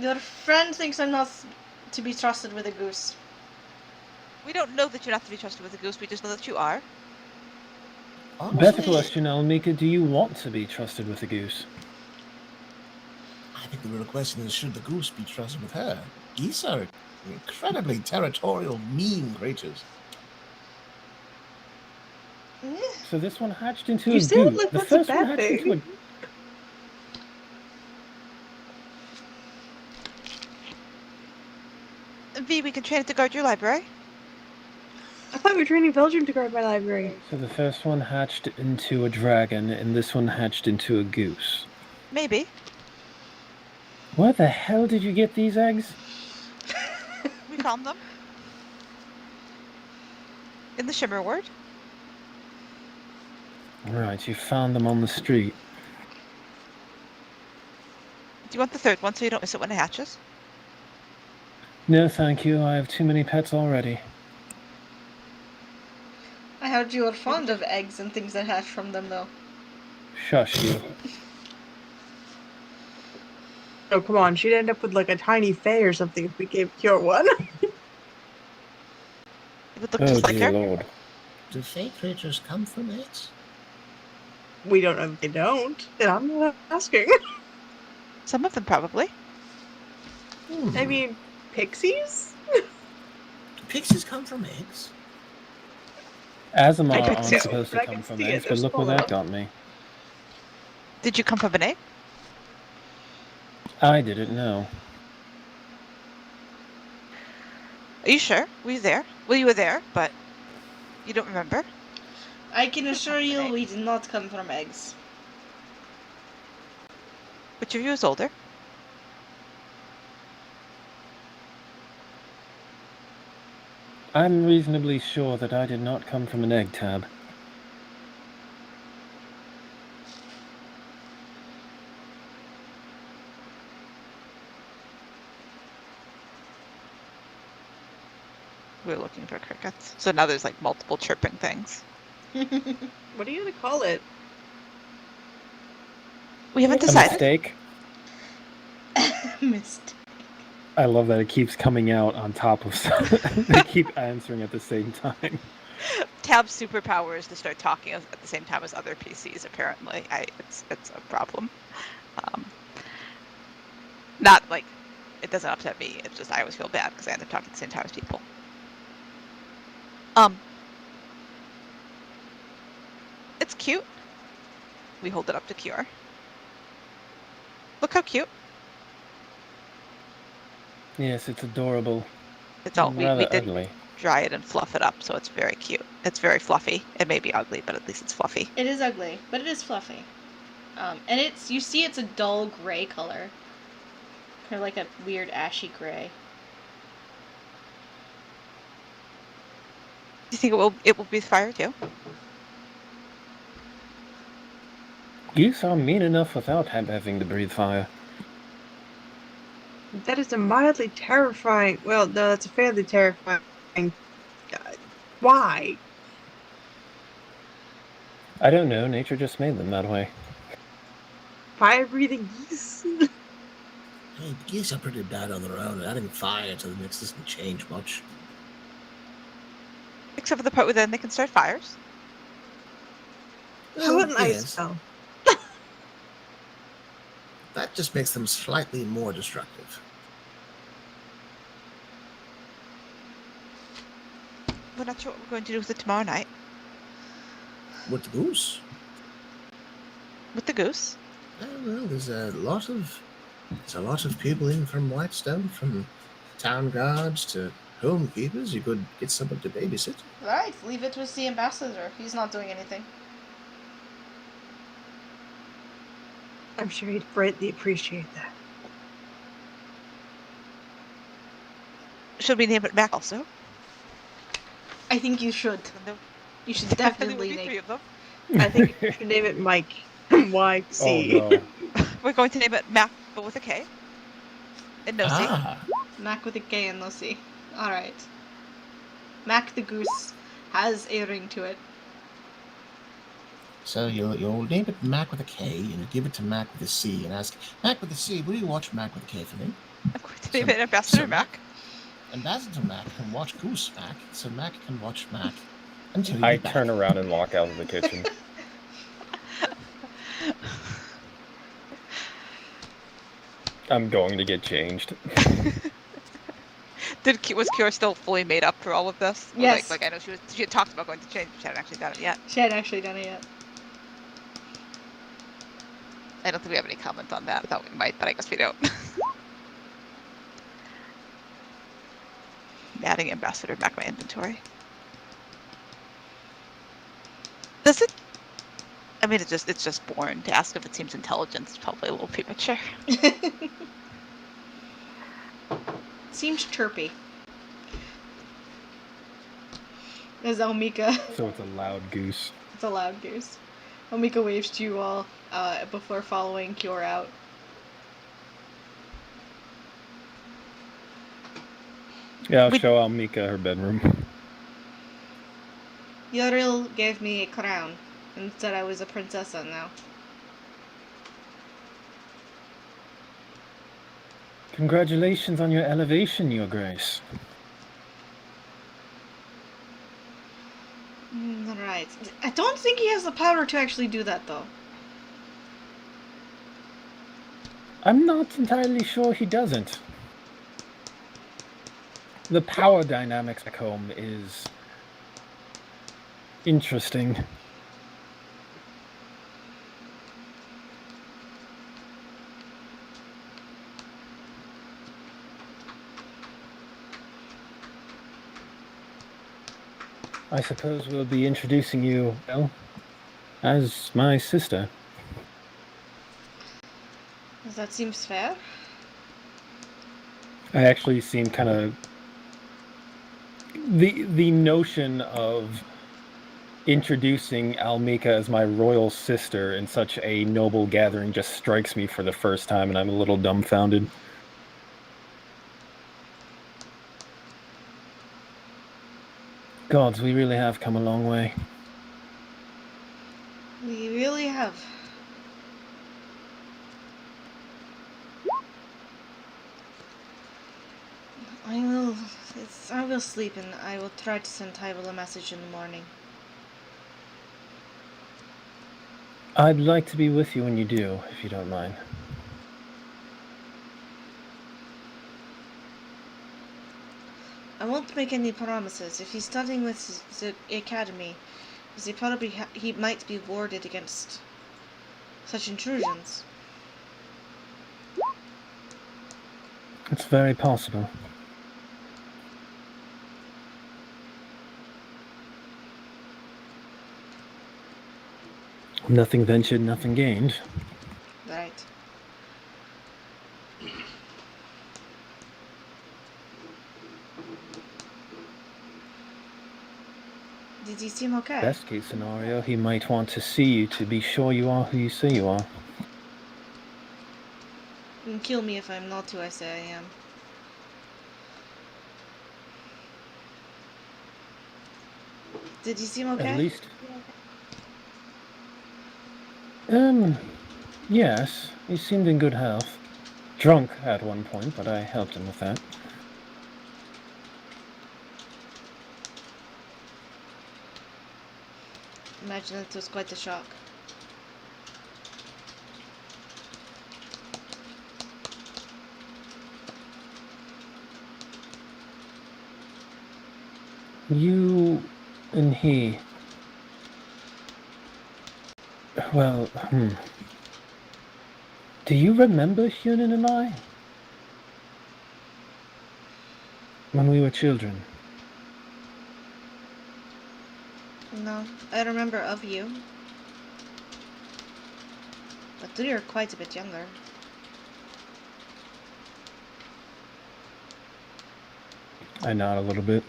[SPEAKER 5] Your friend thinks I'm not to be trusted with a goose.
[SPEAKER 1] We don't know that you're not to be trusted with a goose. We just know that you are.
[SPEAKER 2] Better question, Almika, do you want to be trusted with a goose?
[SPEAKER 6] I think the real question is, should the goose be trusted with her? Geese are incredibly territorial, mean creatures.
[SPEAKER 2] So this one hatched into
[SPEAKER 7] You
[SPEAKER 2] a
[SPEAKER 7] say it
[SPEAKER 2] goose.
[SPEAKER 7] like
[SPEAKER 2] The
[SPEAKER 7] that's a
[SPEAKER 2] first one
[SPEAKER 7] bad
[SPEAKER 2] hatched into a...
[SPEAKER 7] thing.
[SPEAKER 1] V, we can train it to guard your library.
[SPEAKER 7] I thought we were training Belgium to guard my library.
[SPEAKER 2] So the first one hatched into a dragon, and this one hatched into a goose.
[SPEAKER 1] Maybe.
[SPEAKER 2] Where the hell did you get these eggs?
[SPEAKER 1] We found them. In the Shimmer Ward.
[SPEAKER 2] Right, you found them on the street.
[SPEAKER 1] Do you want the third one so you don't miss it when it hatches?
[SPEAKER 2] No, thank you. I have too many pets already.
[SPEAKER 5] I heard you are fond of eggs and things that hatch from them, though.
[SPEAKER 2] Shush you.
[SPEAKER 7] Oh, come on. She'd end up with like a tiny fae or something if we gave Cure one.
[SPEAKER 1] It would look
[SPEAKER 2] Oh
[SPEAKER 1] just like
[SPEAKER 2] dear
[SPEAKER 1] her.
[SPEAKER 2] lord.
[SPEAKER 6] Do fey creatures come from eggs?
[SPEAKER 7] We don't know if they don't. And I'm not asking.
[SPEAKER 1] Some of them probably.
[SPEAKER 7] I mean, pixies?
[SPEAKER 6] Do pixies come from eggs?
[SPEAKER 2] Azamar
[SPEAKER 1] I could
[SPEAKER 2] aren't
[SPEAKER 1] see-
[SPEAKER 2] supposed to
[SPEAKER 7] I
[SPEAKER 2] come
[SPEAKER 7] can
[SPEAKER 2] from
[SPEAKER 7] see it.
[SPEAKER 2] eggs,
[SPEAKER 7] They're
[SPEAKER 2] but look where
[SPEAKER 7] small
[SPEAKER 2] that
[SPEAKER 7] enough.
[SPEAKER 2] got me.
[SPEAKER 1] Did you come from an egg?
[SPEAKER 2] I didn't know.
[SPEAKER 1] Are you sure? Were you there? Well, you were there, but you don't remember?
[SPEAKER 5] I can assure you
[SPEAKER 1] Right.
[SPEAKER 5] we did not come from eggs.
[SPEAKER 1] Which of you is older?
[SPEAKER 2] I'm reasonably sure that I did not come from an egg, Tab.
[SPEAKER 1] We're looking for crickets. So now there's like multiple chirping things.
[SPEAKER 7] What are you gonna call it?
[SPEAKER 1] We haven't
[SPEAKER 2] A
[SPEAKER 1] decided.
[SPEAKER 2] mistake.
[SPEAKER 5] Missed.
[SPEAKER 2] I love that it keeps coming out on top of stuff. They keep answering at the same time.
[SPEAKER 1] Tab's superpower is to start talking at the same time as other PCs. Apparently, it's a problem. Not like it doesn't upset me. It's just I always feel bad because I end up talking at the same time as people. It's cute. We hold it up to Cure. Look how cute.
[SPEAKER 2] Yes, it's adorable.
[SPEAKER 1] It's all we
[SPEAKER 2] Rather
[SPEAKER 1] did
[SPEAKER 2] ugly.
[SPEAKER 1] dry it and fluff it up, so it's very cute. It's very fluffy. It may be ugly, but at least it's fluffy.
[SPEAKER 5] It is ugly, but it is fluffy. And you see it's a dull gray color. Kind of like a weird ashy gray.
[SPEAKER 1] Do you think it will be fire too?
[SPEAKER 2] Geese are mean enough without having to breathe fire.
[SPEAKER 7] That is a mildly terrifying. Well, no, that's a fairly terrifying. Why?
[SPEAKER 2] I don't know, nature just made them that way.
[SPEAKER 7] Fire-breathing geese?
[SPEAKER 6] Hey, geese are pretty bad on their own, and adding fire to the mix doesn't change much.
[SPEAKER 1] Except for the part where then they can start fires.
[SPEAKER 7] How about an ice
[SPEAKER 6] yes,
[SPEAKER 7] spell?
[SPEAKER 6] that just makes them slightly more destructive.
[SPEAKER 1] We're not sure what we're going to do with it tomorrow night.
[SPEAKER 6] With the goose?
[SPEAKER 1] With the goose.
[SPEAKER 6] Well, there's a lot of people in from Whitestone, from town guards to homekeepers. You could get someone to babysit.
[SPEAKER 5] Alright, leave it with the ambassador. He's not doing anything.
[SPEAKER 7] I'm sure he'd greatly appreciate that.
[SPEAKER 1] Should we name it Mac also?
[SPEAKER 5] I think you should. You should definitely
[SPEAKER 1] name
[SPEAKER 5] name
[SPEAKER 1] of them.
[SPEAKER 7] I think you should name it Mike. YC.
[SPEAKER 2] Oh no.
[SPEAKER 1] We're going to name it Mac, but with a K. And no C.
[SPEAKER 6] Ah,
[SPEAKER 5] Mac with a K and no C. Alright. Mac the Goose has a ring to it.
[SPEAKER 6] so you'll name it Mac with a K, and you give it to Mac with a C, and ask, Mac with a C, will you watch Mac with a K for me?
[SPEAKER 1] I'm going to name it Ambassador Mac.
[SPEAKER 6] Ambassador Mac can watch Goose Mac, so Mac can watch Mac until you
[SPEAKER 2] I
[SPEAKER 6] get back.
[SPEAKER 2] turn around and walk out of the kitchen. I'm going to get changed.
[SPEAKER 1] Was Kira still fully made up for all of this? Or
[SPEAKER 5] Yes.
[SPEAKER 1] Like I know she had talked about going to change, but she hadn't actually done it yet.
[SPEAKER 5] She hadn't actually done it yet.
[SPEAKER 1] I don't think we have any comment on that. I thought we might, but I guess we don't. Adding Ambassador back my inventory. Does it? I mean, it's just born. To ask if it seems intelligent is probably a little premature.
[SPEAKER 5] Seems chirpy. As Omika,
[SPEAKER 2] So it's a loud goose.
[SPEAKER 5] it's a loud goose. Omika waves to you all before following Cure out.
[SPEAKER 2] Yeah, I'll show Almika her bedroom.
[SPEAKER 5] Yoril gave me a crown and said I was a princessa now.
[SPEAKER 2] Congratulations on your elevation, Your Grace.
[SPEAKER 5] Alright. I don't think he has the power to actually do that, though.
[SPEAKER 2] I'm not entirely sure he doesn't. The power dynamics back home is interesting. I suppose we'll be introducing you, well, as my sister.
[SPEAKER 5] That seems fair.
[SPEAKER 2] I actually seem kind of the notion of introducing Almika as my royal sister in such a noble gathering just strikes me for the first time, and I'm a little dumbfounded. Gods, we really have come a long way.
[SPEAKER 5] We really have. I will. I will sleep, and I will try to send Tybal a message in the morning.
[SPEAKER 2] I'd like to be with you when you do, if you don't mind.
[SPEAKER 5] I won't make any promises. If he's studying with the academy, he might be warded against such intrusions.
[SPEAKER 2] It's very possible. Nothing ventured, nothing gained.
[SPEAKER 5] Right. Did he seem okay?
[SPEAKER 2] Best case scenario, he might want to see you to be sure you are who you say you are.
[SPEAKER 5] You can kill me if I'm not who I say I am. Did he seem okay?
[SPEAKER 2] At least. Yes, he seemed in good health. Drunk at one point, but I helped him with that.
[SPEAKER 5] Imagine it was quite a shock.
[SPEAKER 2] You and he. Well, Do you remember Hunan and I? When we were children.
[SPEAKER 5] No, I remember of you. But we are quite a bit younger.
[SPEAKER 2] I nod a little bit.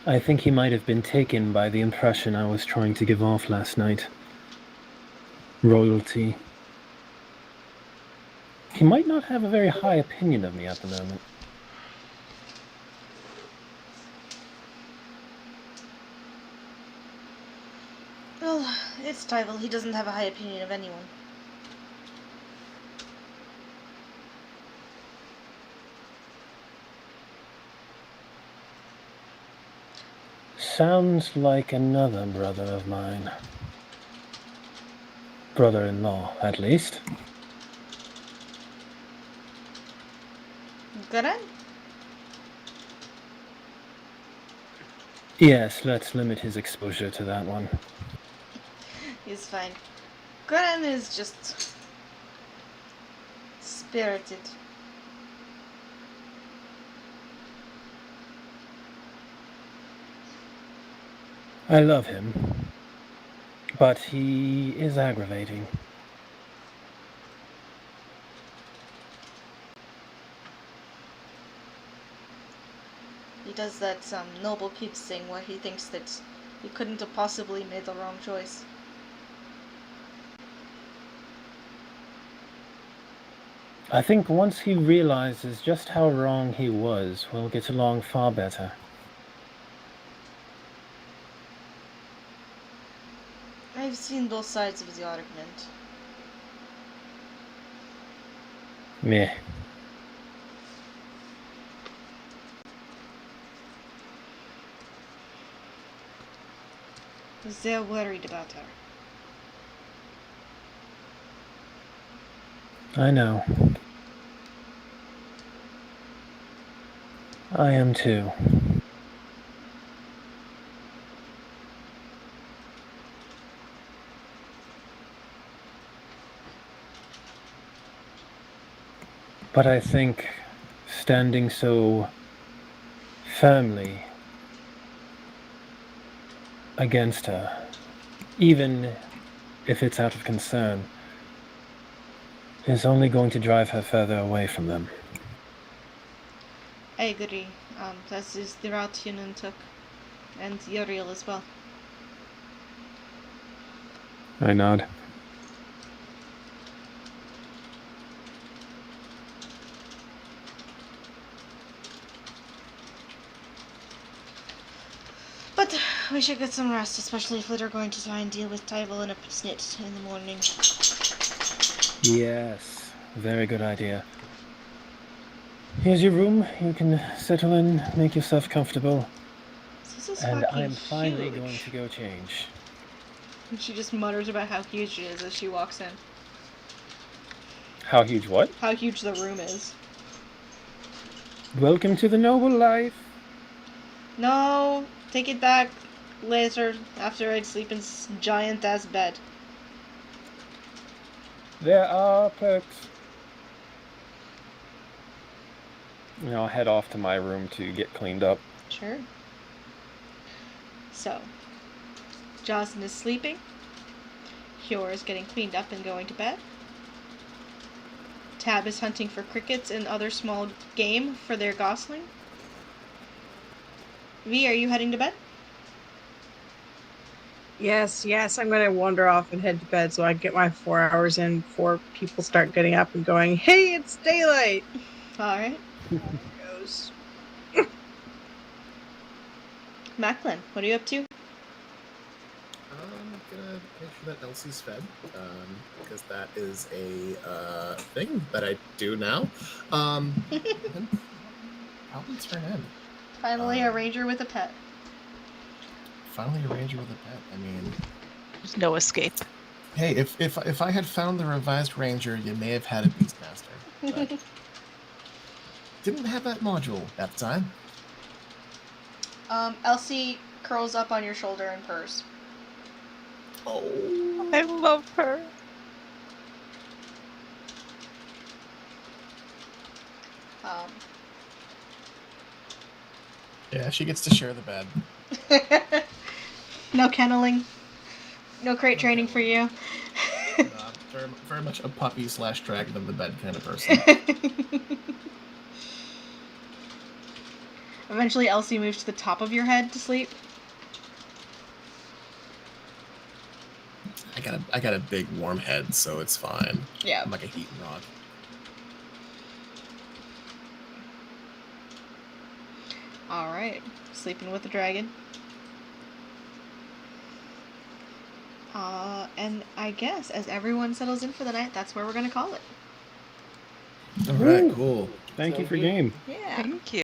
[SPEAKER 2] I think he might have been taken by the impression I was trying to give off last night. Royalty. He might not have a very high opinion of me at the moment.
[SPEAKER 5] Well, it's Tyval. He doesn't have a high opinion of anyone.
[SPEAKER 2] Sounds like another brother of mine. Brother-in-law, at least.
[SPEAKER 5] Garan?
[SPEAKER 2] Yes, let's limit his exposure to that one.
[SPEAKER 5] He's fine. Garan is just spirited.
[SPEAKER 2] I love him, but he is aggravating.
[SPEAKER 5] He does that noble peeps thing where he thinks that he couldn't have possibly made the wrong choice.
[SPEAKER 2] I think once he realizes just how wrong he was, we'll get along far better.
[SPEAKER 5] I've seen both sides of the argument.
[SPEAKER 2] Meh.
[SPEAKER 5] They're worried about her.
[SPEAKER 2] I know. I am too. But I think standing so firmly against her, even if it's out of concern, is only going to drive her further away from them.
[SPEAKER 5] I agree. That is the route Yunan took. And Uriel as well.
[SPEAKER 2] I nod.
[SPEAKER 5] But we should get some rest, especially if we're going to try and deal with Tyvel and a snit in the morning.
[SPEAKER 2] Yes, very good idea. Here's your room. You can settle in, make yourself comfortable.
[SPEAKER 5] This is
[SPEAKER 2] And
[SPEAKER 5] fucking
[SPEAKER 2] I'm finally
[SPEAKER 5] huge.
[SPEAKER 2] going to go change.
[SPEAKER 5] And she just mutters about how huge it is as she walks in.
[SPEAKER 2] How huge what?
[SPEAKER 5] How huge the room is.
[SPEAKER 2] Welcome to the noble life.
[SPEAKER 5] No, take it back later after I'd sleep in giant ass bed.
[SPEAKER 2] There are perks. I'll head off to my room to get cleaned up.
[SPEAKER 5] Sure. So, Jocelyn is sleeping. Hjor is getting cleaned up and going to bed. Tab is hunting for crickets and other small game for their gosling. V, are you heading to bed?
[SPEAKER 7] Yes, I'm gonna wander off and head to bed so I can get my 4 hours in before people start getting up and going, hey, it's daylight!
[SPEAKER 5] Alright.
[SPEAKER 7] Goes.
[SPEAKER 5] Macklin, what are you up to?
[SPEAKER 3] I'm gonna make sure that Elsie's fed, because that is a thing that I do now. Then probably turn in.
[SPEAKER 5] Finally, a ranger with a pet.
[SPEAKER 3] Finally, a ranger with a pet. I mean,
[SPEAKER 1] There's no escape.
[SPEAKER 3] hey, if I had found the revised ranger, you may have had a beastmaster. But didn't have that module at the time.
[SPEAKER 5] Elsie curls up on your shoulder and purrs.
[SPEAKER 3] Oh,
[SPEAKER 1] I love her.
[SPEAKER 3] yeah, she gets to share the bed.
[SPEAKER 5] No kenneling. No crate training for you.
[SPEAKER 3] Very much a puppy / dragon of the bed kind of person.
[SPEAKER 5] Eventually, Elsie moves to the top of your head to sleep.
[SPEAKER 3] I got a big warm head, so it's fine.
[SPEAKER 5] Yeah.
[SPEAKER 3] I'm like a heat rock.
[SPEAKER 5] Alright. Sleeping with the dragon. And I guess as everyone settles in for the night, that's where we're gonna call it.
[SPEAKER 3] All right, cool.
[SPEAKER 2] Thank you for game.
[SPEAKER 5] Yeah.
[SPEAKER 1] Thank you.